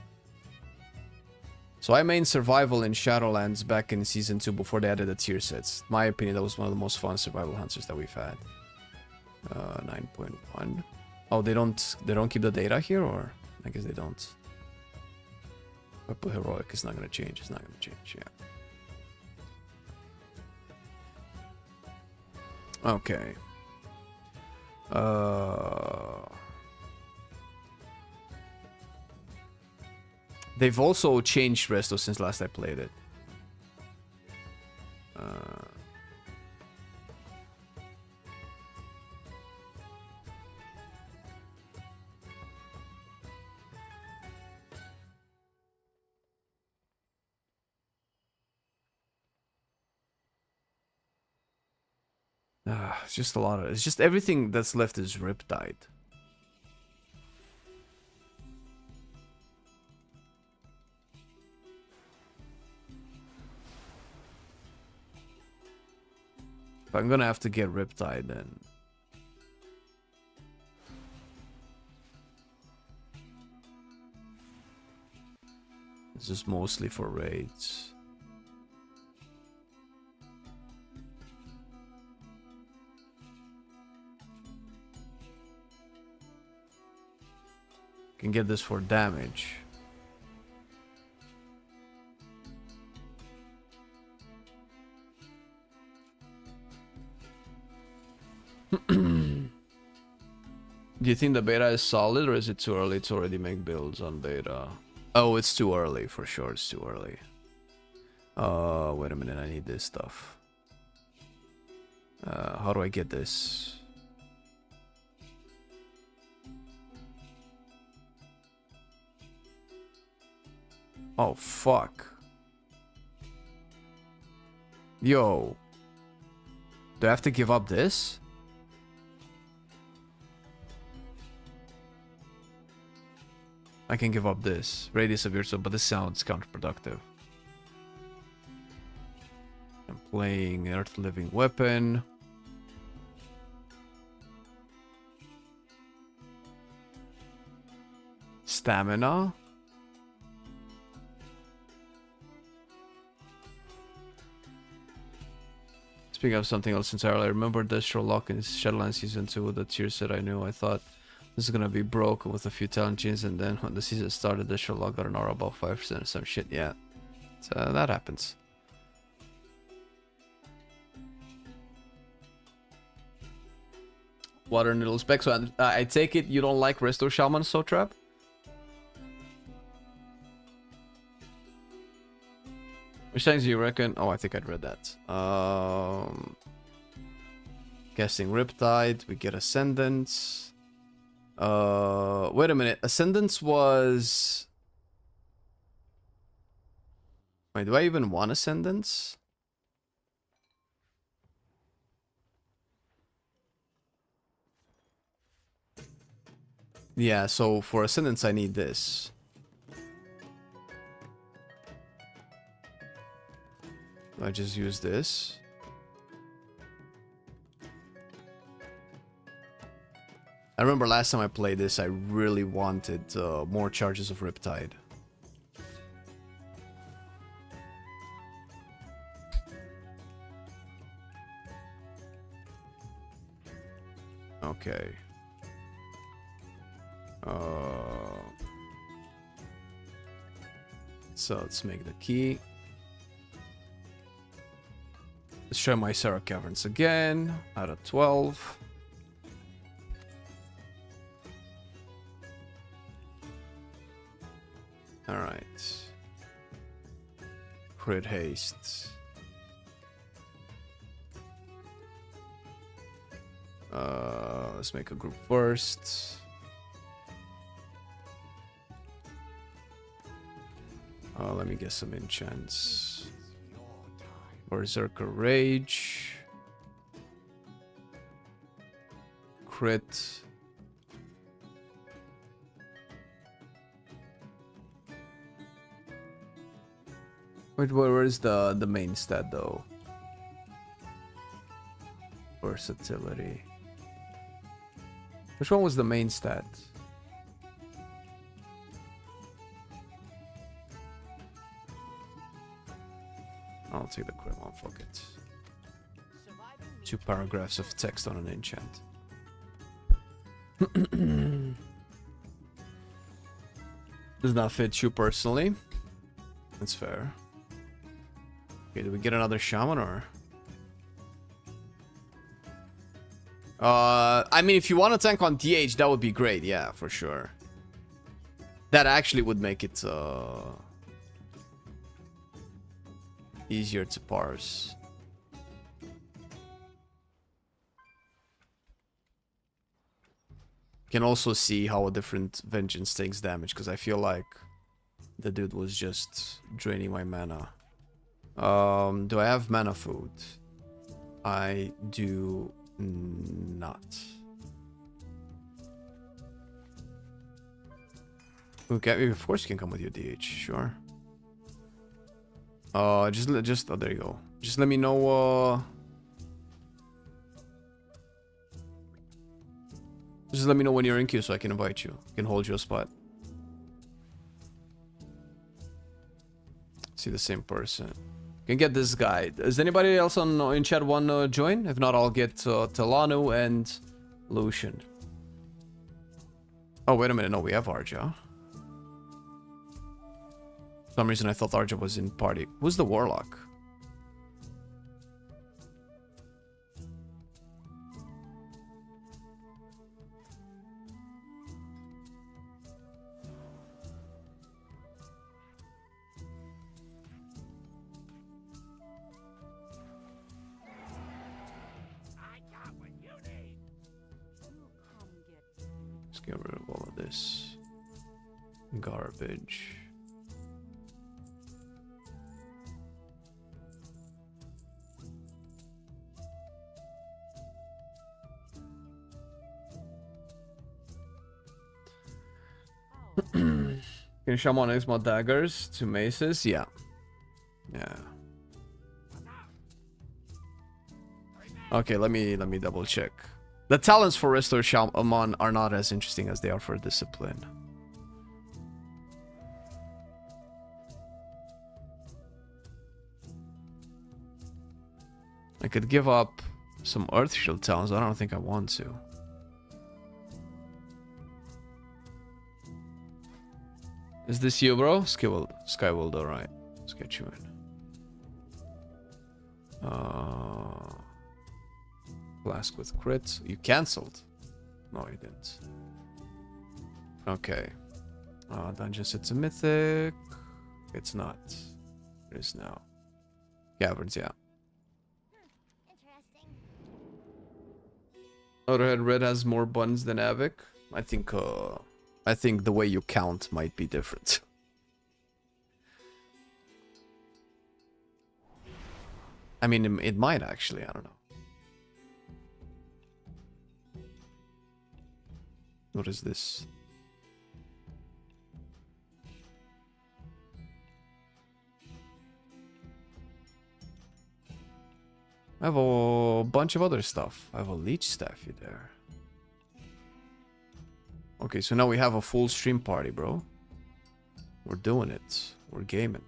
So I mained survival in Shadowlands back in season 2 before they added the tier sets. In my opinion, that was one of the most fun survival hunters that we've had. 9.1. Oh, they don't keep the data here, or I guess they don't. If I put heroic, it's not gonna change. It's not gonna change. Yeah. Okay. They've also changed Resto since last I played it. It's just a lot of... It's just everything that's left is Riptide. If I'm gonna have to get Riptide, then... This is mostly for raids. Can get this for damage. Do you think the beta is solid, or is it too early to already make builds on beta? Oh, it's too early, for sure, it's too early. Wait a minute, I need this stuff. How do I get this? Oh, fuck. Yo. Do I have to give up this? I can give up this. Radius of Virtual, but this sounds counterproductive. I'm playing Earth Living Weapon. Stamina. Speaking of something else entirely, I remember the Sherlock in Shadowlands Season 2 that Tyr said I knew. I thought this is gonna be broken with a few talent chains, and then when the season started, the Sherlock got an aura above 5% or some shit. Yeah, so that happens. Water Noodle Spec. So I take it you don't like Resto Shaman So Trap? Which things do you reckon? Oh, I think I'd read that. Guessing Riptide. We get Ascendance. Wait a minute. Ascendance was... Wait, do I even want Ascendance? Yeah, so for Ascendance I need this. I just use this. I remember last time I played this, I really wanted more charges of Riptide. Okay. So let's make the key. Let's try my Sarah Caverns again. Out of 12. Alright. Crit haste. Let's make a group first. Let me get some enchants. Berserker Rage. Crit. Wait, where is the main stat though? Versatility. Which one was the main stat? I'll take the quick one, fuck it. 2 paragraphs of text on an enchant. Does not fit you personally. That's fair. Okay, do we get another shaman or? I mean, if you want to tank on DH, that would be great. Yeah, for sure. That actually would make it easier to parse. Can also see how a different vengeance takes damage, because I feel like the dude was just draining my mana. Do I have mana food? I do not. Okay, of course you can come with your DH, sure. Just oh, there you go. Just let me know. Just let me know when you're in queue so I can invite you. I can hold you a spot. See the same person. Can get this guy. Does anybody else in chat want to join? If not, I'll get Telanu and Lucian. Oh, wait a minute. No, we have Arja. For some reason, I thought Arja was in party. Who's the Warlock? Let's get rid of all of this garbage. Can Shaman use more daggers to maces? Yeah. Yeah. Okay, let me double check. The talents for Restore Shaman are not as interesting as they are for Discipline. I could give up some Earth Shield talents. I don't think I want to. Is this you, bro? Skyworld, alright. Let's get you in. Flask with crit. You cancelled? No, you didn't. Okay. Dungeons, it's a mythic. It's not. It is now. Caverns, yeah. Interesting. Otherhead Red has more buttons than Avic. I think the way you count might be different. I mean, it might actually. I don't know. What is this? I have a bunch of other stuff. I have a leech staff there. Okay, so now we have a full stream party, bro. We're doing it. We're gaming.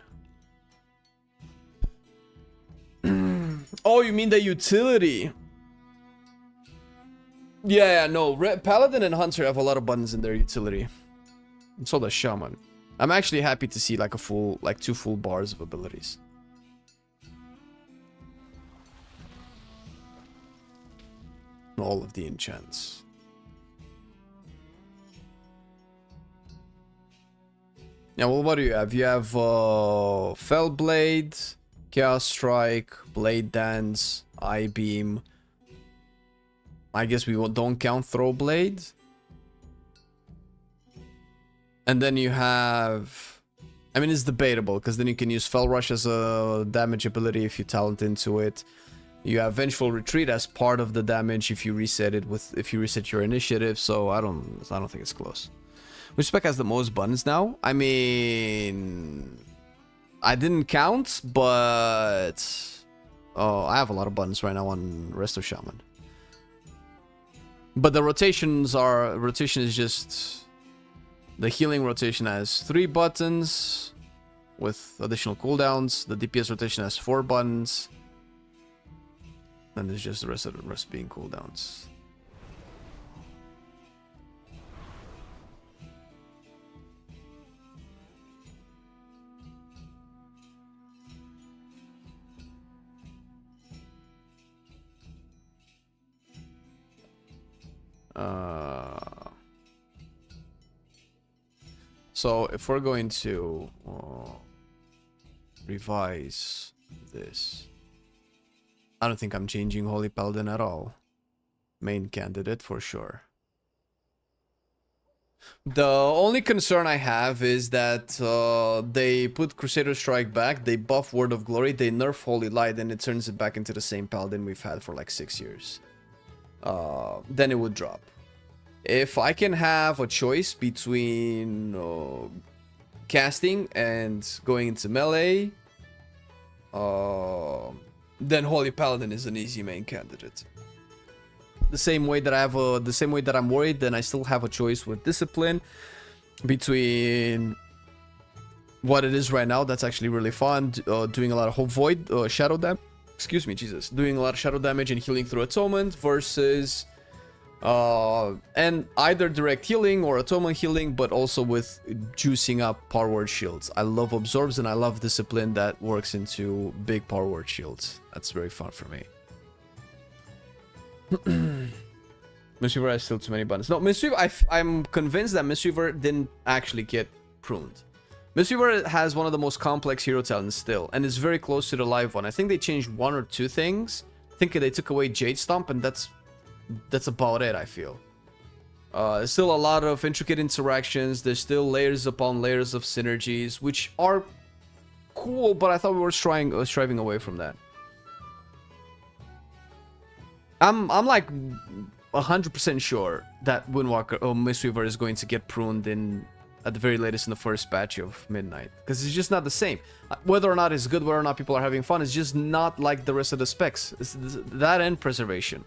Oh, you mean the utility? Yeah, no. Paladin and Hunter have a lot of buttons in their utility. And so does Shaman. I'm actually happy to see like like 2 full bars of abilities. All of the enchants. Yeah, well, what do you have? You have Fell Blade, Chaos Strike, Blade Dance, Eye Beam. I guess we don't count Throw Blade. And then you have... I mean, it's debatable, because then you can use Fell Rush as a damage ability if you talent into it. You have Vengeful Retreat as part of the damage if you reset it if you reset your initiative, so I don't think it's close. Which spec has the most buttons now? I mean, I didn't count, but I have a lot of buttons right now on Resto Shaman. But the rotation is just the healing rotation has 3 buttons with additional cooldowns. The DPS rotation has 4 buttons. Then there's just the rest being cooldowns. So if we're going to revise this, I don't think I'm changing Holy Paladin at all. Main candidate for sure. The only concern I have is that they put Crusader Strike back, they buff Word of Glory, they nerf Holy Light, and it turns it back into the same Paladin we've had for like 6 years. Then it would drop. If I can have a choice between casting and going into melee, then Holy Paladin is an easy main candidate. The same way that I'm worried, then I still have a choice with discipline between what it is right now. That's actually really fun, doing a lot of void shadow damage. Excuse me, Jesus, doing a lot of shadow damage and healing through atonement versus and either direct healing or atonement healing, but also with juicing up power word shields. I love absorbs and I love discipline that works into big power word shields. That's very fun for me. Mistweaver has still too many buttons. No, Mistweaver, I'm convinced that Mistweaver didn't actually get pruned. Mistweaver has one of the most complex hero talents still, and is very close to the live one. I think they changed 1 or 2 things. I think they took away Jade Stomp, and that's about it, I feel. There's still a lot of intricate interactions. There's still layers upon layers of synergies, which are cool, but I thought we were striving away from that. I'm like 100% sure that Windwalker or Mistweaver is going to get pruned at the very latest in the first patch of Midnight, because it's just not the same. Whether or not it's good, whether or not people are having fun, it's just not like the rest of the specs. It's that and preservation.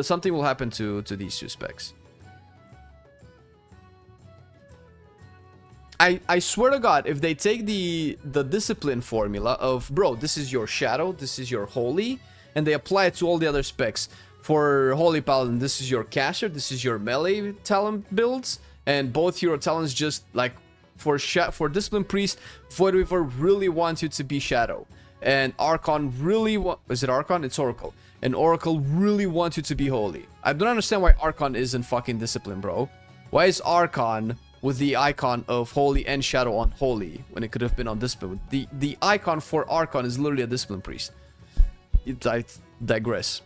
Something will happen to these 2 specs. I swear to God, if they take the discipline formula of, bro, this is your shadow, this is your holy, and they apply it to all the other specs. For Holy Paladin, this is your caster, this is your melee talent builds, and both hero talents just like for Discipline Priest, Void Weaver really wants you to be Shadow, and Archon really is it Archon? It's Oracle, and Oracle really wants you to be Holy. I don't understand why Archon isn't fucking Discipline, bro. Why is Archon with the icon of Holy and Shadow on Holy when it could have been on Discipline? The icon for Archon is literally a Discipline Priest. I digress.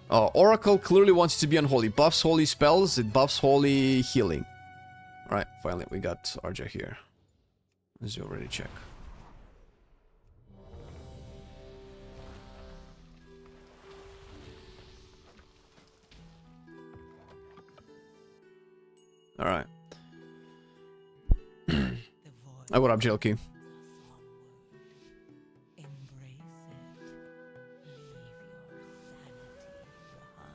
Oracle clearly wants you to be unholy. Buffs holy spells, it buffs holy healing. Alright, finally we got Arja here. As you already check. Alright. Oh, what up, JLK?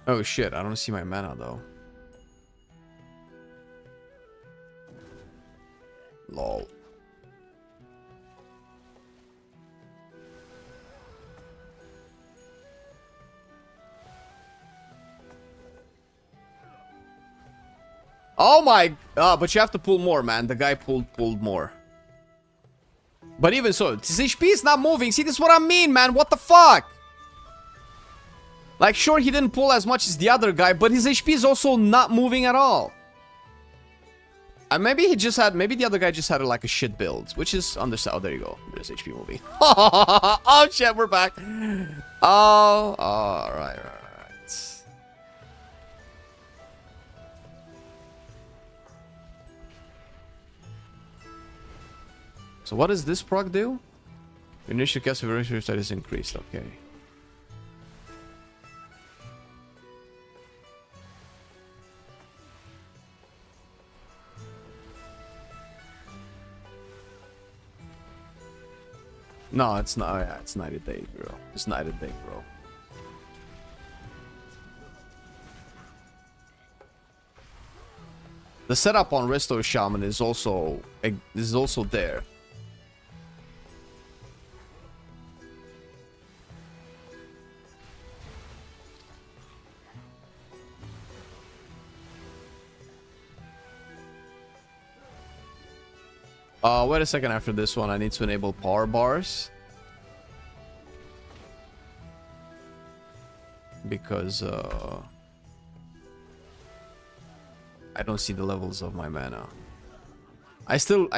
Oh shit, I don't see my mana though. Lol. Oh my... but you have to pull more, man. The guy pulled more. But even so, his HP is not moving. See, this is what I mean, man. What the fuck? Like, sure, he didn't pull as much as the other guy, but his HP is also not moving at all. And maybe the other guy just had like a shit build, which is understandable. Oh, there you go. There's HP moving. Oh shit, we're back. Oh, alright. So what does this proc do? Your initial cast variation stat is increased. Okay. No, it's not. Oh, yeah, it's Night and Day, bro. It's Night and Day, bro. The setup on Resto Shaman is also there. Wait a second, after this one I need to enable power bars. Because I don't see the levels of my mana. I still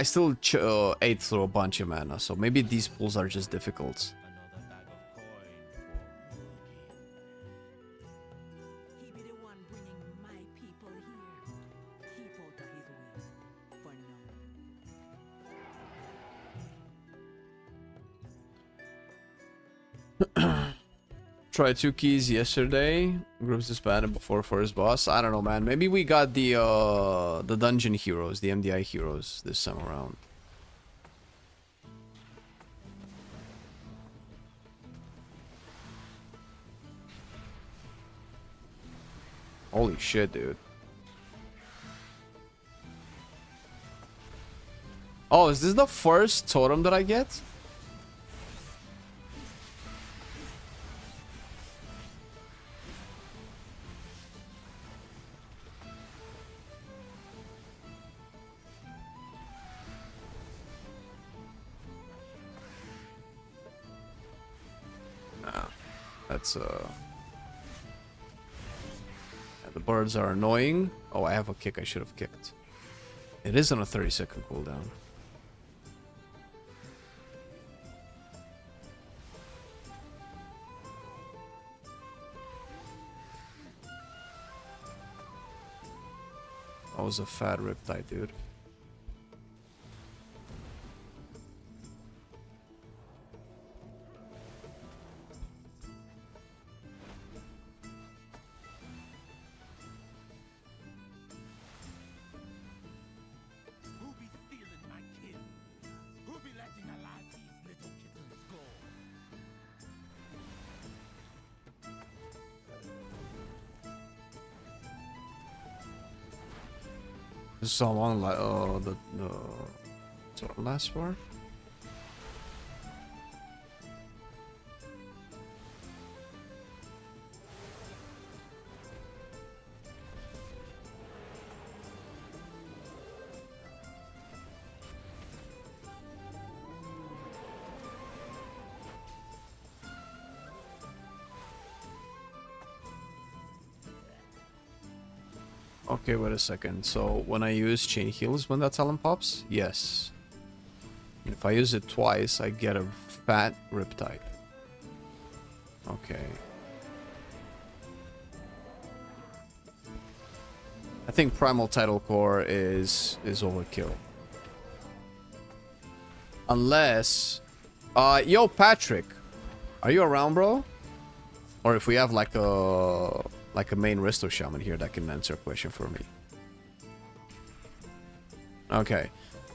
ate through a bunch of mana, so maybe these pulls are just difficult. Another bag of coin for Ruby. He be the one bringing my people here. Keep out of his way. For now. Tried 2 keys yesterday. Groups disbanded before first boss. I don't know, man. Maybe we got the dungeon heroes, the MDI heroes this time around. Holy shit, dude. Oh, is this the first totem that I get? That's yeah, the birds are annoying. Oh, I have a kick I should have kicked. It is on a 30-second cooldown. That was a fat riptide, dude. Who be stealing my kids? Who be letting alive these little kittens go? This is how long, like, the sort of last for? Okay, wait a second. So when I use chain heals when that talent pops? Yes. If I use it twice, I get a fat riptide. Okay. I think Primal Title Core is overkill. Unless... yo, Patrick. Are you around, bro? Or if we have like a main resto shaman here that can answer a question for me. Okay.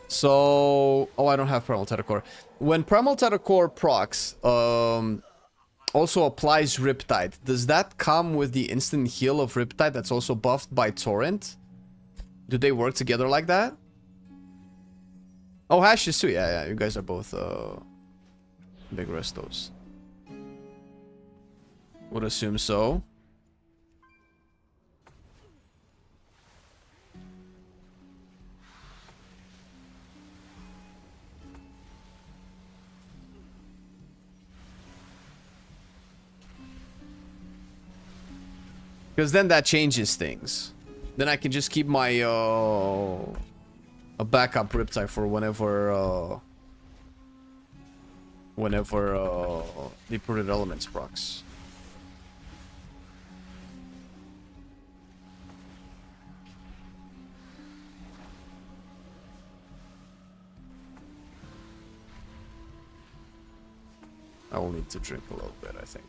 So... Oh, I don't have Primal Title Core. When Primal Title Core procs also applies Riptide, does that come with the instant heal of Riptide that's also buffed by Torrent? Do they work together like that? Oh, Hashes too. Yeah, you guys are both big restos. Would assume so. Because then that changes things. Then I can just keep my a backup Riptide for whenever Deep-Rooted Elements procs. I will need to drink a little bit, I think.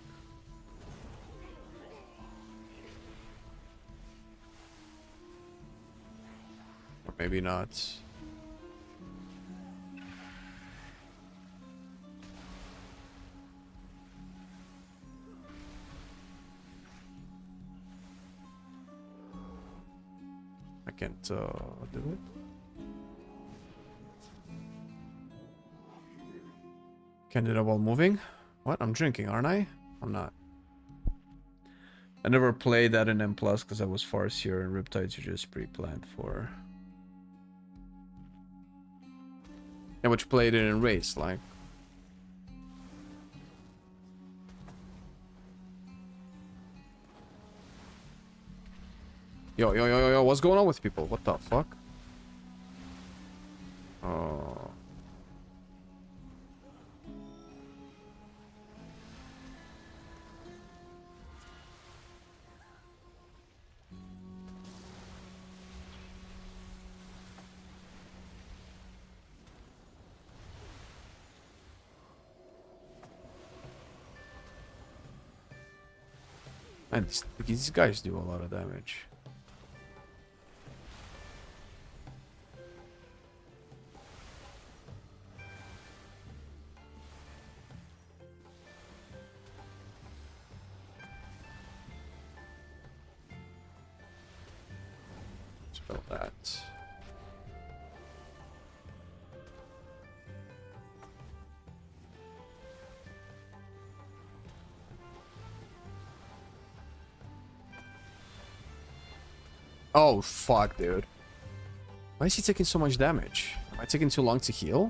Or maybe not. I can't do it. Can't do that while moving? What? I'm drinking, aren't I? I'm not. I never played that in M+, because I was Farseer and Riptides are just pre-planned for... Yeah, but you played it in race, like... Yo, what's going on with people? What the fuck? Oh. And these guys do a lot of damage. Spell that. Oh, fuck, dude. Why is he taking so much damage? Am I taking too long to heal?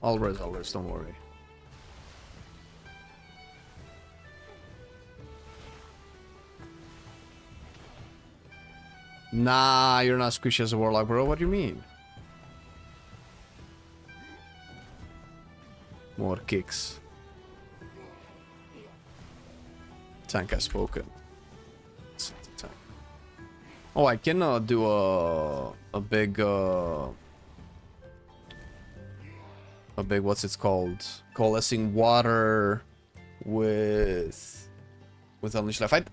I'll res, don't worry. Nah, you're not squishy as a warlock, bro. What do you mean? More kicks. Tank has spoken. Tank. Oh, I can do a big what's it called? Coalescing water with Unleash Life.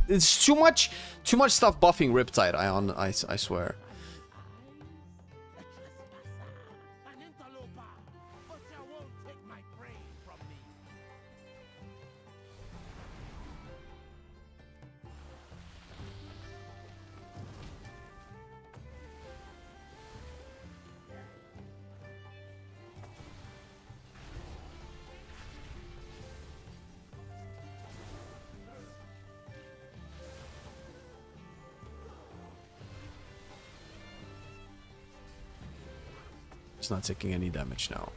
It's too much stuff buffing Riptide. I swear. A trespasser, an interloper, but you won't take my prey from me. It's not taking any damage now.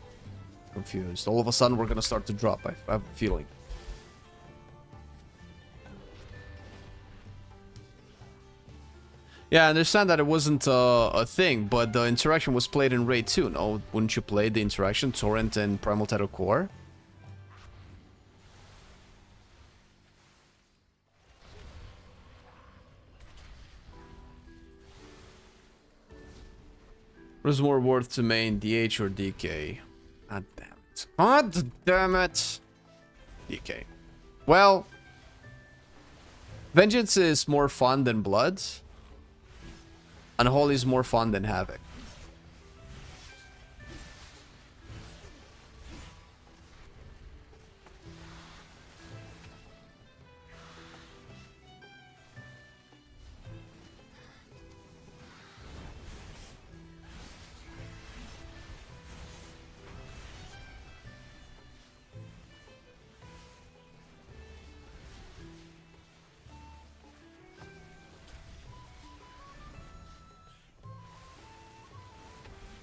Confused. All of a sudden, we're gonna start to drop. I have a feeling. Yeah, I understand that it wasn't a thing, but the interaction was played in Raid 2, no? Wouldn't you play the interaction, Torrent and Primal Title Core? What is more worth to main, DH or DK? God damn it. God damn it! DK. Well, Vengeance is more fun than Blood. Unholy is more fun than Havoc.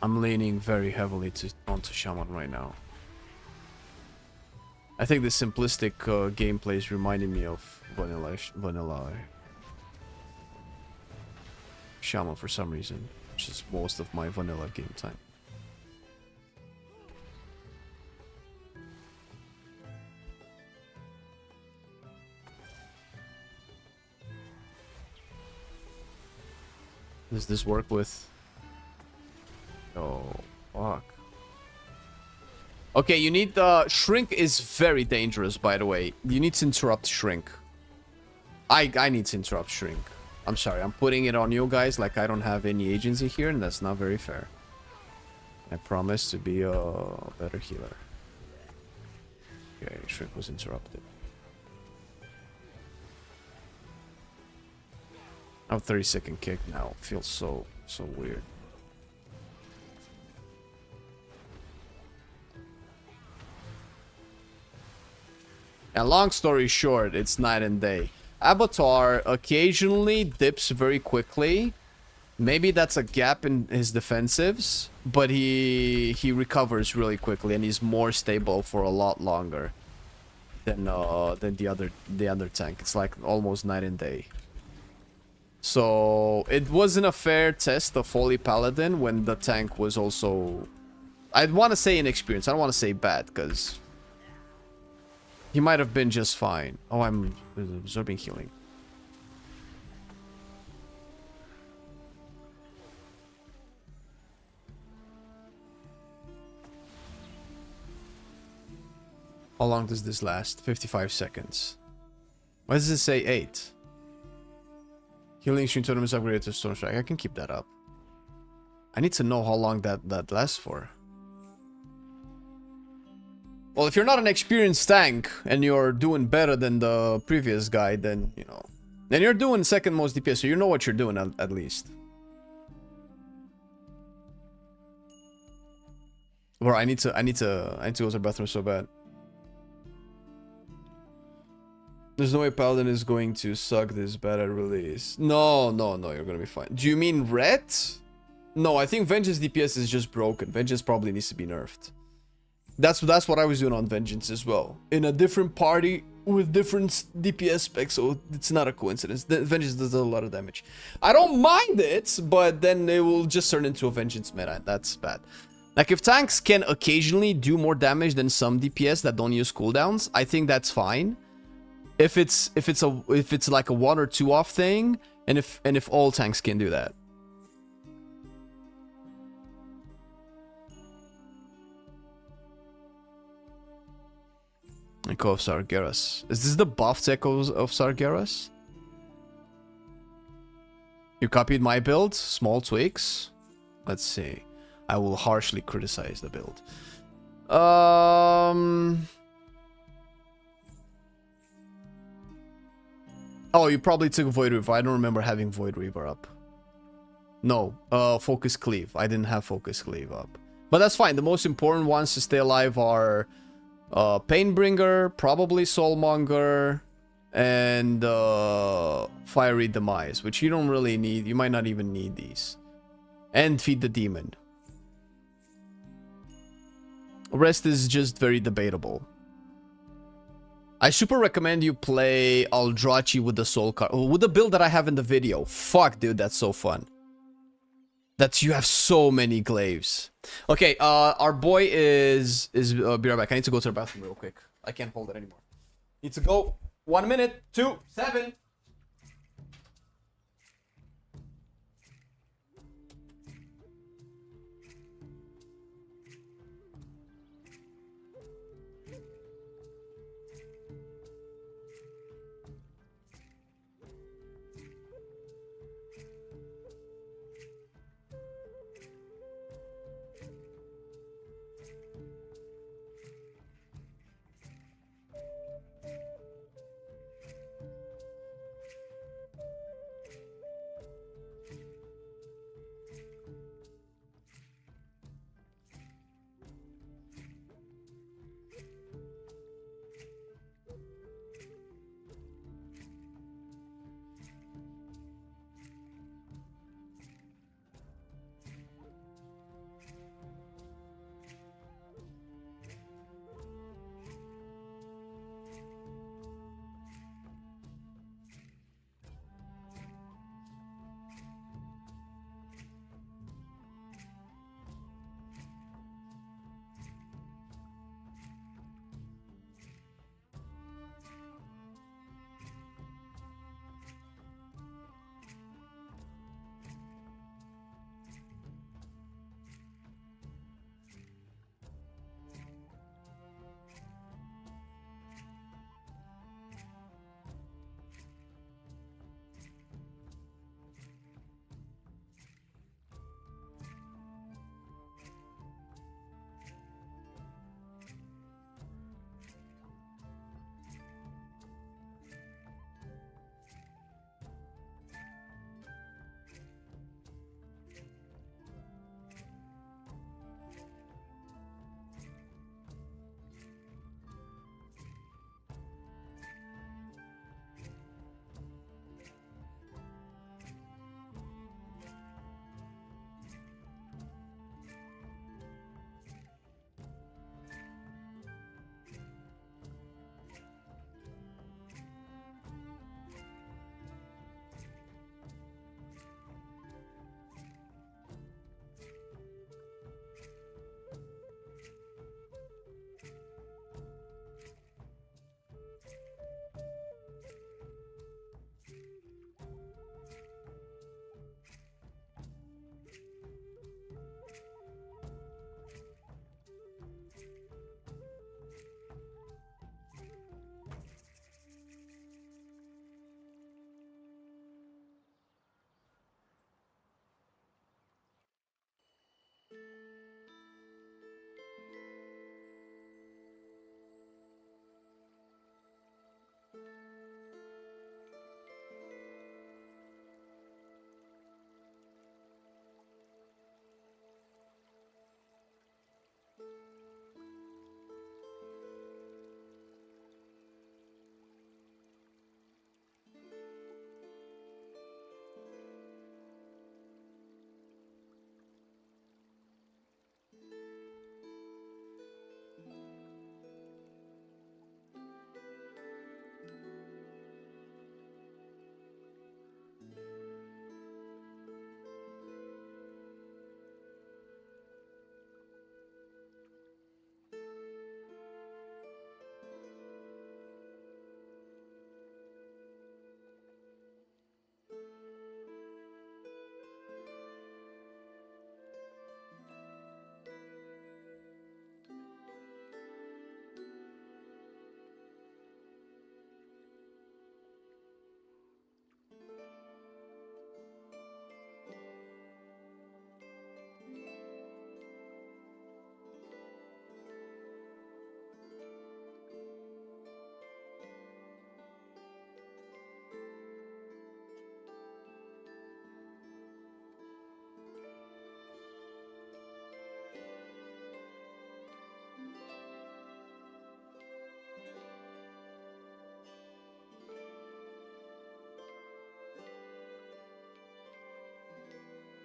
I'm leaning very heavily onto Shaman right now. I think the simplistic gameplay is reminding me of vanilla Shaman for some reason, which is most of my vanilla game time. Does this work with... Oh, fuck. Okay, you need the... Shrink is very dangerous, by the way. You need to interrupt Shrink. I need to interrupt Shrink. I'm sorry, I'm putting it on you guys like I don't have any agency here, and that's not very fair. I promise to be a better healer. Okay, Shrink was interrupted. I have 30-second kick now. Feels so weird. And long story short, it's night and day. Avatar occasionally dips very quickly, Maybe that's a gap in his defensives, but he recovers really quickly and he's more stable for a lot longer than the other tank. It's like almost night and day. So it wasn't a fair test of Holy Paladin when the tank was also, I'd want to say inexperienced. I don't want to say bad because he might have been just fine. Oh, I'm absorbing healing. How long does this last? 55 seconds. Why does it say 8? Healing stream totem is upgraded to Storm Strike. I can keep that up. I need to know how long that lasts for. Well, if you're not an experienced tank and you're doing better than the previous guy, then, you know. Then you're doing second most DPS, so you know what you're doing at least. Bro, I need to go to the bathroom so bad. There's no way Paladin is going to suck this bad at release. No, you're gonna be fine. Do you mean red? No, I think Vengeance DPS is just broken. Vengeance probably needs to be nerfed. That's what I was doing on Vengeance as well. In a different party with different DPS specs, so it's not a coincidence. The Vengeance does a lot of damage. I don't mind it, but then it will just turn into a Vengeance meta. That's bad. Like if tanks can occasionally do more damage than some DPS that don't use cooldowns, I think that's fine. If it's like a 1 or 2 off thing, and if all tanks can do that. Echo of Sargeras. Is this the buffed echoes of Sargeras? You copied my build? Small tweaks? Let's see. I will harshly criticize the build. Oh, you probably took Void Reaver. I don't remember having Void Reaver up. No, Focus Cleave. I didn't have Focus Cleave up. But that's fine. The most important ones to stay alive are Painbringer, probably Soulmonger, and Fiery Demise, which you don't really need. You might not even need these. And Feed the Demon. Rest is just very debatable. I super recommend you play Aldrachi with the soul card. With the build that I have in the video. Fuck, dude, that's so fun. You have so many glaives. Okay, our boy is be right back. I need to go to the bathroom real quick. I can't hold it anymore. Need to go. 1 minute. 2, 7.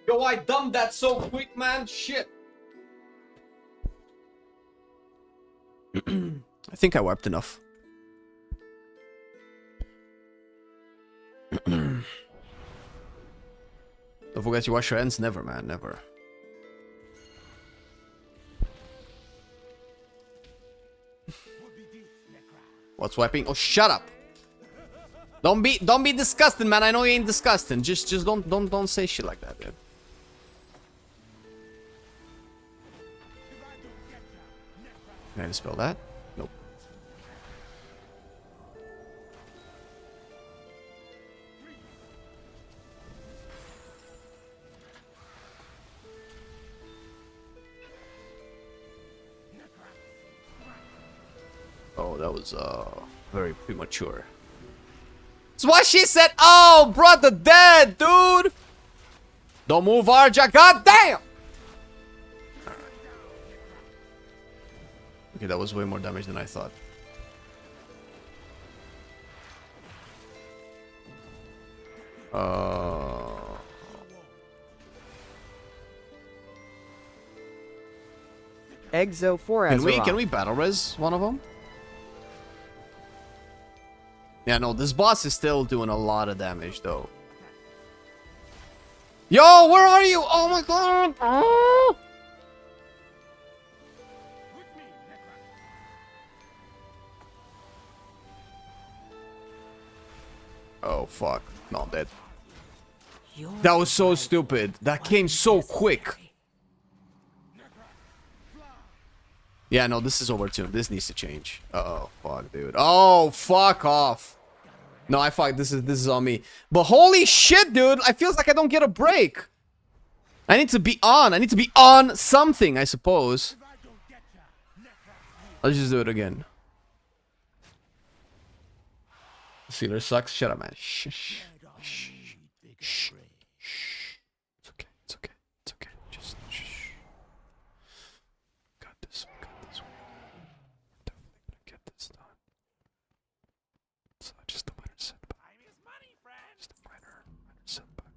Yo, I dumped that so quick, man. Shit. I think I wiped enough. Don't forget you wash your hands. Never, man. Never. What's wiping? Oh, shut up. Don't be disgusting, man. I know you ain't disgusting. Just don't say shit like that, dude. Can I dispel that? Nope. Oh, that was very premature. That's what she said. Oh, brother dead, dude. Don't move, Arja. God damn. Okay, that was way more damage than I thought. Exo 4 as Can we battle res one of them? Yeah, no, this boss is still doing a lot of damage though. Yo, where are you? Oh my god! Oh! Oh fuck. No, I'm dead. That was so stupid. That came so quick. Yeah, no, this is overtuned. This needs to change. Oh fuck, dude. Oh, fuck off. No, I fuck. This is on me. But holy shit, dude. I feels like I don't get a break. I need to be on. I need to be on something, I suppose. Let's just do it again. Sealer sucks. Shut up, man. Shh. Shh. Shh. Shh. It's okay. It's okay. It's okay. Just shh. Got this. We got this. We're definitely gonna get this done. It's just a minor setback. Just a minor setback.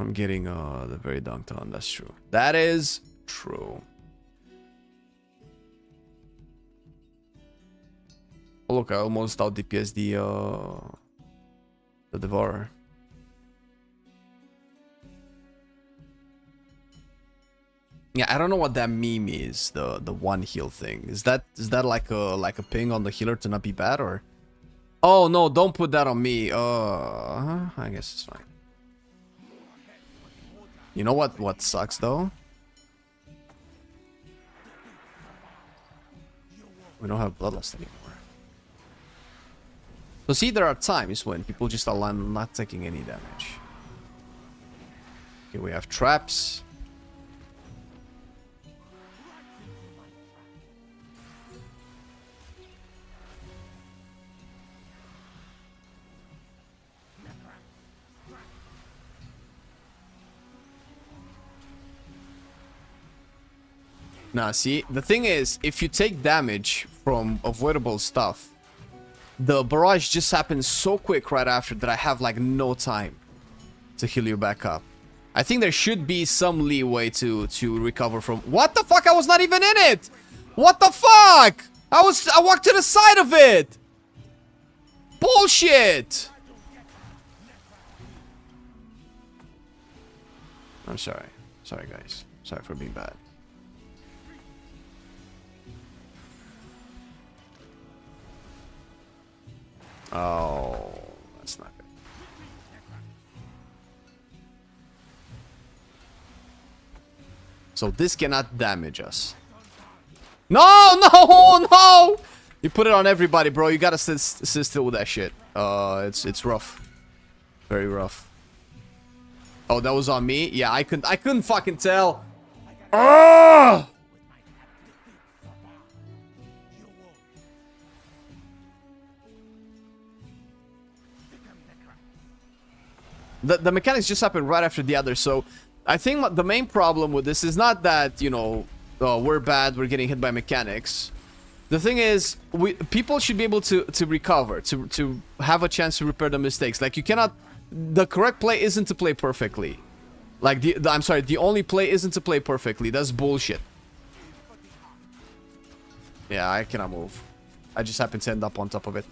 I'm getting the very dunked on. That's true. That is true. Oh, look, I almost out DPS the Devourer. Yeah, I don't know what that meme is. The one heal thing. Is that like a ping on the healer to not be bad, or? Oh no, don't put that on me. I guess it's fine. You know what sucks though? We don't have Bloodlust anymore. So see, there are times when people just are not taking any damage. Okay, we have traps. Nah, see, the thing is, if you take damage from avoidable stuff, the barrage just happens so quick right after that I have like no time to heal you back up. I think there should be some leeway to recover from. What the fuck? I was not even in it. What the fuck? I walked to the side of it. Bullshit. I'm sorry. Sorry, guys. Sorry for being bad. Oh, that's not good. So this cannot damage us. No, no, no! You put it on everybody, bro. You gotta sit still with that shit. It's rough. Very rough. Oh, that was on me? Yeah, I couldn't fucking tell. Ah! The mechanics just happen right after the other, so I think the main problem with this is not that, you know, we're bad, we're getting hit by mechanics. The thing is, people should be able to recover, to have a chance to repair the mistakes. Like, you cannot... The correct play isn't to play perfectly. Like, I'm sorry, the only play isn't to play perfectly. That's bullshit. Yeah, I cannot move. I just happen to end up on top of it.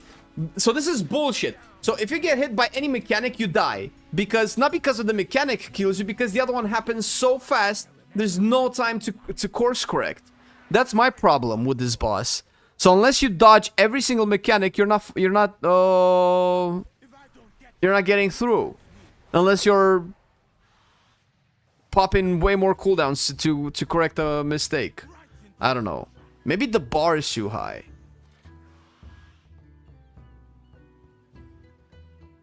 So this is bullshit. So if you get hit by any mechanic, you die. Because, not because of the mechanic kills you, because the other one happens so fast, there's no time to course correct. That's my problem with this boss. So unless you dodge every single mechanic, you're not getting through. Unless you're popping way more cooldowns to correct a mistake. I don't know. Maybe the bar is too high.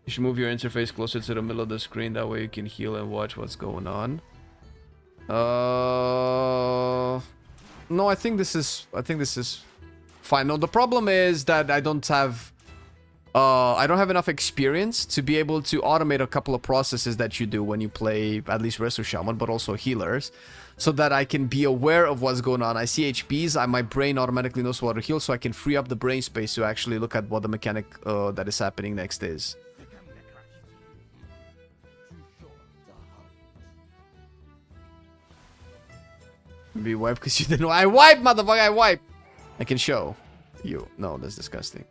You should move your interface closer to the middle of the screen. That way you can heal and watch what's going on. No, I think this is fine. No, the problem is that I don't have enough experience to be able to automate a couple of processes that you do when you play at least Resto Shaman, but also healers, so that I can be aware of what's going on. I see HPs, my brain automatically knows what to heal, so I can free up the brain space to actually look at what the mechanic that is happening next is. Be wiped because you didn't. I wipe, motherfucker, I wipe. I can show you. No, that's disgusting.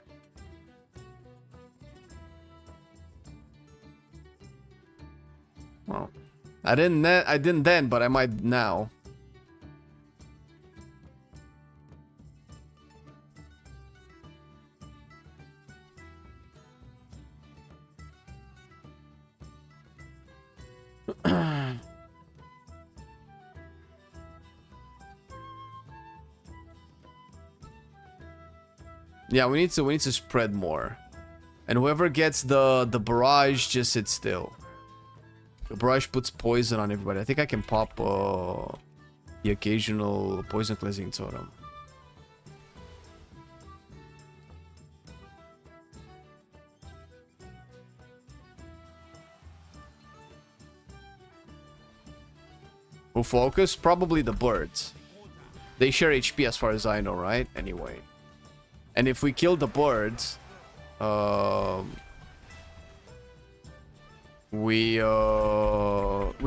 Well, I didn't then, but I might now. Yeah, we need to spread more. And whoever gets the barrage just sits still. The barrage puts poison on everybody. I think I can pop the occasional poison cleansing totem. Who focus? Probably the birds. They share HP as far as I know, right? Anyway. And if we kill the birds, we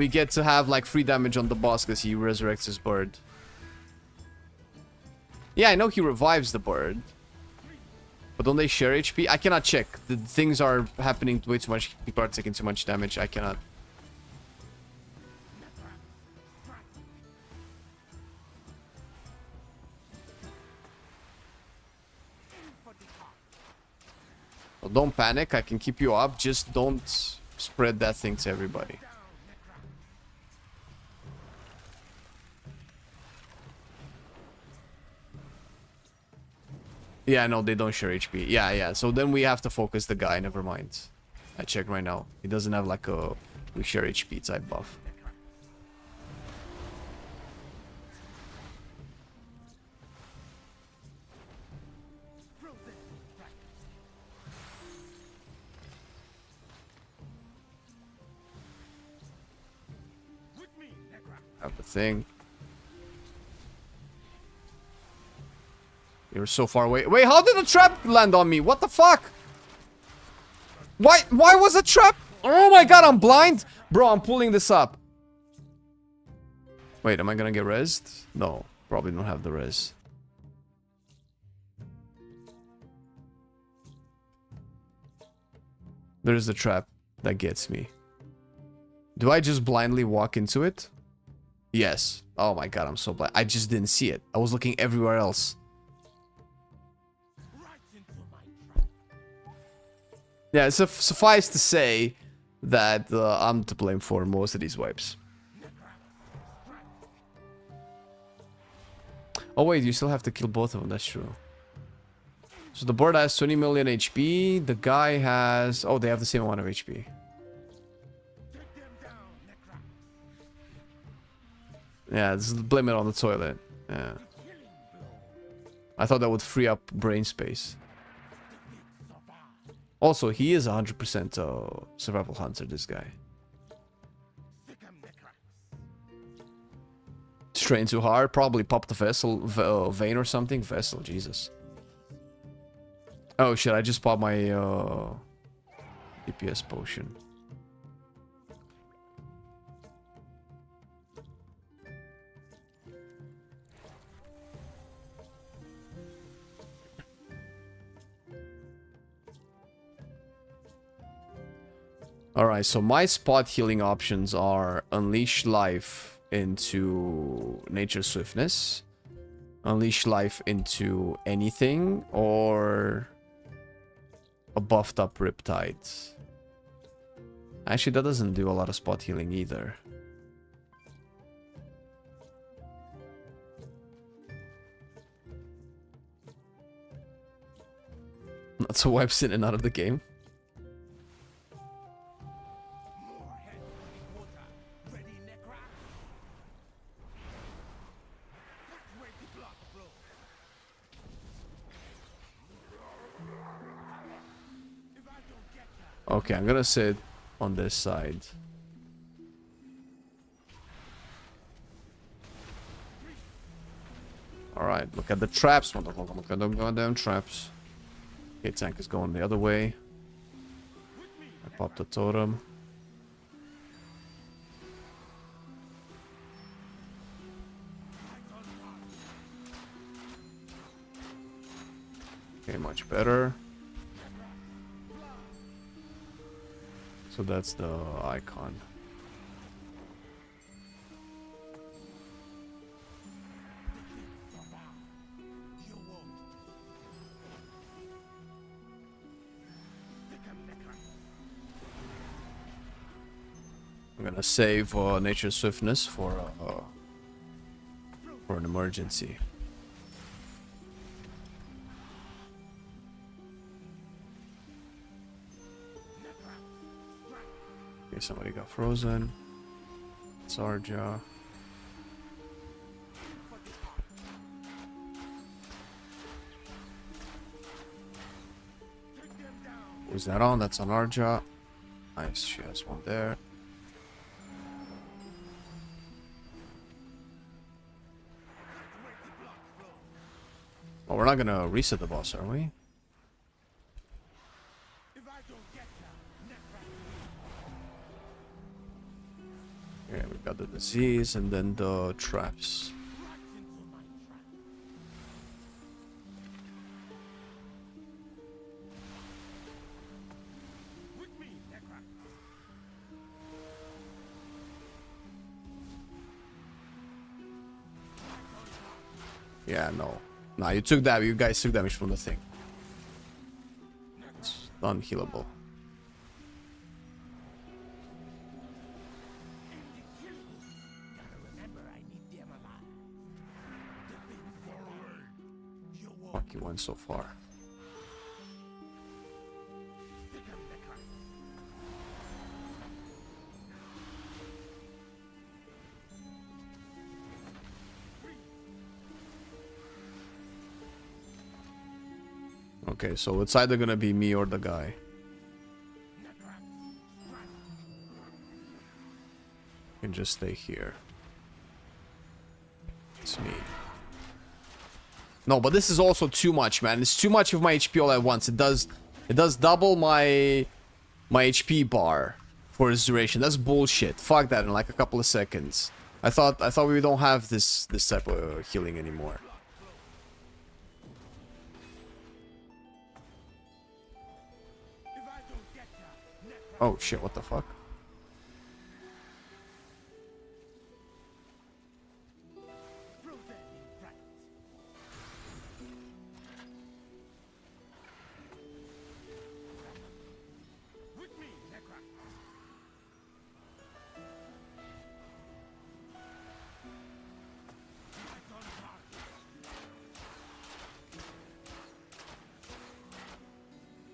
get to have like free damage on the boss because he resurrects his bird. Yeah, I know he revives the bird. But don't they share HP? I cannot check. The things are happening way too much. People are taking too much damage. I cannot. Well, don't panic. I can keep you up. Just don't spread that thing to everybody. Yeah, no, they don't share HP. Yeah. So then we have to focus the guy. Never mind. I checked right now. He doesn't have like a we share HP type buff. Have the thing. You're so far away. Wait, how did the trap land on me? What the fuck? Why was a trap? Oh my god, I'm blind. Bro, I'm pulling this up. Wait, am I gonna get rezzed? No, probably don't have the res. There's the trap that gets me. Do I just blindly walk into it? Yes. Oh my god, I'm so blind. I just didn't see it. I was looking everywhere else. Yeah, suffice to say that I'm to blame for most of these wipes. Oh wait, you still have to kill both of them. That's true. So the bird has 20 million HP. The guy has... Oh, they have the same amount of HP. Yeah, just blame it on the toilet. Yeah. I thought that would free up brain space. Also, he is 100% survival hunter, this guy. Strain too hard, probably popped the vessel, vein or something. Vessel, Jesus. Oh shit, I just bought my DPS potion. Alright, so my spot healing options are Unleash Life into Nature Swiftness, Unleash Life into anything, or a buffed up Riptide. Actually, that doesn't do a lot of spot healing either. Not so wipes in and out of the game. More heads in the water. Ready, Necra? Let's wait the blood flow. If I don't get ya, Okay, I'm gonna sit on this side. Alright, look at the traps, motherfucker. Look at them goddamn traps. Okay, tank is going the other way. I popped the totem. Okay, much better. So that's the icon. you won't. Stick 'em, Necra. I'm gonna save Nature Swiftness for an emergency. Okay, somebody got frozen. Sarja. Take them down. Who's that on? That's on Arja. Nice, she has one there. Wait the blood flow. Well, we're not gonna reset the boss, are we? If I don't get ya, Necra. Yeah, we got the disease and then the traps. Right into my trap. With me, Necra. Yeah, no. Nah, you took that. You guys took damage from the thing. It's unhealable. Gotta remember, I need them alive. Defend far away. You won't. Fuck, you went so far. Stick 'em, Necra. Okay, so it's either gonna be me or the guy. Necra. You can just stay here. It's me. No, but this is also too much, man. It's too much of my HP all at once. It does double my HP bar for its duration. That's bullshit. Fuck that in like a couple of seconds. I thought we don't have this type of healing anymore. If I don't get ya, Necra. Oh shit, what the fuck? Throw them in front. With me, Necra. Right on target.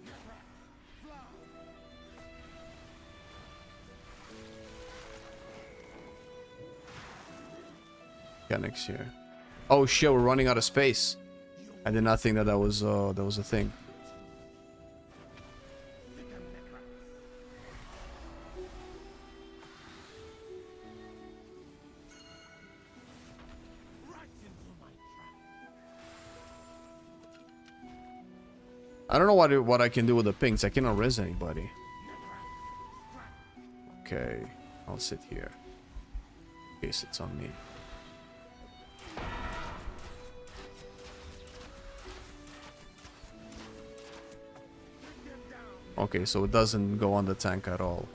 Necra. Fly. Mechanics here. Oh shit, we're running out of space. I did not think that was a thing. Stick 'em, Necra. Right into my trap. I don't know what I can do with the pinks. I cannot res anybody. Okay, I'll sit here. In case it's on me. Okay, so it doesn't go on the tank at all.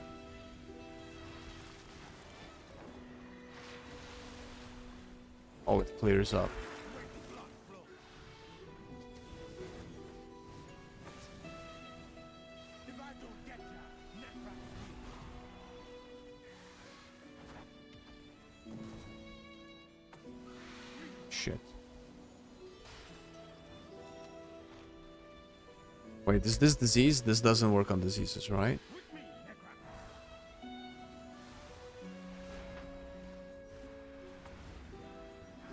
Oh, it clears up. Shit. Wait, is this disease? This doesn't work on diseases, right?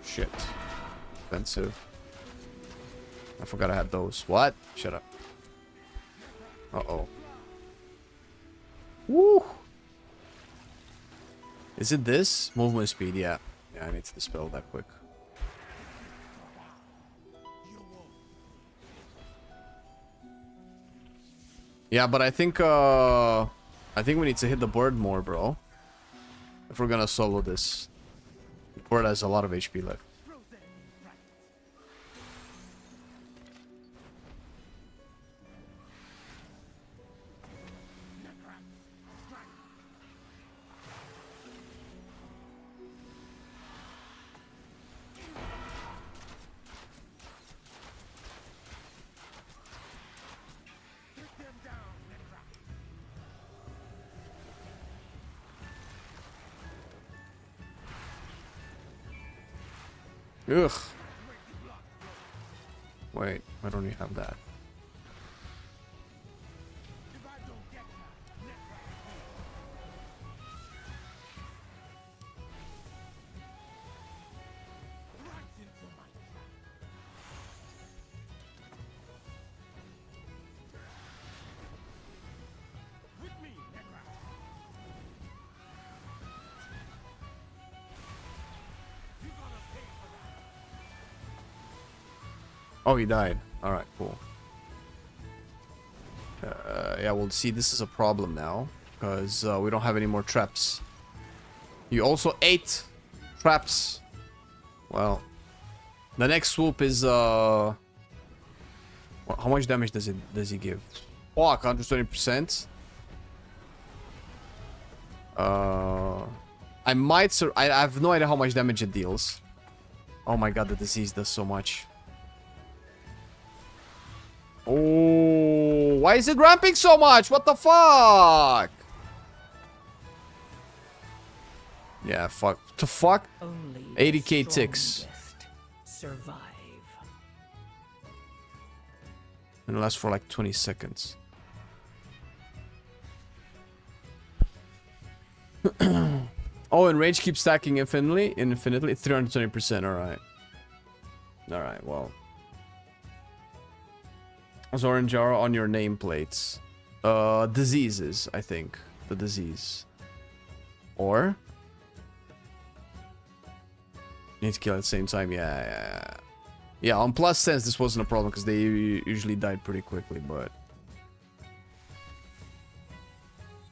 Shit. Expensive. I forgot I had those. What? Shut up. Uh-oh. Woo! Is it this? Movement speed, yeah. Yeah, I need to dispel that quick. Yeah, but I think we need to hit the board more, bro. If we're gonna solo this. The board has a lot of HP left. Ugh. Wait, why don't you have that? Oh, he died. Alright, cool. Yeah, well, see, this is a problem now. Because we don't have any more traps. You also ate traps. Well, the next swoop is... how much damage does he give? Fuck, 120%. I might... I have no idea how much damage it deals. Oh my god, the disease does so much. Oh, why is it ramping so much? What the fuck? Yeah, fuck. The fuck? 80k ticks. Survive. And it lasts for like 20 seconds. Oh, and rage keeps stacking infinitely. 320%. Alright. Alright, well. Orange are on your nameplates. Diseases, I think. The disease. Or? Need to kill at the same time. Yeah. Yeah, on plus sense, this wasn't a problem because they usually died pretty quickly, but...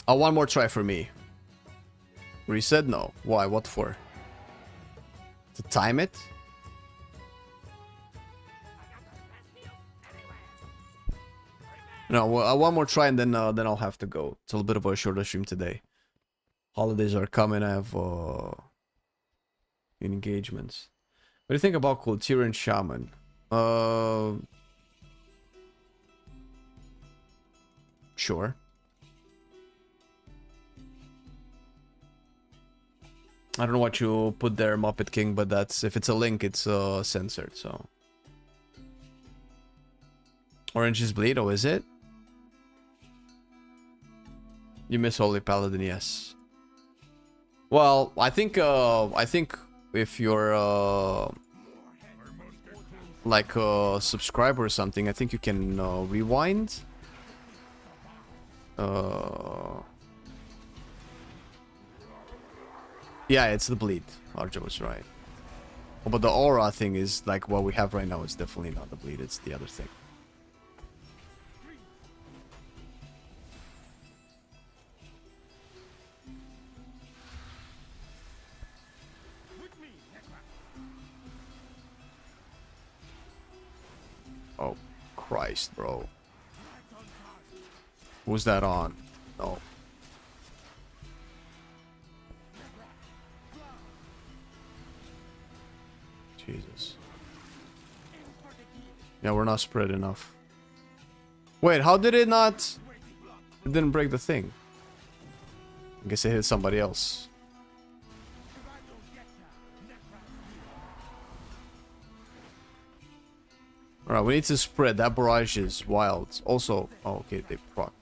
Oh, one more try for me. Reset? No. Why? What for? To time it? No, one more try and then I'll have to go. It's a little bit of a shorter stream today. Holidays are coming. I have engagements. What do you think about Kultiran Shaman? Sure. I don't know what you put there, Muppet King, but that's if it's a link, it's censored. So Orange is bleed. Oh, is it? You miss Holy Paladin, yes. Well, I think if you're like a subscriber or something, I think you can rewind. Yeah, it's the bleed. Arjo was right. Oh, but the aura thing is like what we have right now is definitely not the bleed. It's the other thing. Christ, bro. Who's that on? No. Jesus. Yeah, we're not spread enough. Wait, how did it not... It didn't break the thing. I guess it hit somebody else. Alright, we need to spread. That barrage is wild. Also... Oh, okay, they proc.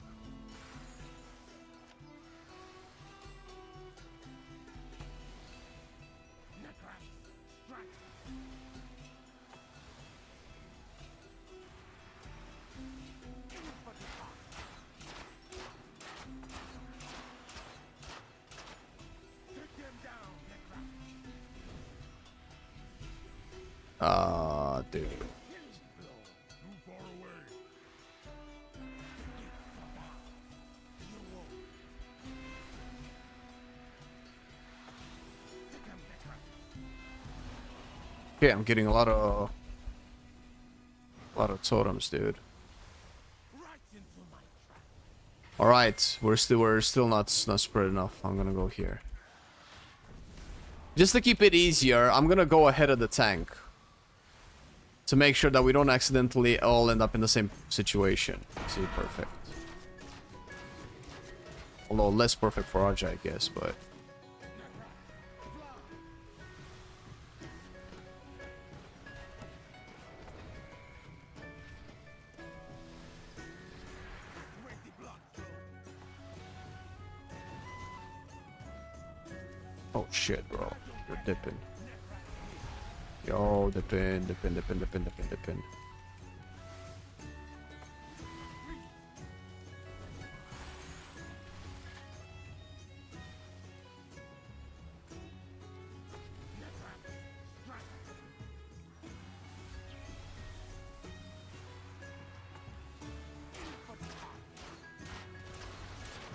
Dude. Okay, I'm getting a lot of totems, dude. All right, we're still not spread enough. I'm gonna go here. Just to keep it easier, I'm gonna go ahead of the tank. To make sure that we don't accidentally all end up in the same situation. See, perfect. Although less perfect for Arja, I guess, but... Oh shit, bro. You're dipping. Yo, dipping.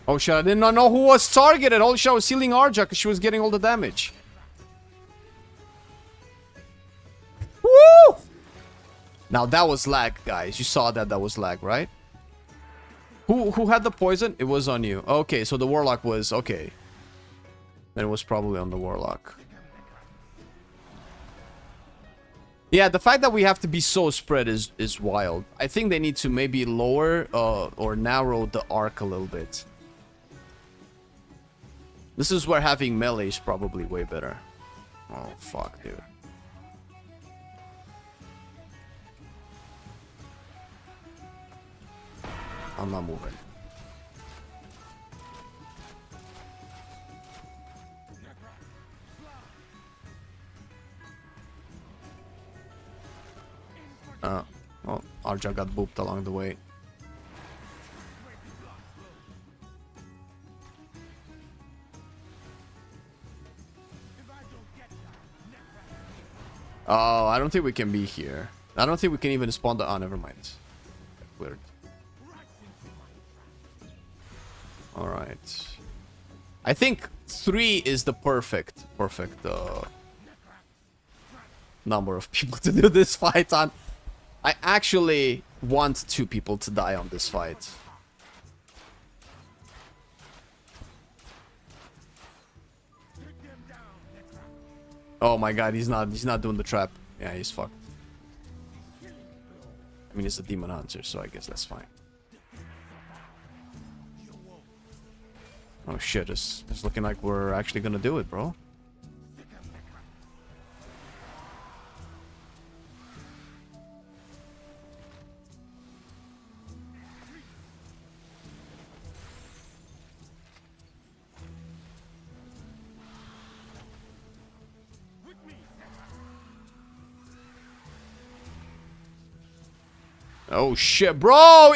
Oh shit, I did not know who was targeted. Holy shit, I was healing Arja because she was getting all the damage. Woo! Now that was lag, guys. You saw that was lag, right? Who had the poison? It was on you. Okay, so the Warlock was... Okay. Then it was probably on the Warlock. Yeah, the fact that we have to be so spread is wild. I think they need to maybe lower or narrow the arc a little bit. This is where having melee is probably way better. Oh, fuck, dude. I'm not moving. Oh, Arja got booped along the way. Oh, I don't think we can be here. I don't think we can even spawn the... Oh, never mind. Cleared. Alright. I think 3 is the perfect number of people to do this fight on. I actually want 2 people to die on this fight. Oh my god, he's not doing the trap. Yeah, he's fucked. I mean, it's a demon hunter, so I guess that's fine. Oh shit, it's looking like we're actually gonna do it, bro. Oh shit, bro!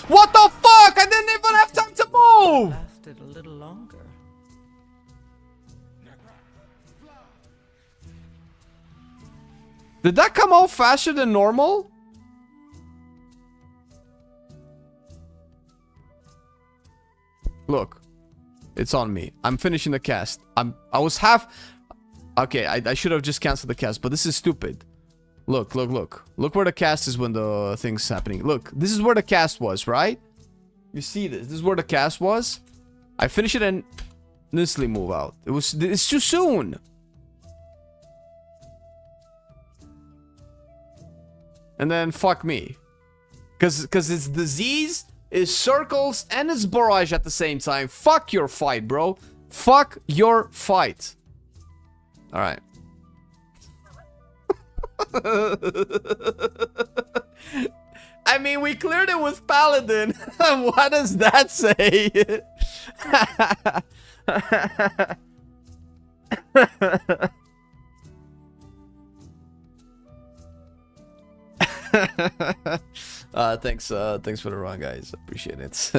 What the fuck? I didn't even have time to move! Lasted a little longer. Did that come out faster than normal? Look. It's on me. I'm finishing the cast. I was half... Okay, I should have just canceled the cast, but this is stupid. Look, look, look. Look where the cast is when the thing's happening. Look, this is where the cast was, right? You see this? This is where the cast was. I finish it and instantly move out. It's too soon. And then fuck me. Cause it's disease, it's circles, and it's barrage at the same time. Fuck your fight, bro. Fuck your fight. Alright. I mean, we cleared it with paladin. What does that say? Thanks for the run, guys. Appreciate it.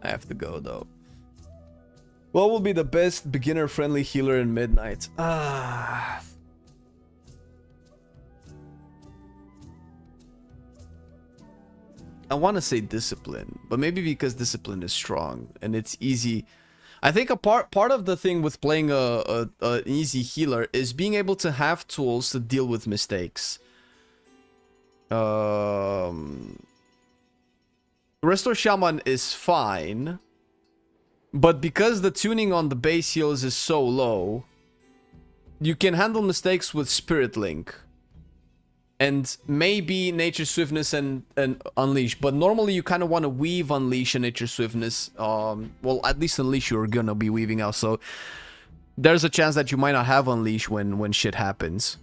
I have to go though. What will be the best beginner-friendly healer in Midnight? I want to say discipline, but maybe because discipline is strong and it's easy. I think a part of the thing with playing an easy healer is being able to have tools to deal with mistakes. Restore Shaman is fine, but because the tuning on the base heals is so low, you can handle mistakes with Spirit Link. And maybe Nature Swiftness and Unleash. But normally you kind of want to weave Unleash and Nature Swiftness. Well, at least Unleash you're going to be weaving out. So there's a chance that you might not have Unleash when shit happens.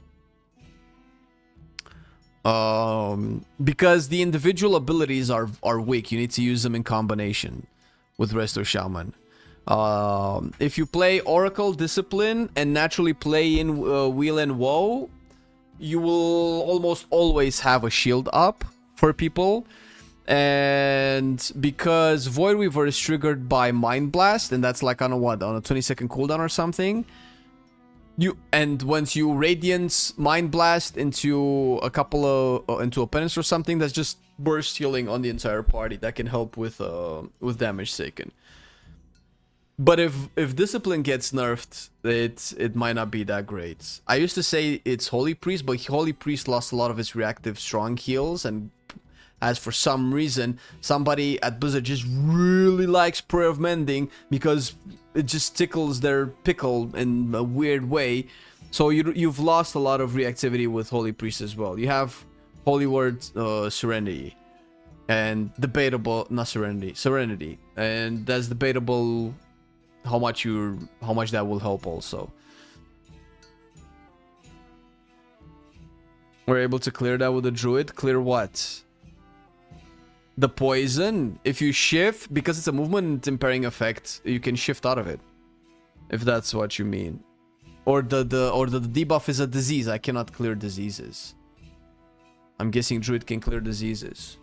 Because the individual abilities are weak. You need to use them in combination with Restore Shaman. If you play Oracle, Discipline, and naturally play in Wheel and Woe, you will almost always have a shield up for people. And because Void Weaver is triggered by Mind Blast, and that's like on a 20-second cooldown or something. And once you Radiance Mind Blast into a couple of into opponents or something, that's just burst healing on the entire party. That can help with damage taken. But if Discipline gets nerfed, it might not be that great. I used to say it's Holy Priest, but Holy Priest lost a lot of its reactive strong heals, and as for some reason, somebody at Blizzard just really likes Prayer of Mending because it just tickles their pickle in a weird way. So you've lost a lot of reactivity with Holy Priest as well. You have Holy Word Serenity. And debatable, not Serenity. And that's debatable how much that will help also. We're able to clear that with the druid. Clear what? The poison. If you shift, because it's a movement impairing effect, you can shift out of it. If that's what you mean. Or the debuff is a disease. I cannot clear diseases. I'm guessing druid can clear diseases.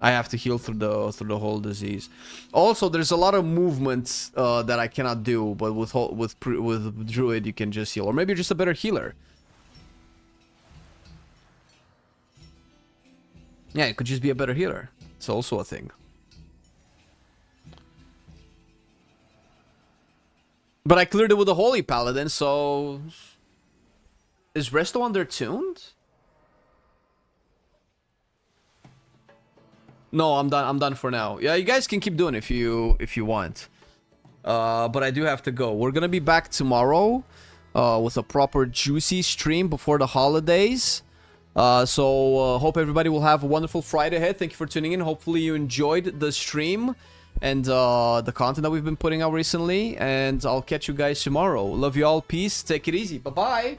I have to heal through the whole disease. Also, there's a lot of movements that I cannot do, but with druid you can just heal, or maybe you're just a better healer. Yeah, it could just be a better healer. It's also a thing. But I cleared it with a Holy Paladin, so is Resto undertuned? No, I'm done. I'm done for now. Yeah, you guys can keep doing it if you want. But I do have to go. We're gonna be back tomorrow with a proper juicy stream before the holidays. So hope everybody will have a wonderful Friday ahead. Thank you for tuning in. Hopefully you enjoyed the stream and the content that we've been putting out recently. And I'll catch you guys tomorrow. Love you all. Peace. Take it easy. Bye-bye.